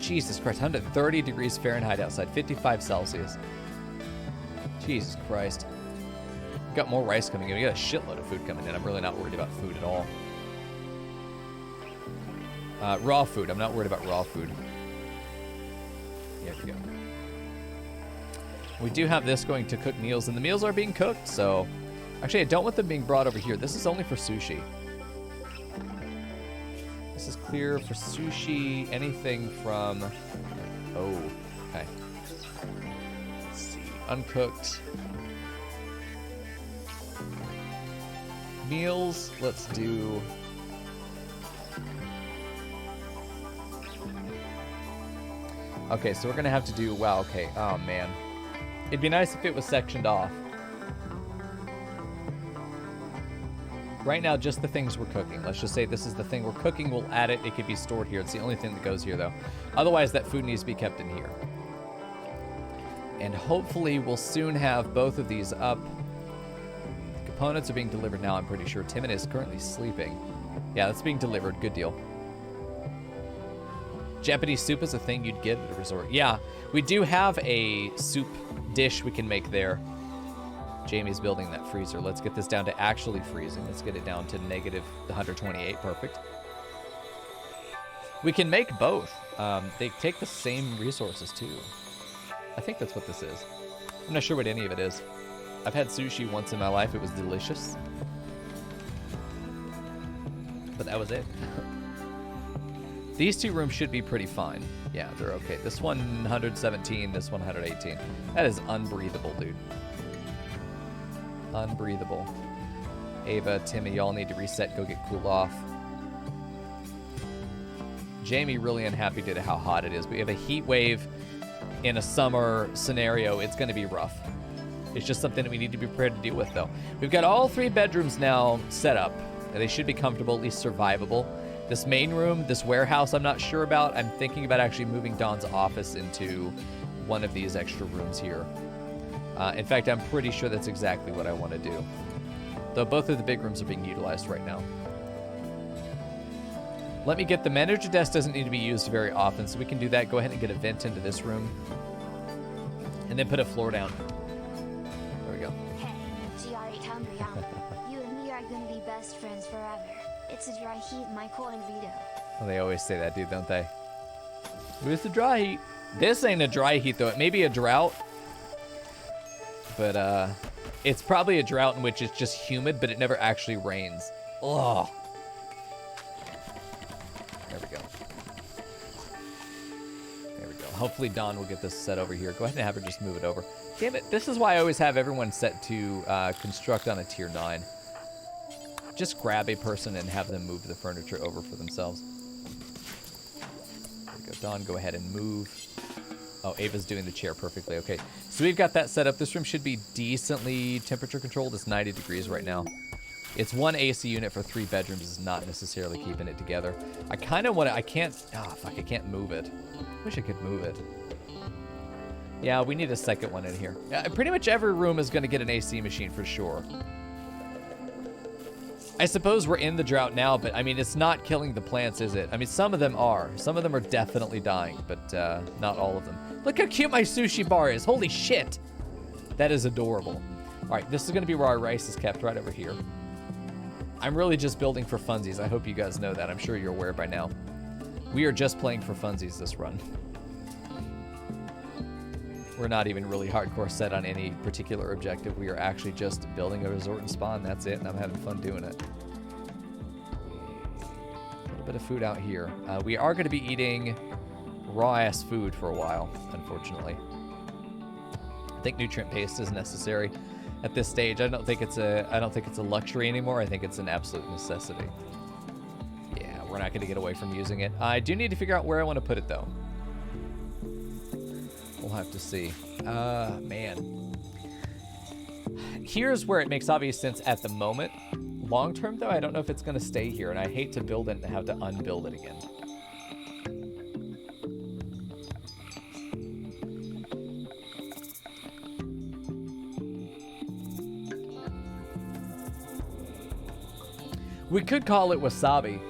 Jesus Christ, 130 degrees Fahrenheit outside, 55 Celsius. Jesus Christ. We've got more rice coming in. We got a shitload of food coming in. I'm really not worried about food at all. Raw food. I'm not worried about raw food. There we go. We do have this going to cook meals, and the meals are being cooked, so... Actually, I don't want them being brought over here. This is only for sushi. This is clear for sushi. Anything from... Oh, okay. Let's see. Uncooked. Meals. Let's do... Okay, so we're going to have to do... Wow, okay. Oh, man. It'd be nice if it was sectioned off. Right now, just the things we're cooking. Let's just say this is the thing we're cooking. We'll add it. It could be stored here. It's the only thing that goes here, though. Otherwise, that food needs to be kept in here. And hopefully, we'll soon have both of these up. The components are being delivered now, I'm pretty sure. Timon is currently sleeping. Yeah, that's being delivered. Good deal. Japanese soup is a thing you'd get at a resort. Yeah, we do have a soup dish we can make there. Jamie's building that freezer. Let's get this down to actually freezing. Let's get it down to negative 128. Perfect. We can make both. They take the same resources, too. I think that's what this is. I'm not sure what any of it is. I've had sushi once in my life. It was delicious. But that was it. These two rooms should be pretty fine. Yeah, they're okay. This one 117, this one 118. That is unbreathable, dude. Unbreathable. Ava, Timmy, y'all need to reset, go get cooled off. Jamie really unhappy due to how hot it is. We have a heat wave in a summer scenario. It's going to be rough. It's just something that we need to be prepared to deal with, though. We've got all 3 bedrooms now set up. They should be comfortable, at least survivable. This main room, this warehouse, I'm not sure about. I'm thinking about actually moving Dawn's office into one of these extra rooms here. In fact, I'm pretty sure that's exactly what I want to do. Though both of the big rooms are being utilized right now. Let me get the manager desk. Doesn't need to be used very often, so we can do that. Go ahead and get a vent into this room. And then put a floor down. There we go. Hey, GR8 hungry, huh? You and me are gonna be best friends forever. It's a dry heat, Michael and Vito. Well, they always say that, dude, don't they? Where's the dry heat? This ain't a dry heat, though. It may be a drought. But, it's probably a drought in which it's just humid, but it never actually rains. Ugh. There we go. There we go. Hopefully Dawn will get this set over here. Go ahead and have her just move it over. Damn it. This is why I always have everyone set to construct on a tier 9. Just grab a person and have them move the furniture over for themselves. There we go. Dawn, go ahead and move. Oh, Ava's doing the chair perfectly. Okay, so we've got that set up. This room should be decently temperature controlled. It's 90 degrees right now. It's one AC unit for 3 bedrooms is not necessarily keeping it together. I kind of want to, I can't, fuck, I can't move it. Wish I could move it. Yeah, we need a second one in here. Pretty much every room is going to get an AC machine for sure. I suppose we're in the drought now, but I mean, it's not killing the plants, is it? I mean, some of them are. Some of them are definitely dying, but not all of them. Look how cute my sushi bar is. Holy shit. That is adorable. All right, this is going to be where our rice is kept, right over here. I'm really just building for funsies. I hope you guys know that. I'm sure you're aware by now. We are just playing for funsies this run. We're not even really hardcore set on any particular objective. We are actually just building a resort and spa, and that's it, and I'm having fun doing it. A little bit of food out here. We are going to be eating raw-ass food for a while, unfortunately. I think nutrient paste is necessary at this stage. I don't think it's a luxury anymore. I think it's an absolute necessity. Yeah, we're not going to get away from using it. I do need to figure out where I want to put it, though. We'll have to see. Man. Here's where it makes obvious sense at the moment. Long term, though, I don't know if it's going to stay here, and I hate to build it and have to unbuild it again. We could call it wasabi.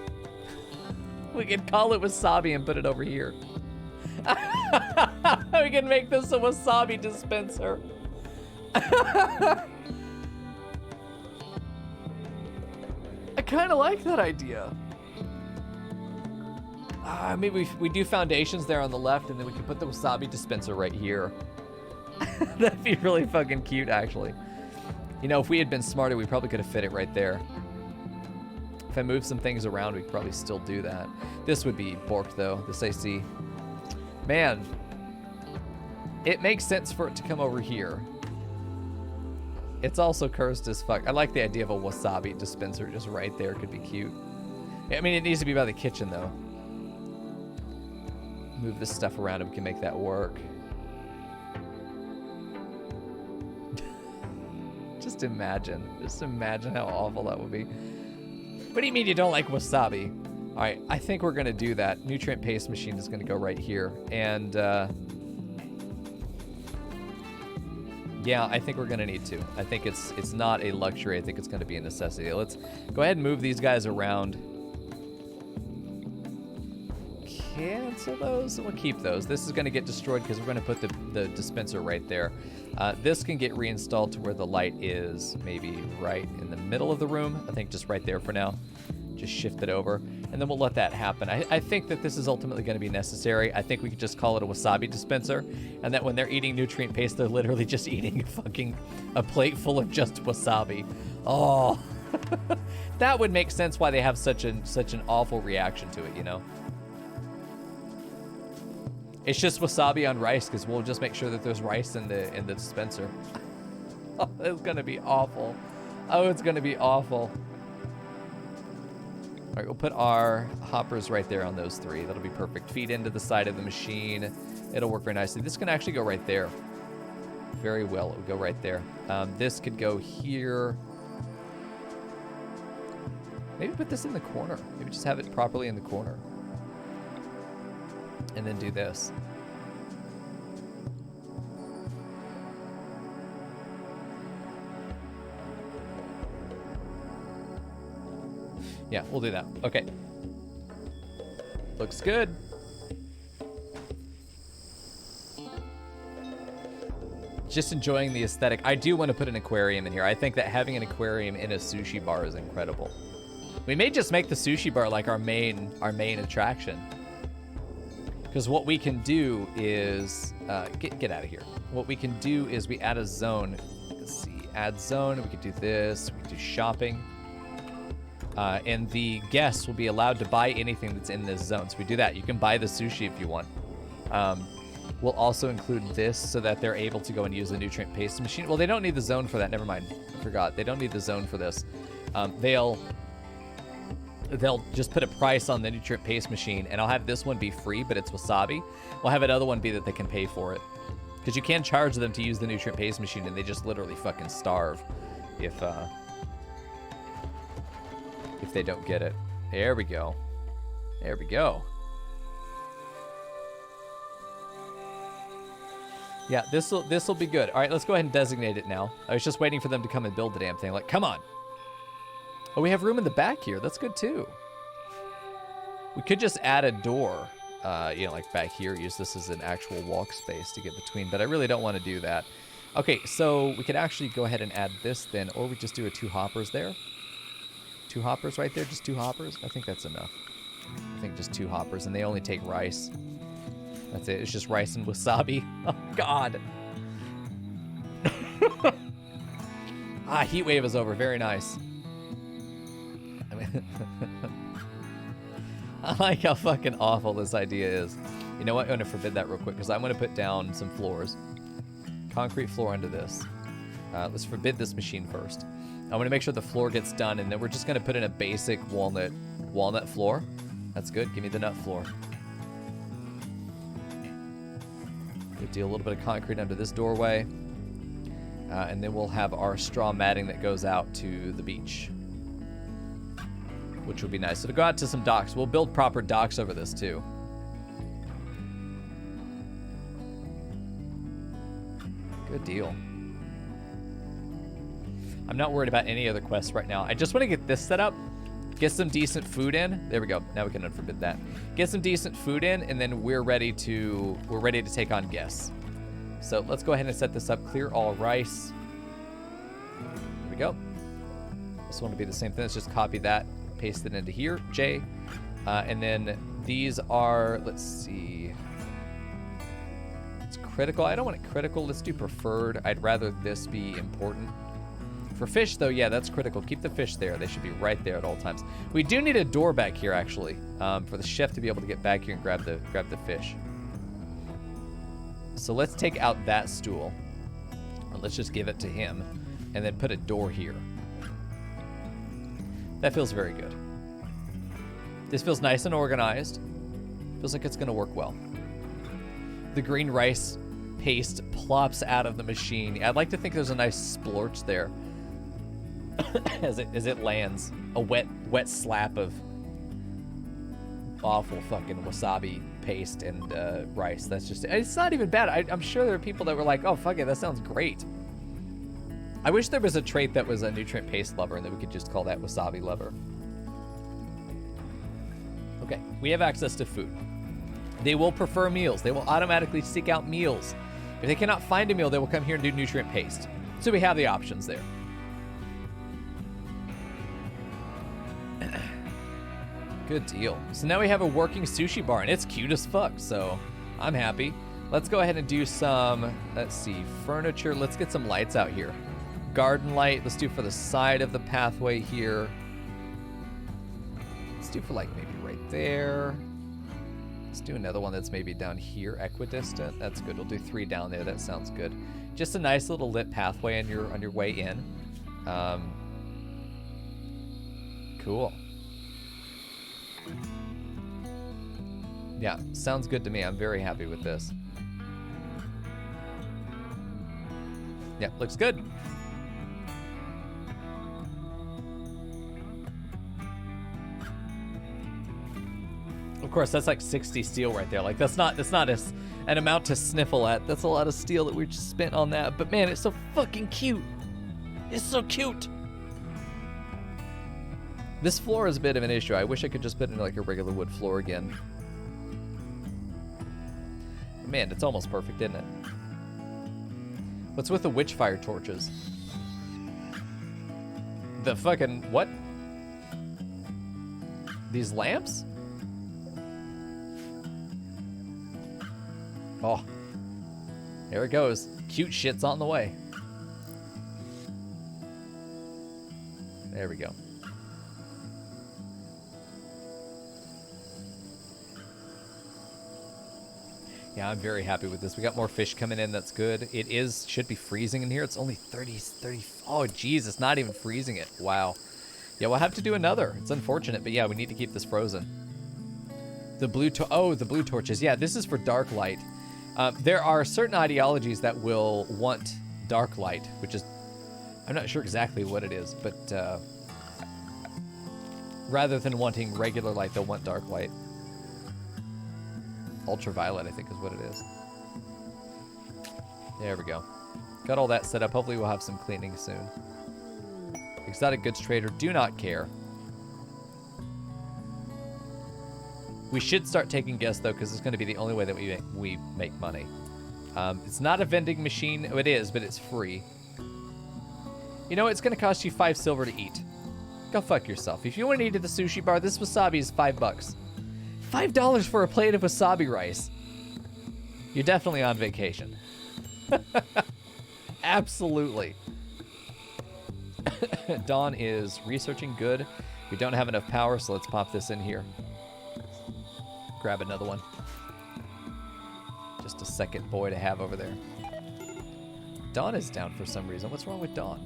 We could call it wasabi and put it over here. We can make this a wasabi dispenser. I kind of like that idea. Maybe we do foundations there on the left, and then we can put the wasabi dispenser right here. That'd be really fucking cute, actually. You know, if we had been smarter, we probably could have fit it right there. If I move some things around, we could probably still do that. This would be borked, though, this AC. Man, it makes sense for it to come over here. It's also cursed as fuck. I like the idea of a wasabi dispenser just right there. Could be cute. I mean, it needs to be by the kitchen, though. Move this stuff around and we can make that work. Just imagine how awful that would be. What do you mean you don't like wasabi? All right, I think we're gonna do that. Nutrient paste machine is gonna go right here. And yeah, I think we're gonna need to. I think it's not a luxury. I think it's gonna be a necessity. Let's go ahead and move these guys around. Cancel those, and we'll keep those. This is gonna get destroyed because we're gonna put the dispenser right there. This can get reinstalled to where the light is maybe right in the middle of the room. I think just right there for now. Just shift it over, and then we'll let that happen. I think that this is ultimately going to be necessary. I think we could just call it a wasabi dispenser, and that when they're eating nutrient paste, they're literally just eating a plate full of just wasabi. Oh, that would make sense why they have such an awful reaction to it, you know? It's just wasabi on rice, because we'll just make sure that there's rice in the dispenser. Oh, it's gonna be awful. Oh, it's gonna be awful. All right, we'll put our hoppers right there on those 3. That'll be perfect. Feed into the side of the machine. It'll work very nicely. This can actually go right there. Very well, it would go right there. This could go here. Maybe put this in the corner. Maybe just have it properly in the corner. And then do this. Yeah, we'll do that. Okay. Looks good. Just enjoying the aesthetic. I do want to put an aquarium in here. I think that having an aquarium in a sushi bar is incredible. We may just make the sushi bar like our main attraction. Because what we can do is get out of here. What we can do is we add a zone. Let's see, add zone. We could do this. We could do shopping, and the guests will be allowed to buy anything that's in this zone. So we do that. You can buy the sushi if you want. We'll also include this so that they're able to go and use the nutrient paste machine. Well, they don't need the zone for that. Never mind. I forgot. They don't need the zone for this. They'll just put a price on the nutrient paste machine, and I'll have this one be free, but it's wasabi. We'll have another one be that they can pay for it. Because you can charge them to use the nutrient paste machine, and they just literally fucking starve if they don't get it. There we go. There we go. Yeah, this'll be good. All right, let's go ahead and designate it now. I was just waiting for them to come and build the damn thing. Like, come on. Oh, we have room in the back here. That's good too. We could just add a door, like back here. Use this as an actual walk space to get between, but I really don't want to do that. Okay, so we could actually go ahead and add this then, or we just do a 2 hoppers there. 2 hoppers right there, just 2 hoppers. I think that's enough. I think just 2 hoppers, and they only take rice. That's it. It's just rice and wasabi. Oh, God. Heat wave is over. Very nice. I mean, I like how fucking awful this idea is. You know what? I'm going to forbid that real quick because I'm going to put down some floors. Concrete floor under this. Let's forbid this machine first. I'm going to make sure the floor gets done, and then we're just going to put in a basic walnut floor. That's good. Give me the nut floor. Good deal. A little bit of concrete under this doorway. And then we'll have our straw matting that goes out to the beach, which will be nice. So to go out to some docks, we'll build proper docks over this too. Good deal. I'm not worried about any other quests right now. I just want to get this set up, get some decent food in. There we go. Now we can unforbid that. Get some decent food in, and then we're ready to take on guests. So let's go ahead and set this up. Clear all rice. There we go. This one will be the same thing. Let's just copy that, paste it into here, J. And then these are, let's see. It's critical. I don't want it critical. Let's do preferred. I'd rather this be important. For fish, though, yeah, that's critical. Keep the fish there. They should be right there at all times. We do need a door back here, actually, for the chef to be able to get back here and grab the fish. So let's take out that stool, or let's just give it to him, and then put a door here. That feels very good. This feels nice and organized. Feels like it's going to work well. The green rice paste plops out of the machine. I'd like to think there's a nice splorch there as it lands. A wet slap of awful fucking wasabi paste and rice. That's just, it's not even bad. I'm sure there are people that were like, oh, fuck it, that sounds great. I wish there was a trait that was a nutrient paste lover and that we could just call that wasabi lover. Okay, we have access to food. They will prefer meals. They will automatically seek out meals. If they cannot find a meal, they will come here and do nutrient paste. So we have the options there. Good deal. So now we have a working sushi bar, and it's cute as fuck, so I'm happy. Let's go ahead and do some, let's see, furniture. Let's get some lights out here. Garden light, let's do for the side of the pathway here. Let's do for like maybe right there. Let's do another one that's maybe down here, equidistant. That's good. We'll do 3 down there. That sounds good. Just a nice little lit pathway on your way in. Cool. Yeah, sounds good to me. I'm very happy with this. Yeah, looks good. Of course, that's like 60 steel right there. Like that's not an amount to sniffle at. That's a lot of steel that we just spent on that. But man, it's so fucking cute. It's so cute. This floor is a bit of an issue. I wish I could just put in like a regular wood floor again. Man, it's almost perfect, isn't it? What's with the witchfire torches? The fucking what? These lamps? Oh, there it goes. Cute shit's on the way. There we go. Yeah, I'm very happy with this. We got more fish coming in. That's good. It should be freezing in here. It's only 30. Oh, geez, it's not even freezing it. Wow. Yeah, we'll have to do another. It's unfortunate, but yeah, we need to keep this frozen. The blue torches. Yeah, this is for dark light. There are certain ideologies that will want dark light, which is, I'm not sure exactly what it is, but rather than wanting regular light, they'll want dark light. Ultraviolet, I think, is what it is. There we go. Got all that set up. Hopefully we'll have some cleaning soon. Exotic goods trader, do not care. We should start taking guests, though, because it's going to be the only way that we make money. It's not a vending machine. Oh, it is, but it's free. You know, it's going to cost you 5 silver to eat. Go fuck yourself. If you want to eat at the sushi bar, this wasabi is $5. $5 for a plate of wasabi rice. You're definitely on vacation. Absolutely. Dawn is researching. Good. We don't have enough power, so let's pop this in here. Grab another one. Just a second boy to have over there. Dawn is down for some reason. What's wrong with Dawn?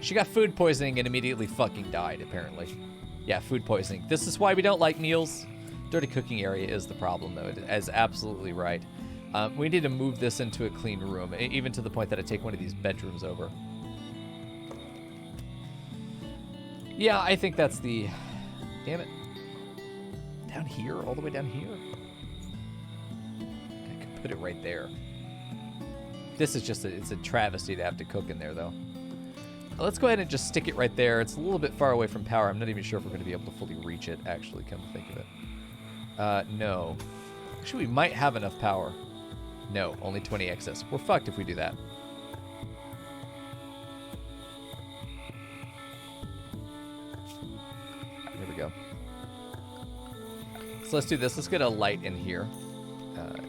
She got food poisoning and immediately fucking died, apparently. Yeah, food poisoning. This is why we don't like meals. Dirty cooking area is the problem, though. It is absolutely right. We need to move this into a clean room, even to the point that I take one of these bedrooms over. Yeah, I think that's the... Damn it. Down here? All the way down here? I could put it right there. This is just it's a travesty to have to cook in there, though. Let's go ahead and just stick it right there. It's a little bit far away from power. I'm not even sure if we're going to be able to fully reach it, actually, come to think of it. No. Actually, we might have enough power. No, only 20 excess. We're fucked if we do that. There we go. So let's do this. Let's get a light in here.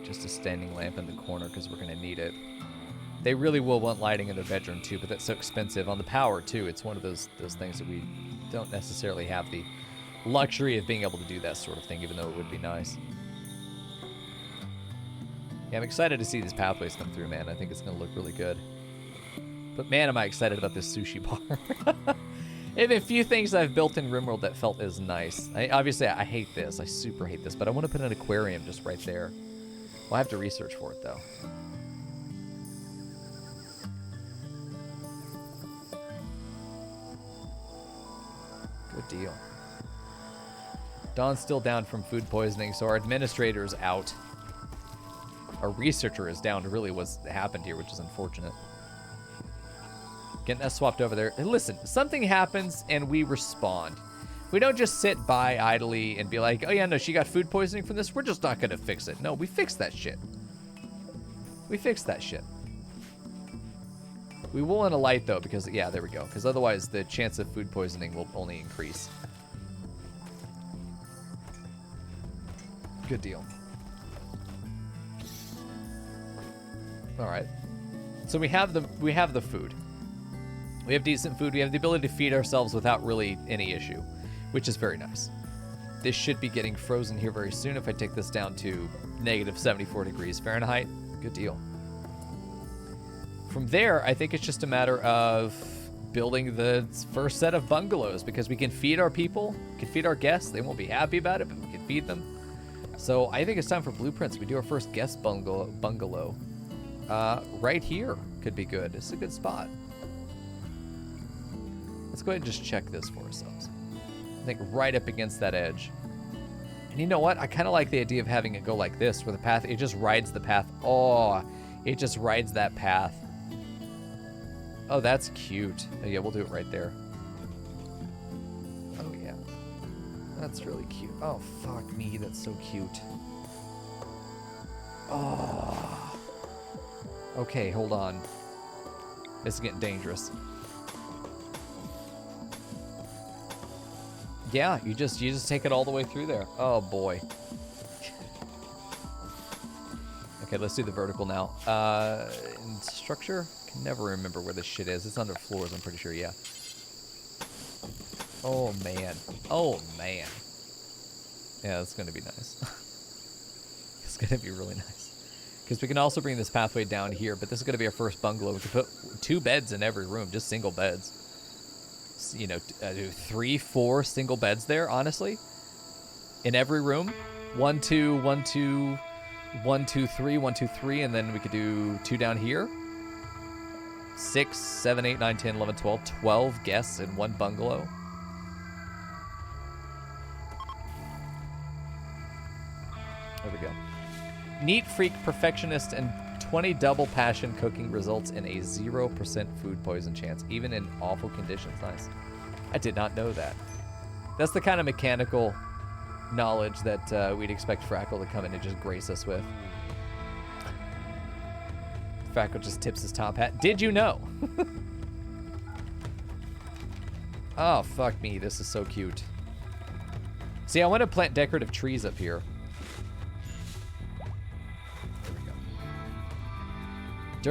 Just a standing lamp in the corner because we're going to need it. They really will want lighting in their bedroom too, but that's so expensive. On the power too, it's one of those things that we don't necessarily have the luxury of being able to do that sort of thing, even though it would be nice. Yeah, I'm excited to see these pathways come through, man. I think it's going to look really good. But man, am I excited about this sushi bar. There have been a few things I've built in RimWorld that felt as nice. Obviously, I hate this. I super hate this, but I want to put an aquarium just right there. Well, I have to research for it, though. Good deal. Dawn's still down from food poisoning, so our administrator is out. Our researcher is down to really what's happened here, which is unfortunate. Getting that swapped over there. And listen, something happens and we respond. We don't just sit by idly and be like, oh yeah, no, she got food poisoning from this. We're just not going to fix it. No, we fixed that shit. We fixed that shit. We will in a light, though, because, yeah, there we go. Because otherwise, the chance of food poisoning will only increase. Good deal. All right. So we have the food. We have decent food. We have the ability to feed ourselves without really any issue, which is very nice. This should be getting frozen here very soon if I take this down to negative 74 degrees Fahrenheit. Good deal. From there, I think it's just a matter of building the first set of bungalows because we can feed our people, we can feed our guests. They won't be happy about it, but we can feed them. So I think it's time for blueprints. We do our first guest bungalow. Right here could be good. It's a good spot. Let's go ahead and just check this for ourselves. I think right up against that edge. And you know what? I kind of like the idea of having it go like this, where the path, it just rides the path. Oh, it just rides that path. Oh, that's cute. Oh, yeah, we'll do it right there. Oh, yeah. That's really cute. Oh, fuck me. That's so cute. Oh. Okay, hold on. This is getting dangerous. Yeah, you just take it all the way through there. Oh, boy. Okay, let's do the vertical now. In structure? Can never remember where this shit is. It's under floors, I'm pretty sure, yeah. Oh, man. Oh, man. Yeah, that's going to be nice. It's going to be really nice. Because we can also bring this pathway down here, but this is going to be our first bungalow. We can put 2 beds in every room, just single beds. You know, 3, 4 single beds there, honestly. In every room. 1, 2, 1, 2, 1, 2, 3, 1, 2, 3, and then we could do 2 down here. 6, 7, 8, 9, 10, 11, 12. 12 guests in 1 bungalow. There we go. Neat freak perfectionist and 20 double passion cooking results in a 0% food poison chance, even in awful conditions. Nice. I did not know that. That's the kind of mechanical knowledge that we'd expect Frackle to come in and just grace us with. Frackle just tips his top hat. Did you know? Oh, fuck me. This is so cute. See, I want to plant decorative trees up here. There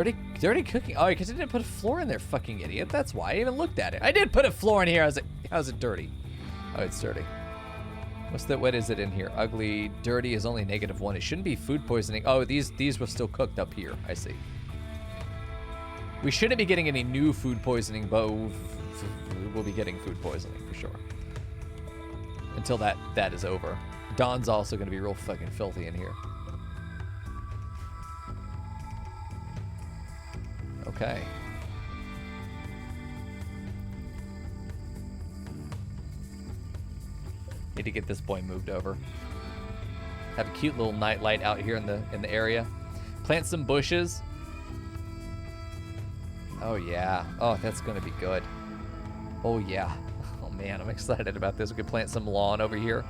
we go. Dirty cooking. Oh, because I didn't put a floor in there, fucking idiot. That's why I even looked at it. I did put a floor in here. How's it dirty? Oh, it's dirty. What is it in here? Ugly, dirty is only -1. It shouldn't be food poisoning. Oh, these were still cooked up here. I see. We shouldn't be getting any new food poisoning, but we'll be getting food poisoning for sure. Until that is over. Dawn's also going to be real fucking filthy in here. Okay. Need to get this boy moved over. Have a cute little night light out here in the area. Plant some bushes. Oh yeah. Oh, that's gonna be good. Oh yeah. Oh man, I'm excited about this. We could plant some lawn over here.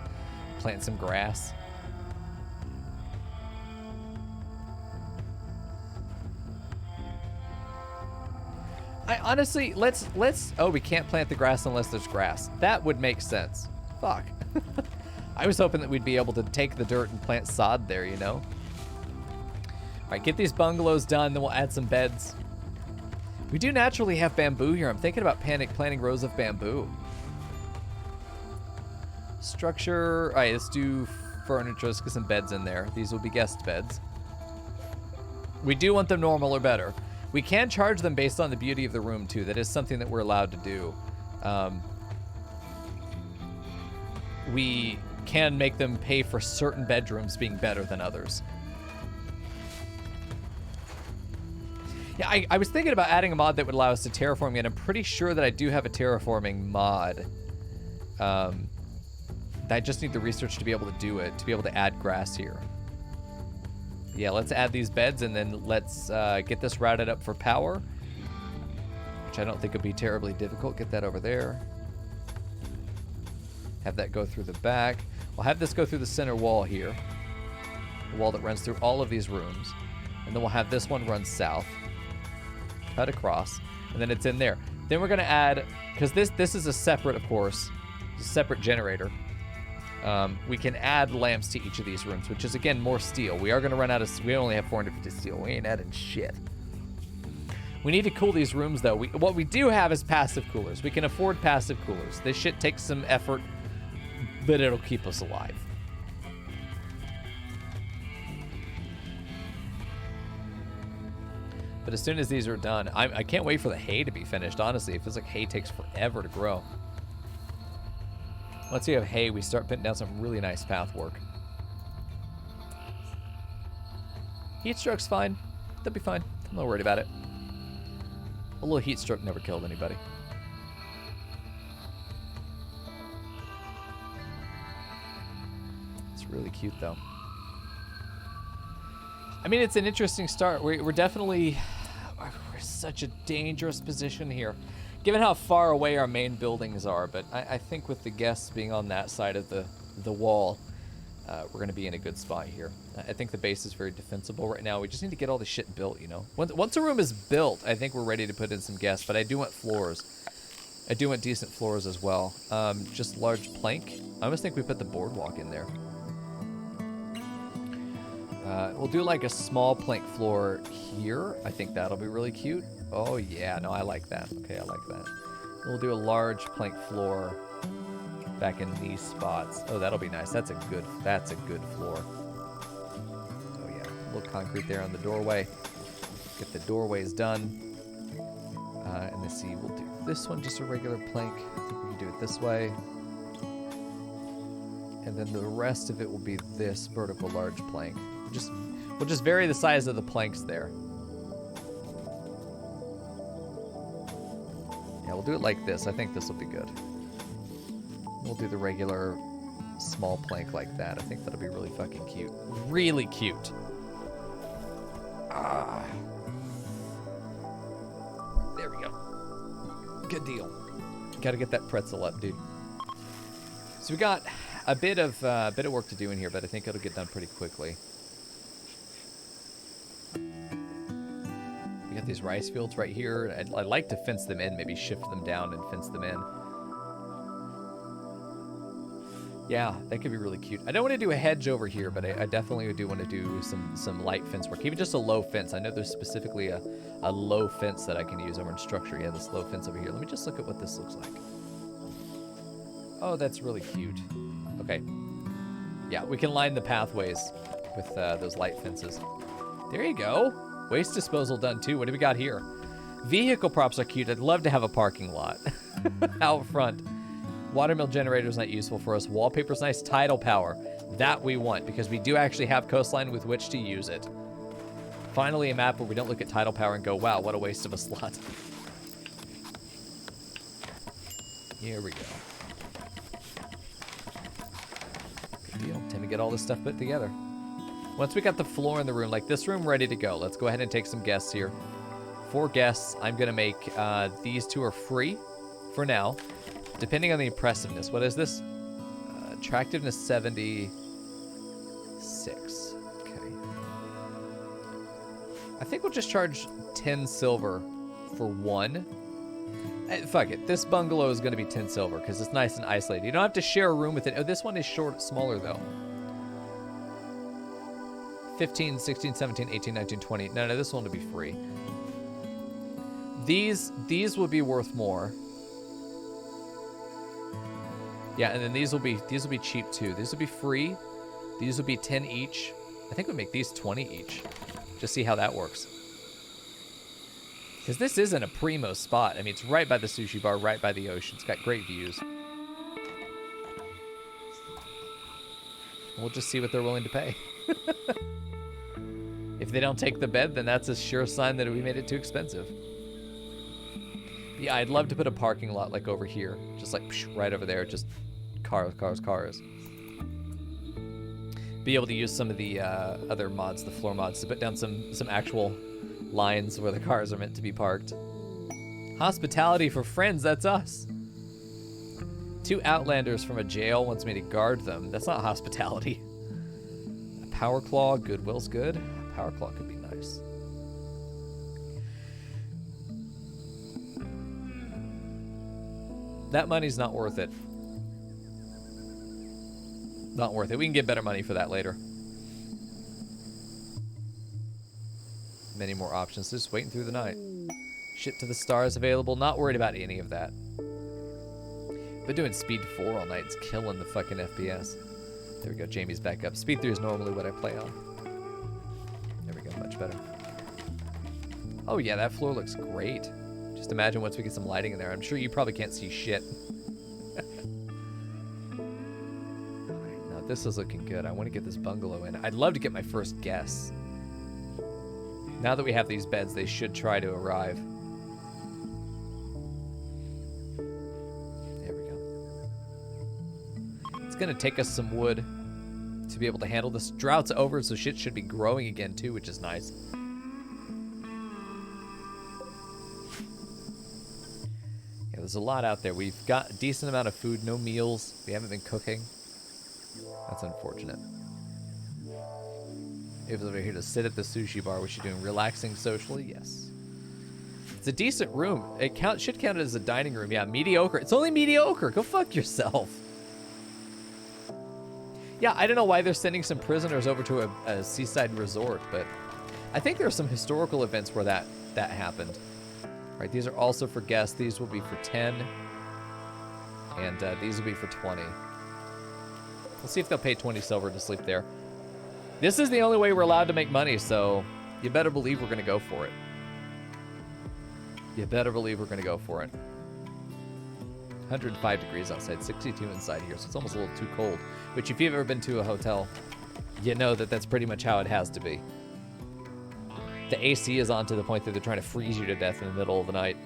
Plant some grass. I honestly, let's. Oh, we can't plant the grass unless there's grass. That would make sense. Fuck. I was hoping that we'd be able to take the dirt and plant sod there, you know? All right, get these bungalows done, then we'll add some beds. We do naturally have bamboo here. I'm thinking about planting rows of bamboo. Structure. All right, let's do furniture. Let's get some beds in there. These will be guest beds. We do want them normal or better. We can charge them based on the beauty of the room, too. That is something that we're allowed to do. We can make them pay for certain bedrooms being better than others. Yeah, I was thinking about adding a mod that would allow us to terraform, and I'm pretty sure that I do have a terraforming mod. I just need the research to be able to do it, to be able to add grass here. Yeah, let's add these beds, and then let's get this routed up for power, which I don't think would be terribly difficult. Get that over there. Have that go through the back. We'll have this go through the center wall here. The wall that runs through all of these rooms. And then we'll have this one run south. Cut across. And then it's in there. Then we're going to add, because this is a separate, of course, a separate generator. We can add lamps to each of these rooms, which is, again, more steel. We are going to run out of, we only have 450 steel. We ain't adding shit. We need to cool these rooms, though. What we do have is passive coolers. We can afford passive coolers. This shit takes some effort, but it'll keep us alive. But as soon as these are done, I can't wait for the hay to be finished, honestly. It feels like hay takes forever to grow. Once we have hay, we start putting down some really nice path work. Heat stroke's fine. That'll be fine. I'm not worried about it. A little heat stroke never killed anybody. It's really cute, though. I mean, it's an interesting start. We're definitely... We're such a dangerous position here, given how far away our main buildings are. But I think with the guests being on that side of the wall, we're going to be in a good spot here. I think the base is very defensible right now. We just need to get all the shit built, you know? Once a room is built, I think we're ready to put in some guests. But I do want floors. I do want decent floors as well. Just large plank. I almost think we put the boardwalk in there. We'll do like a small plank floor here. I think that'll be really cute. Oh yeah, no, I like that. Okay, I like that. We'll do a large plank floor back in these spots. Oh, that'll be nice. That's a good floor. Oh yeah, a little concrete there on the doorway. Get the doorways done. And let's see, we'll do this one, just a regular plank. I think we can do it this way. And then the rest of it will be this vertical large plank. We'll just vary the size of the planks there. Yeah, we'll do it like this. I think this will be good. We'll do the regular small plank like that. I think that'll be really fucking cute. Really cute. Ah. There we go. Good deal. Gotta get that pretzel up, dude. So we got a bit of work to do in here, but I think it'll get done pretty quickly. We got these rice fields right here. I'd like to fence them in, maybe shift them down and fence them in. Yeah, that could be really cute. I don't want to do a hedge over here, but I definitely do want to do some light fence work. Even just a low fence. I know there's specifically a low fence that I can use over in structure. Yeah, this low fence over here. Let me just look at what this looks like. Oh, that's really cute. Okay. Yeah, we can line the pathways with those light fences. There you go. Waste disposal done too. What do we got here? Vehicle props are cute. I'd love to have a parking lot out front. Watermill generator's not useful for us. Wallpaper's nice. Tidal power. That we want, because we do actually have coastline with which to use it. Finally, a map where we don't look at tidal power and go, wow, what a waste of a slot. Here we go. Good deal. Time to get all this stuff put together. Once we got the floor in the room, like this room ready to go, let's go ahead and take some guests here. 4 guests. I'm going to make these 2 are free for now. Depending on the impressiveness. What is this? Attractiveness 76. Okay. I think we'll just charge 10 silver for 1. Fuck it. This bungalow is going to be 10 silver because it's nice and isolated. You don't have to share a room with it. Oh, this one is smaller though. 15, 16, 17, 18, 19, 20. No, this one will be free. These will be worth more. Yeah, and then these will be cheap too. These will be free. These will be 10 each. I think we make these 20 each. Just see how that works. Because this isn't a primo spot. I mean, it's right by the sushi bar, right by the ocean. It's got great views. We'll just see what they're willing to pay. If they don't take the bed, then that's a sure sign that we made it too expensive. Yeah, I'd love to put a parking lot like over here. Just like right over there. Just cars. Be able to use some of the other mods, the floor mods, to put down some actual lines where the cars are meant to be parked. Hospitality for friends, that's us. 2 outlanders from a jail wants me to guard them. That's not hospitality. A power claw, goodwill's good. A power claw could be nice. That money's not worth it. Not worth it. We can get better money for that later. Many more options. Just waiting through the night. Ship to the stars available. Not worried about any of that. Been doing speed 4 all night. It's killing the fucking FPS. There we go. Jamie's back up. Speed 3 is normally what I play on. There we go. Much better. Oh yeah, that floor looks great. Just imagine once we get some lighting in there. I'm sure you probably can't see shit. Now this is looking good. I want to get this bungalow in. I'd love to get my first guests. Now that we have these beds, they should try to arrive. There we go. It's going to take us some wood to be able to handle this. Drought's over, so shit should be growing again too, which is nice. Yeah, there's a lot out there. We've got a decent amount of food, no meals. We haven't been cooking. That's unfortunate. If we're here to sit at the sushi bar, which you're doing relaxing socially, yes. It's a decent room. It should count as a dining room. Yeah, mediocre. It's only mediocre. Go fuck yourself. Yeah, I don't know why they're sending some prisoners over to a seaside resort, but I think there are some historical events where that happened. Right, these are also for guests. These will be for 10, and these will be for 20. We'll see if they'll pay 20 silver to sleep there. This is the only way we're allowed to make money, so you better believe we're going to go for it. You better believe we're going to go for it. 105 degrees outside, 62 inside here, so it's almost a little too cold. Which, if you've ever been to a hotel, you know that that's pretty much how it has to be. The AC is on to the point that they're trying to freeze you to death in the middle of the night.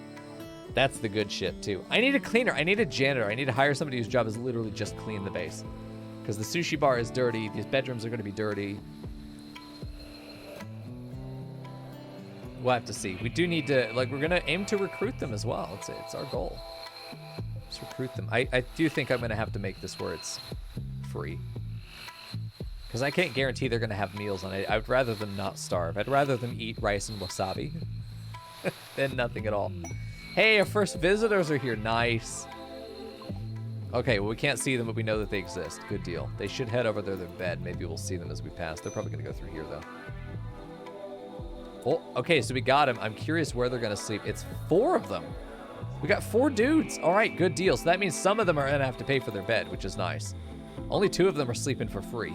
That's the good shit, too. I need a cleaner. I need a janitor. I need to hire somebody whose job is literally just clean the base. Because the sushi bar is dirty. These bedrooms are going to be dirty. We'll have to see. We do need to, like, we're going to aim to recruit them as well. It's our goal. Just recruit them. I do think I'm going to have to make this where it's free. Because I can't guarantee they're going to have meals on it. I would rather them not starve. I'd rather them eat rice and wasabi than nothing at all. Hey, our first visitors are here. Nice. Okay, well, we can't see them, but we know that they exist. Good deal. They should head over there to their bed. Maybe we'll see them as we pass. They're probably going to go through here, though. Oh, okay, so we got them. I'm curious where they're going to sleep. It's 4 of them. We got 4 dudes. All right, good deal. So that means some of them are going to have to pay for their bed, which is nice. Only 2 of them are sleeping for free.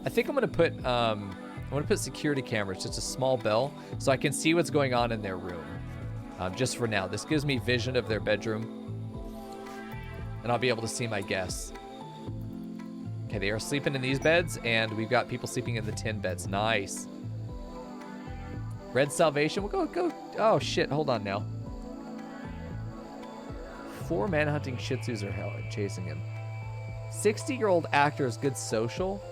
I think I'm gonna put security cameras, just a small bell, so I can see what's going on in their room. Just for now. This gives me vision of their bedroom, and I'll be able to see my guests. Okay, they are sleeping in these beds, and we've got people sleeping in the 10 beds. Nice. Red Salvation. We'll go. Oh shit! Hold on now. 4 manhunting Shih Tzus are chasing him. 60-year-old actor is good social.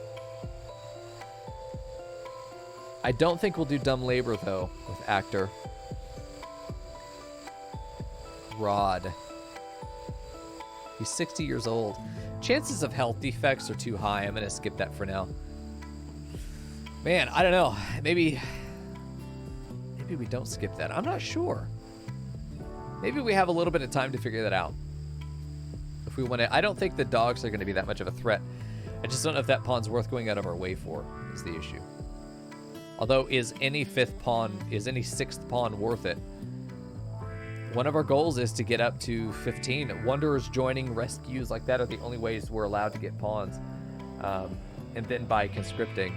I don't think we'll do dumb labor, though, with actor. Rod. He's 60 years old. Chances of health defects are too high. I'm going to skip that for now. Man, I don't know. Maybe we don't skip that. I'm not sure. Maybe we have a little bit of time to figure that out. If we want to... I don't think the dogs are going to be that much of a threat. I just don't know if that pawn's worth going out of our way for, is the issue. Although, is any 6th pawn worth it? One of our goals is to get up to 15. Wanderers joining, rescues like that are the only ways we're allowed to get pawns. And then by conscripting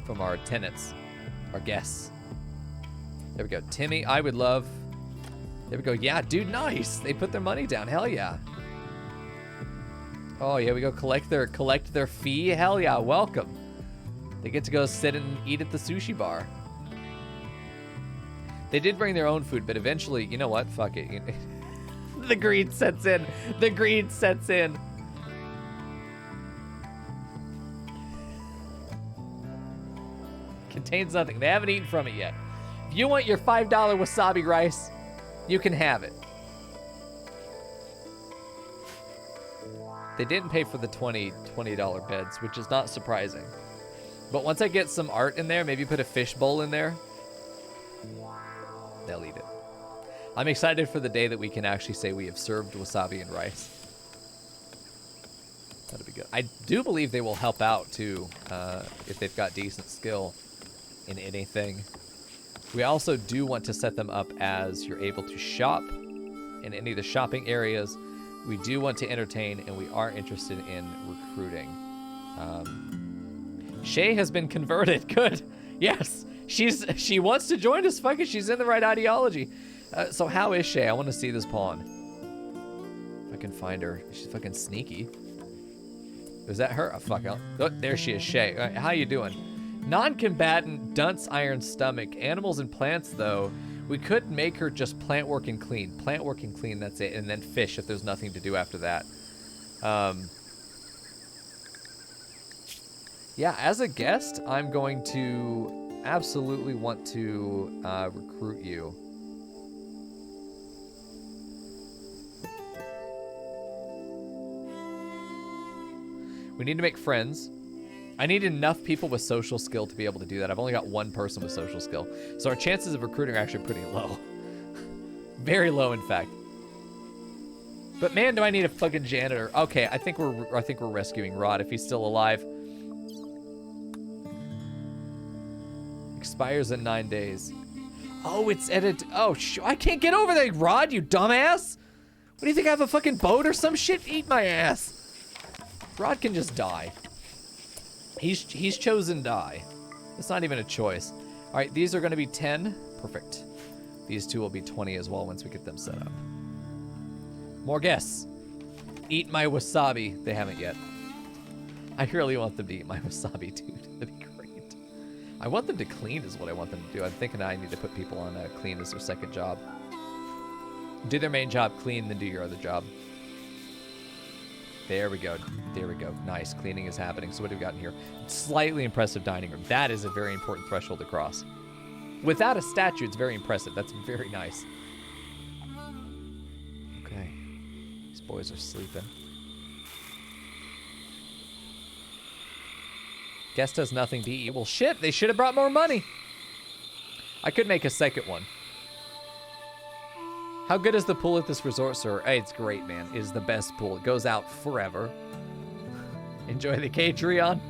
from our tenants, our guests. There we go. Timmy, I would love... There we go. Yeah, dude, nice. They put their money down. Hell yeah. Oh, yeah, we go collect their fee. Hell yeah, welcome. They get to go sit and eat at the sushi bar. They did bring their own food, but eventually, you know what? Fuck it. The greed sets in. The greed sets in. Contains nothing. They haven't eaten from it yet. If you want your $5 wasabi rice, you can have it. They didn't pay for the $20 beds, which is not surprising. But once I get some art in there, maybe put a fish bowl in there, they'll eat it. I'm excited for the day that we can actually say we have served wasabi and rice. That'll be good. I do believe they will help out, too, if they've got decent skill in anything. We also do want to set them up as you're able to shop in any of the shopping areas. We do want to entertain, and we are interested in recruiting. Shay has been converted. Good. Yes. She wants to join us. Fuck it. She's in the right ideology. So how is Shay? I want to see this pawn. If I can find her. She's fucking sneaky. Is that her? Oh, fuck. Oh, there she is, Shay. All right, how you doing? Non-combatant, dunce iron stomach. Animals and plants, though. We could make her just plant work and clean. Plant work and clean, that's it. And then fish if there's nothing to do after that. Yeah, as a guest, I'm going to absolutely want to recruit you. We need to make friends. I need enough people with social skill to be able to do that. I've only got 1 person with social skill. So our chances of recruiting are actually pretty low. Very low, in fact. But man, do I need a fucking janitor. Okay, I think we're rescuing Rod if he's still alive. Expires in 9 days. Oh, it's edited. Oh, I can't get over there, Rod, you dumbass. What do you think? I have a fucking boat or some shit? Eat my ass. Rod can just die. He's chosen die. It's not even a choice. All right, these are going to be 10. Perfect. These two will be 20 as well once we get them set up. More guests. Eat my wasabi. They haven't yet. I really want them to eat my wasabi, dude. That'd be great. I want them to clean is what I want them to do. I'm thinking I need to put people on clean as their second job. Do their main job, clean, then do your other job. There we go. There we go. Nice. Cleaning is happening. So what have we got in here? Slightly impressive dining room. That is a very important threshold to cross. Without a statue, it's very impressive. That's very nice. Okay. These boys are sleeping. Guest has nothing to eat. Well, shit. They should have brought more money. I could make a second one. How good is the pool at this resort, sir? Hey, it's great, man. It is the best pool. It goes out forever. Enjoy the cage, Rion.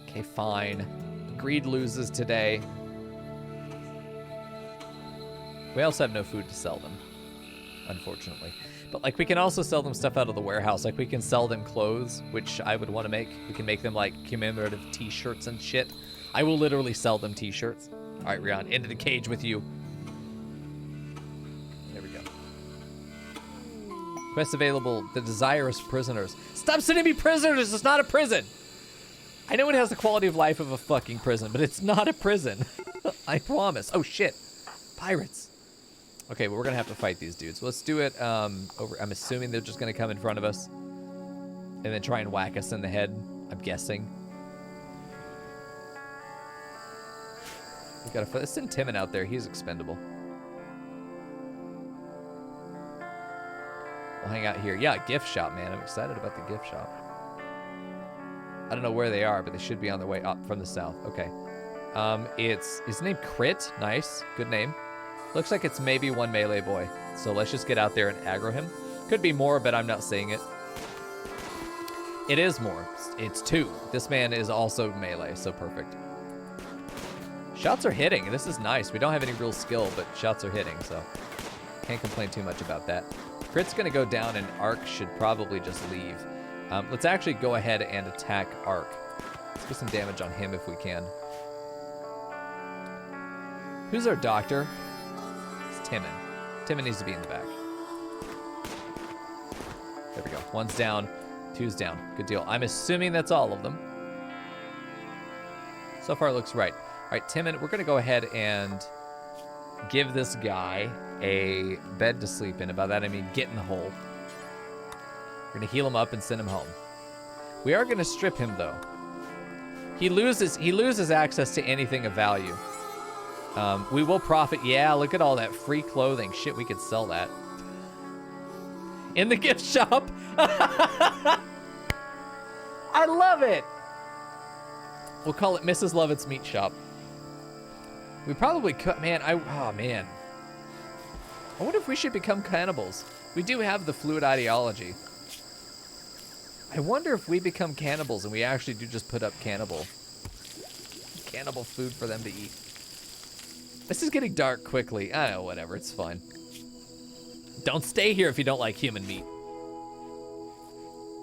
Okay, fine. Greed loses today. We also have no food to sell them, unfortunately. But, like, we can also sell them stuff out of the warehouse. Like, we can sell them clothes, which I would want to make. We can make them, like, commemorative t-shirts and shit. I will literally sell them t-shirts. All right, Rion, into the cage with you. There we go. Quest available, the desirous prisoners. Stop sending me prisoners, it's not a prison. I know it has the quality of life of a fucking prison, but it's not a prison. I promise. Oh, shit. Pirates. Okay, well, we're gonna have to fight these dudes. Let's do it over, I'm assuming they're just gonna come in front of us and then try and whack us in the head, I'm guessing. We gotta let's send Timon out there. He's expendable. We'll hang out here. Yeah, gift shop, man. I'm excited about the gift shop. I don't know where they are, but they should be on their way up from the south. Okay. It's his name Crit. Nice. Good name. Looks like it's maybe one melee boy. So let's just get out there and aggro him. Could be more, but I'm not seeing it. It is more. It's 2. This man is also melee, so perfect. Shots are hitting. This is nice. We don't have any real skill, but shots are hitting, so can't complain too much about that. Crit's going to go down, and Ark should probably just leave. Let's actually go ahead and attack Ark. Let's get some damage on him if we can. Who's our doctor? It's Timon. Timon needs to be in the back. There we go. 1's down. 2's down. Good deal. I'm assuming that's all of them. So far, it looks right. All right, Timon, we're going to go ahead and give this guy a bed to sleep in. About that, I mean get in the hole. We're going to heal him up and send him home. We are going to strip him, though. He loses access to anything of value. We will profit. Yeah, look at all that free clothing. Shit, we could sell that. In the gift shop. I love it. We'll call it Mrs. Lovett's Meat Shop. We probably could, man. Oh man. I wonder if we should become cannibals. We do have the fluid ideology. I wonder if we become cannibals and we actually do just put up cannibal food for them to eat. This is getting dark quickly. I don't know, whatever. It's fine. Don't stay here if you don't like human meat.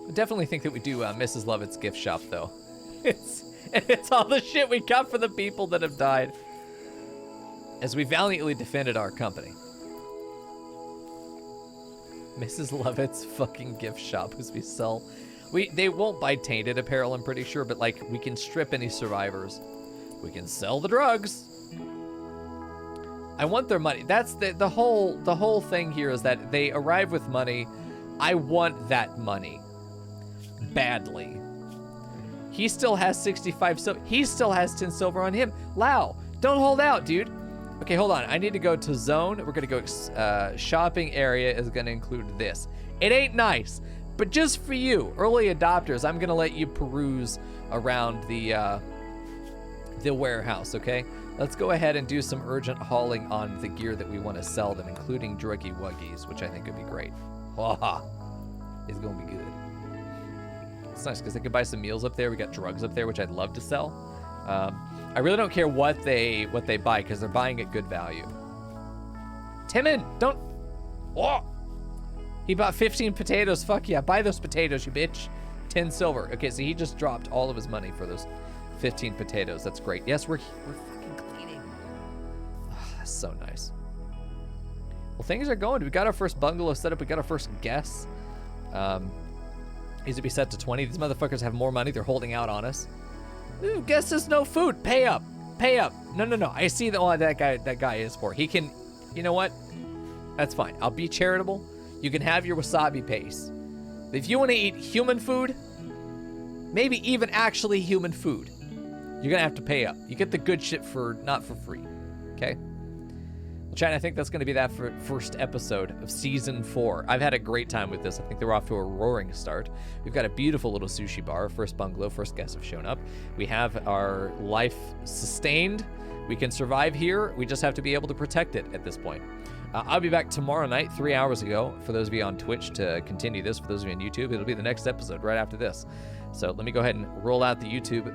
I definitely think that we do Mrs. Lovett's gift shop, though. It's all the shit we got for the people that have died. As we valiantly defended our company. Mrs. Lovett's fucking gift shop as we sell. They won't buy tainted apparel, I'm pretty sure, but like we can strip any survivors. We can sell the drugs. I want their money. That's the whole thing here is that they arrive with money. I want that money. Badly. He still has 65 silver. He still has 10 silver on him. Lau, don't hold out, dude. Okay, hold on. I need to go to zone. We're going to go shopping area is going to include this. It ain't nice, but just for you, early adopters, I'm going to let you peruse around the the warehouse, okay? Let's go ahead and do some urgent hauling on the gear that we want to sell them, including druggy wuggies, which I think would be great. Waha! It's going to be good. It's nice because they could buy some meals up there. We got drugs up there, which I'd love to sell. I really don't care what they buy because they're buying at good value. Timon, don't. Oh! He bought 15 potatoes. Fuck yeah, buy those potatoes, you bitch. 10 silver. Okay, so he just dropped all of his money for those 15 potatoes. That's great. Yes, we're fucking cleaning. Oh, that's so nice. Well, things are going. We got our first bungalow set up. We got our first guests. Needs to be set to 20. These motherfuckers have more money. They're holding out on us. Ooh, guess there's no food. Pay up. Pay up. No. I see what that guy is for. He can, you know what? That's fine. I'll be charitable. You can have your wasabi paste. If you want to eat human food, maybe even actually human food, you're going to have to pay up. You get the good shit not for free. Okay? Well, Chad, I think that's going to be that for first episode of season 4. I've had a great time with this. I think they're off to a roaring start. We've got a beautiful little sushi bar. First bungalow, first guests have shown up. We have our life sustained. We can survive here. We just have to be able to protect it at this point. I'll be back tomorrow night, 3 hours ago, for those of you on Twitch to continue this. For those of you on YouTube, it'll be the next episode right after this. So let me go ahead and roll out the YouTube.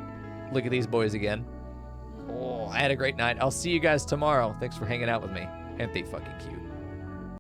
Look at these boys again. Oh, I had a great night. I'll see you guys tomorrow. Thanks for hanging out with me. Ain't they fucking cute?